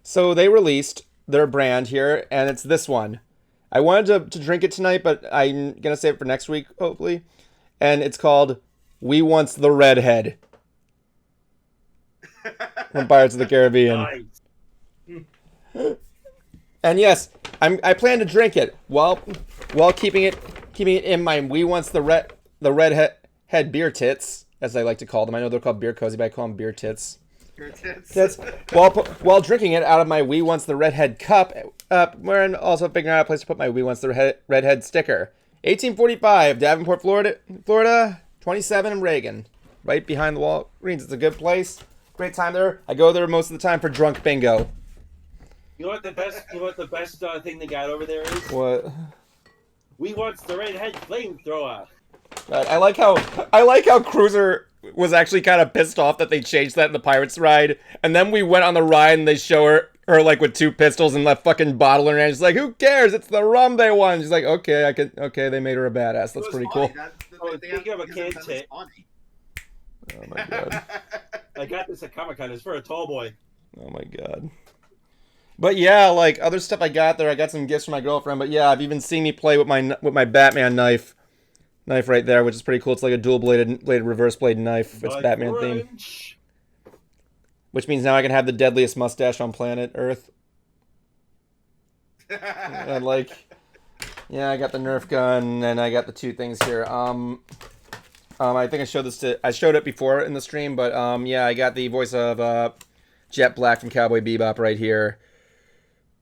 so they released their brand here, and it's this one. I wanted to drink it tonight, but I'm gonna save it for next week, hopefully. And it's called "We Once the Redhead" from Pirates of the Caribbean. Nice. And yes, I plan to drink it while keeping it in mind. We once the redhead beer tits, as I like to call them. I know they're called beer cozy, but I call them beer tits. Beer tits. That's while drinking it out of my We Once the Redhead cup. We're also figuring out a place to put my We Once the Redhead sticker. 1845, Davenport, Florida. 27 in Reagan, right behind the Walgreens. It's a good place. Great time there. I go there most of the time for drunk bingo. You know what the best thing they got over there is? What? We want the redhead flamethrower. I like how Cruiser was actually kind of pissed off that they changed that in the Pirates ride, and then we went on the ride and they show her like with two pistols and left fucking bottle in her hand. She's like, "Who cares? It's the rum they won." She's like, "Okay, they made her a badass. That's pretty cool." Speaking of a can tit. Oh my god. I got this at Comic-Con. It's for a tall boy. Oh my god. But yeah, like other stuff I got there, I got some gifts from my girlfriend. But yeah, I've even seen me play with my Batman knife right there, which is pretty cool. It's like a dual bladed reverse blade knife. It's Like Batman theme, wrench. which means now I can have the deadliest mustache on planet Earth. And like, yeah, I got the Nerf gun and I got the two things here. I think I showed it before in the stream, but yeah, I got the voice of Jet Black from Cowboy Bebop right here.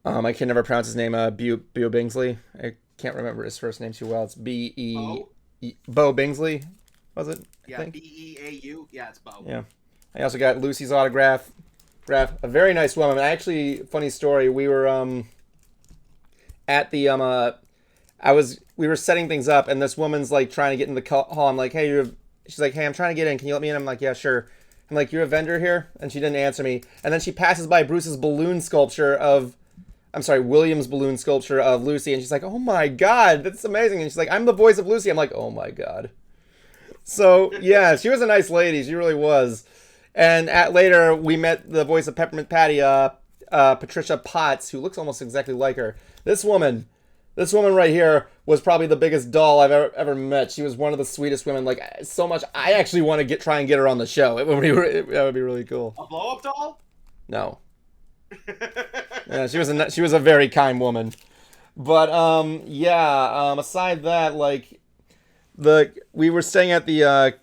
I can never pronounce his name. Beau Bingsley. I can't remember his first name too well. It's Beau Bingsley. Was it? Yeah, I think? Beau. Yeah, it's Beau. Yeah. I also got Lucy's autograph. A very nice woman. Actually, funny story. We were at the we were setting things up, and this woman's like trying to get in the hall. I'm like, hey, she's like, hey, I'm trying to get in. Can you let me in? I'm like, yeah, sure. I'm like, you're a vendor here? And she didn't answer me. And then she passes by Bruce's balloon sculpture of, I'm sorry, William's balloon sculpture of Lucy, and she's like, oh my god, that's amazing. And she's like, I'm the voice of Lucy. I'm like, oh my god. So yeah, she was a nice lady. She really was. And later we met the voice of Peppermint Patty, Patricia Potts, who looks almost exactly like her. This woman right here was probably the biggest doll I've ever met. She was one of the sweetest women. Like so much, I actually want to try and get her on the show. That would be really cool. A blow up doll? No. Yeah, she was a very kind woman. But yeah. Aside that, like we were staying at the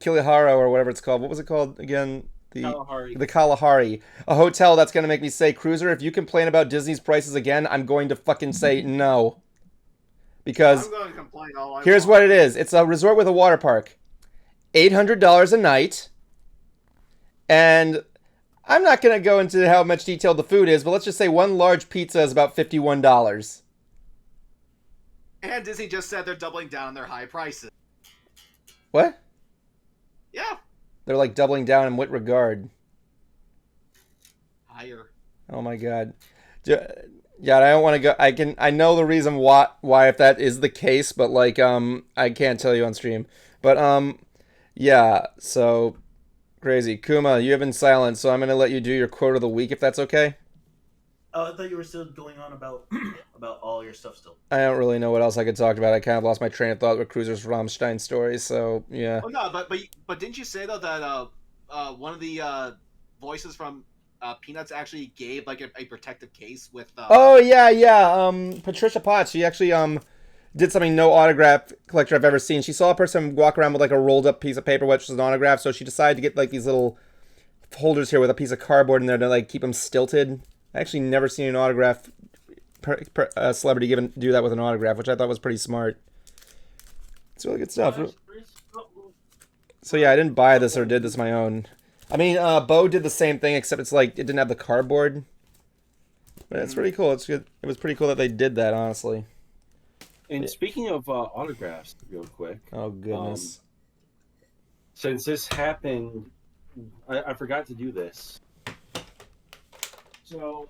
Kiliharo or whatever it's called. What was it called again? The Kalahari, a hotel that's going to make me say, Cruiser, if you complain about Disney's prices again, I'm going to fucking say no. Because I'm going to complain all I here's want. what it is. It's a resort with a water park. $800 a night. And I'm not going to go into how much detail the food is, but let's just say one large pizza is about $51. And Disney just said they're doubling down on their high prices. What? Yeah. They're like doubling down in what regard? Higher. Oh my god. Yeah, I don't want to go. I know the reason why if that is the case, but like I can't tell you on stream. But yeah, so crazy. Kuma, you have been silent, so I'm gonna let you do your quote of the week if that's okay. Oh, I thought you were still going on about all your stuff still. I don't really know what else I could talk about. I kind of lost my train of thought with Cruiser's Rammstein stories, so yeah. Oh no, but didn't you say though that one of the voices from Peanuts actually gave like a protective case with Oh yeah. Patricia Potts, she actually did something no autograph collector I've ever seen. She saw a person walk around with like a rolled up piece of paper which was an autograph, so she decided to get like these little holders here with a piece of cardboard in there to like keep them stilted. I actually never seen an autograph celebrity do that with an autograph, which I thought was pretty smart. It's really good stuff. So yeah, I didn't buy this or did this my own. I mean, Bo did the same thing, except it's like it didn't have the cardboard. But it's pretty cool. It's good. It was pretty cool that they did that, honestly. And speaking of autographs, real quick. Oh goodness. Since this happened, I forgot to do this. So,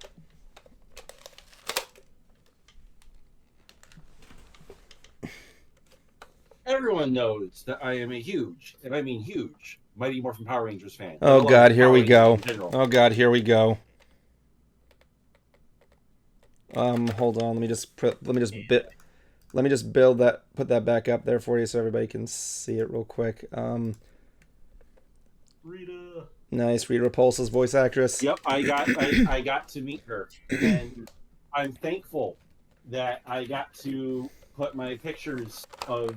everyone knows that I am a huge, and I mean huge, Mighty Morphin Power Rangers fan. Oh god, here we go. Oh god, here we go. Hold on. Let me just put that back up there for you so everybody can see it real quick. Rita. Nice, Rita Repulsa's voice actress. Yep, I got to meet her, and I'm thankful that I got to put my pictures of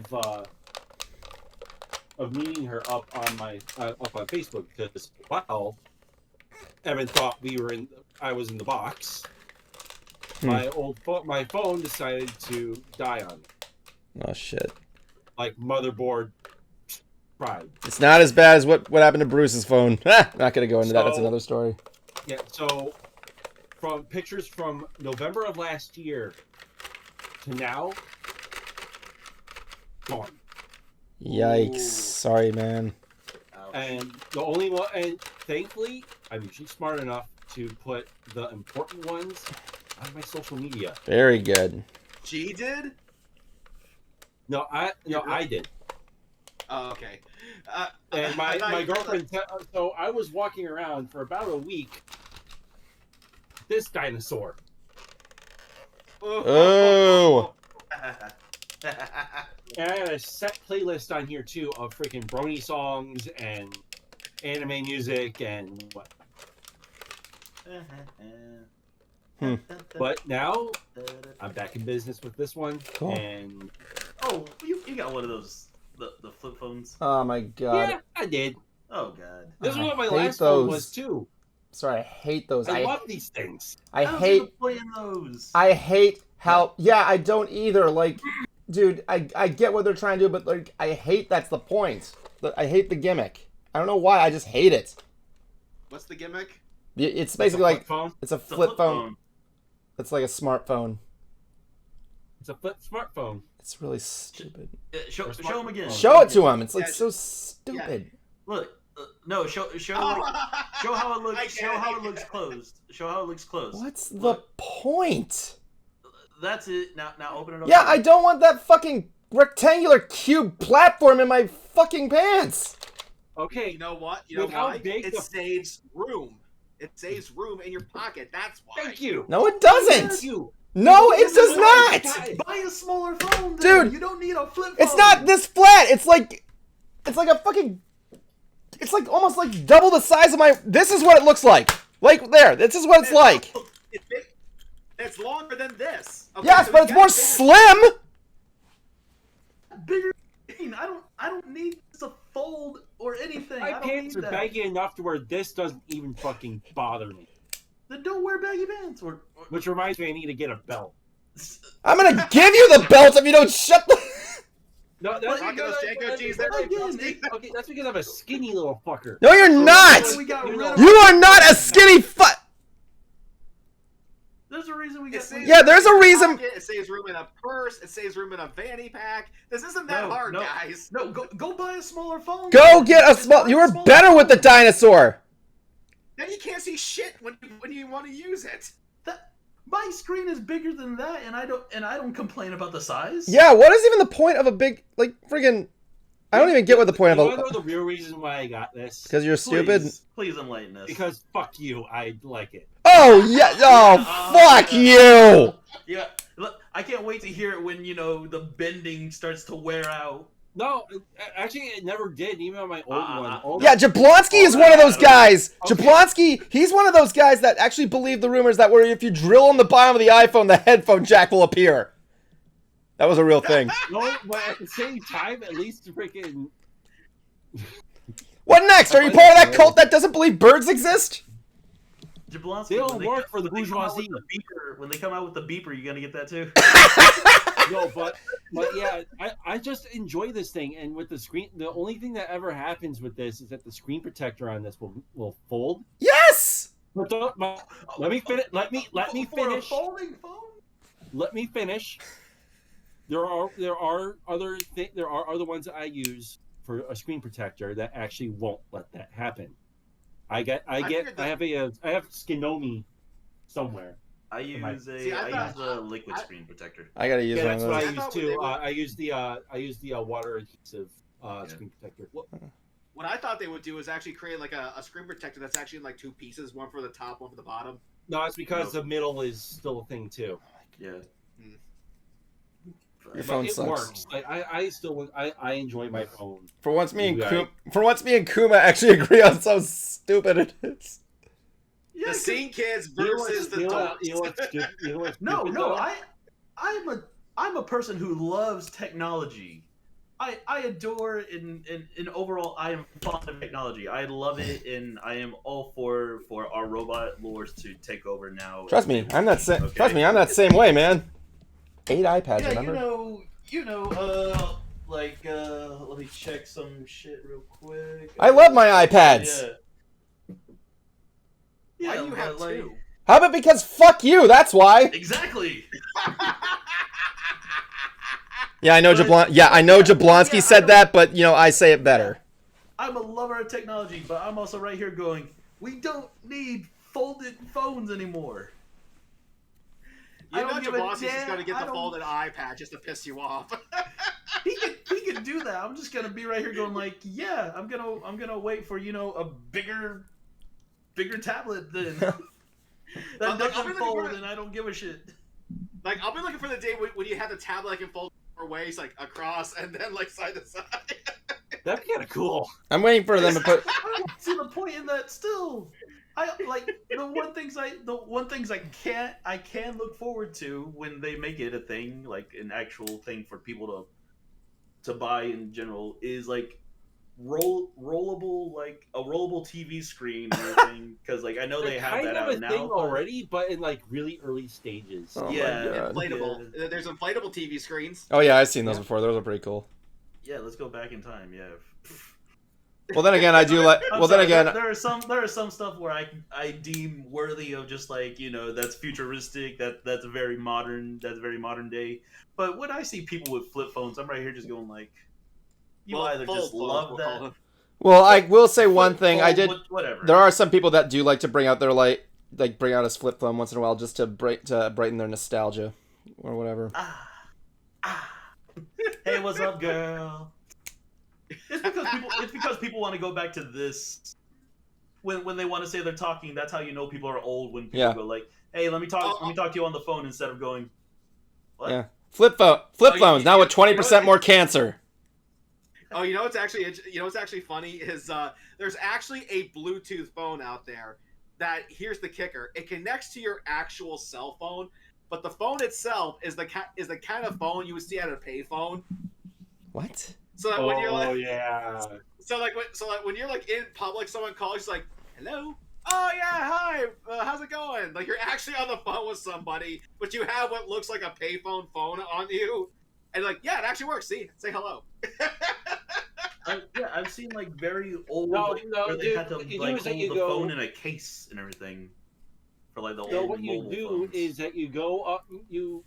meeting her up on Facebook because Evan thought I was in the box. My phone decided to die on me. Oh shit! Like motherboard. Pride. It's not as bad as what happened to Bruce's phone. Not gonna go into that. That's another story. Yeah. So, from pictures from November of last year to now, gone. Yikes! Sorry, man. And the only one, and thankfully, I'm usually smart enough to put the important ones on my social media. Very good. She did? No, I did. Oh, okay. And my girlfriend. So I was walking around for about a week, this dinosaur. Oh. And I got a set playlist on here too of freaking brony songs and anime music and what. But now I'm back in business with this one. Cool. And Oh, you got one of those the flip phones. Oh my god. yeah, I did. Oh god. This is I what my hate last phone those. was too. Sorry, I hate those. I love these things. I don't hate even playing those. I hate how yeah, I don't either. Like, dude, I get what they're trying to do, but like I hate that's the point. I hate the gimmick. I don't know why, I just hate it. What's the gimmick? It's basically like phone. it's a It's a flip phone. It's like a smartphone. It's a flip smartphone. It's really stupid. Show him again. Show it to him. It's like Yeah, so stupid. Look, no, show like, show how it looks. I Show get it, how I it looks get it. closed. Show how it looks closed. What's the Look, point? That's it. Now open it up. Yeah, I don't want that fucking rectangular cube platform in my fucking pants. Okay, You know what? You know With how why? big It the- saves room. It saves room in your pocket. That's why. thank you. No, it doesn't. Thank you. No, it does not. Buy a smaller phone, Dude, You don't need a flip phone. It's not this flat. It's like a fucking. It's like almost like double the size of my. This is what it looks like. Like there. This is what it's like. It's big. It's longer than this. Okay, Yes, so but you it's got more a bigger- slim. bigger. I don't need this to fold or anything. My I don't pants need are that. baggy enough to where this doesn't even fucking bother me. Then don't wear baggy pants. Or Which reminds me, I need to get a belt. I'm gonna give you the belt if you don't shut the. No, that's Rocket because those Janko G's there. okay, that's because I'm a skinny little fucker. No, you're not. We got rid of You are not a skinny fuck. There's a reason we It got. saves Yeah, there's a room in reason- pocket, It saves room in a purse. It saves room in a fanny pack. This isn't that No, hard, no. guys. No, go buy a smaller phone. Go get a Just small. buy You were smaller better with the phone. dinosaur. Then you can't see shit when you want to use it. My screen is bigger than that, and I don't complain about the size. Yeah, what is even the point of a big like friggin'? I don't even get what the point You of wanna know a. the real reason why I got this? Because you're stupid. Please enlighten us. Because fuck you, I like it. Oh yeah. Oh fuck you. Yeah, look, I can't wait to hear it when the bending starts to wear out. No, actually, it never did. Even on my old one. Yeah, Jablonski is one of those guys. Okay. Jablonski, he's one of those guys that actually believe the rumors that where if you drill on the bottom of the iPhone, the headphone jack will appear. That was a real thing. No, but at the same time, at least freaking. What next? Are you part of that cult that doesn't believe birds exist? Jablonski, They don't when work for the when they come out with bourgeoisie. the beeper- When they come out with the beeper, you gonna get that too? No, but yeah, I just enjoy this thing, and with the screen, the only thing that ever happens with this is that the screen protector on this will fold. Yes. But let me finish. Let me For a finish. folding phone? Let me finish. There are other ones that I use for a screen protector that actually won't let that happen. I have Skinomi somewhere. I use See, I use thought- a liquid screen protector. I gotta use Yeah, one of that's what I those. use thought too. they were- I use the water adhesive screen protector. What I thought they would do is actually create like a screen protector that's actually in like two pieces, one for the top, one for the bottom. No, it's because the middle is still a thing too. Yeah. Your But phone it sucks. works. Like I enjoy my phone. For once, me and Right. Kuma actually agree on how stupid it is. Yeah, The 'cause- scene kids You know versus the dogs. what's stupid No, though? I'm a person who loves technology. I adore and overall I am fond of technology. I love it, and I am all for our robot lords to take over now. Trust me, I'm that same. Okay. Trust me, I'm that same way, man. 8 iPads, Yeah, remember? let me check some shit real quick. I love my iPads. Yeah. Why do you have but, like, two? How about because fuck you? That's why. Exactly. Yeah, I know Jablonski said that, but I say it better. I'm a lover of technology, but I'm also right here going, we don't need folded phones anymore. You know don't give a Jablonski's just damn- gonna get I the don't- folded iPad just to piss you off. He could do that. I'm just gonna be right here going like, yeah, I'm gonna wait for a bigger tablet than. That I'll be doesn't looking fold, for it. and I don't give a shit. Like, I'll be looking for the day when you have the tablet that can fold four ways, like across and then like side to side. That'd be kind of cool. I'm waiting for them to put. I don't see the point in that still. I like the one things I can look forward to when they make it a thing, like an actual thing for people to buy in general, is like rollable, like a rollable TV screen or anything, because like I know they have that out now already, but in like really early stages. Oh my Yeah. God. Inflatable. There's inflatable TV screens. Oh yeah, I've seen those before. Those are pretty cool. Yeah, let's go back in time. Yeah. Well, then again, I do like. I'm Well, sorry, then again, there are some stuff where I deem worthy of just like, you know, that's futuristic, that's very modern day. But when I see people with flip phones, I'm right here just going like, you Well, either fold just phones, love we'll that. call them. well, I will say one flip thing. phone, I did. whatever. There are some people that do like to bring out their like bring out a flip phone once in a while just to brighten their nostalgia or whatever. Hey, what's up, girl? It's because people want to go back to this when they want to say they're talking. That's how you know people are old, when people go like, "Hey, let me talk to you on the phone," instead of going, "What?" Yeah, flip phones now with 20% more cancer. Oh, you know what's actually funny is there's actually a Bluetooth phone out there that, here's the kicker, it connects to your actual cell phone, but the phone itself is the kind of phone you would see at a payphone. What? So that when you're like, yeah. So when you're like in public, someone calls you like, "Hello." "Oh yeah, hi. How's it going?" Like, you're actually on the phone with somebody, but you have what looks like a payphone phone on you, and like, yeah, it actually works. See, say hello. I've seen like very old No, where they dude, had to what you do like is that hold you the go- phone in a case and everything for like the So old what you mobile do phones. is that you go up, you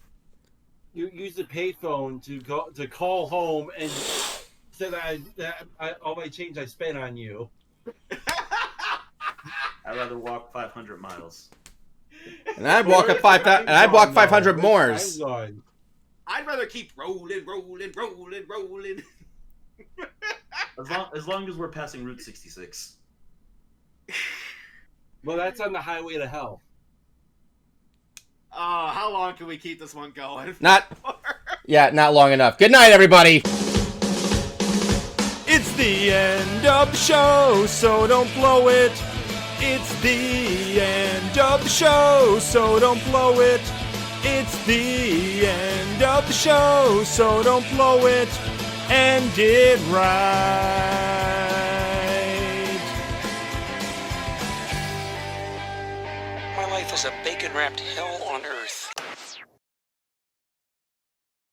use the payphone to call home and say that all my change I spent on you. I'd rather walk 500 miles. And I'd walk 500 more. I'd rather keep rolling. As long as we're passing Route 66. Well, that's on the highway to hell. How long can we keep this one going? Not long enough. Good night, everybody. It's the end of the show, so don't blow it. It's the end of the show, so don't blow it. It's the end of the show, so don't blow it. End it right. My life is a bacon-wrapped hell on earth.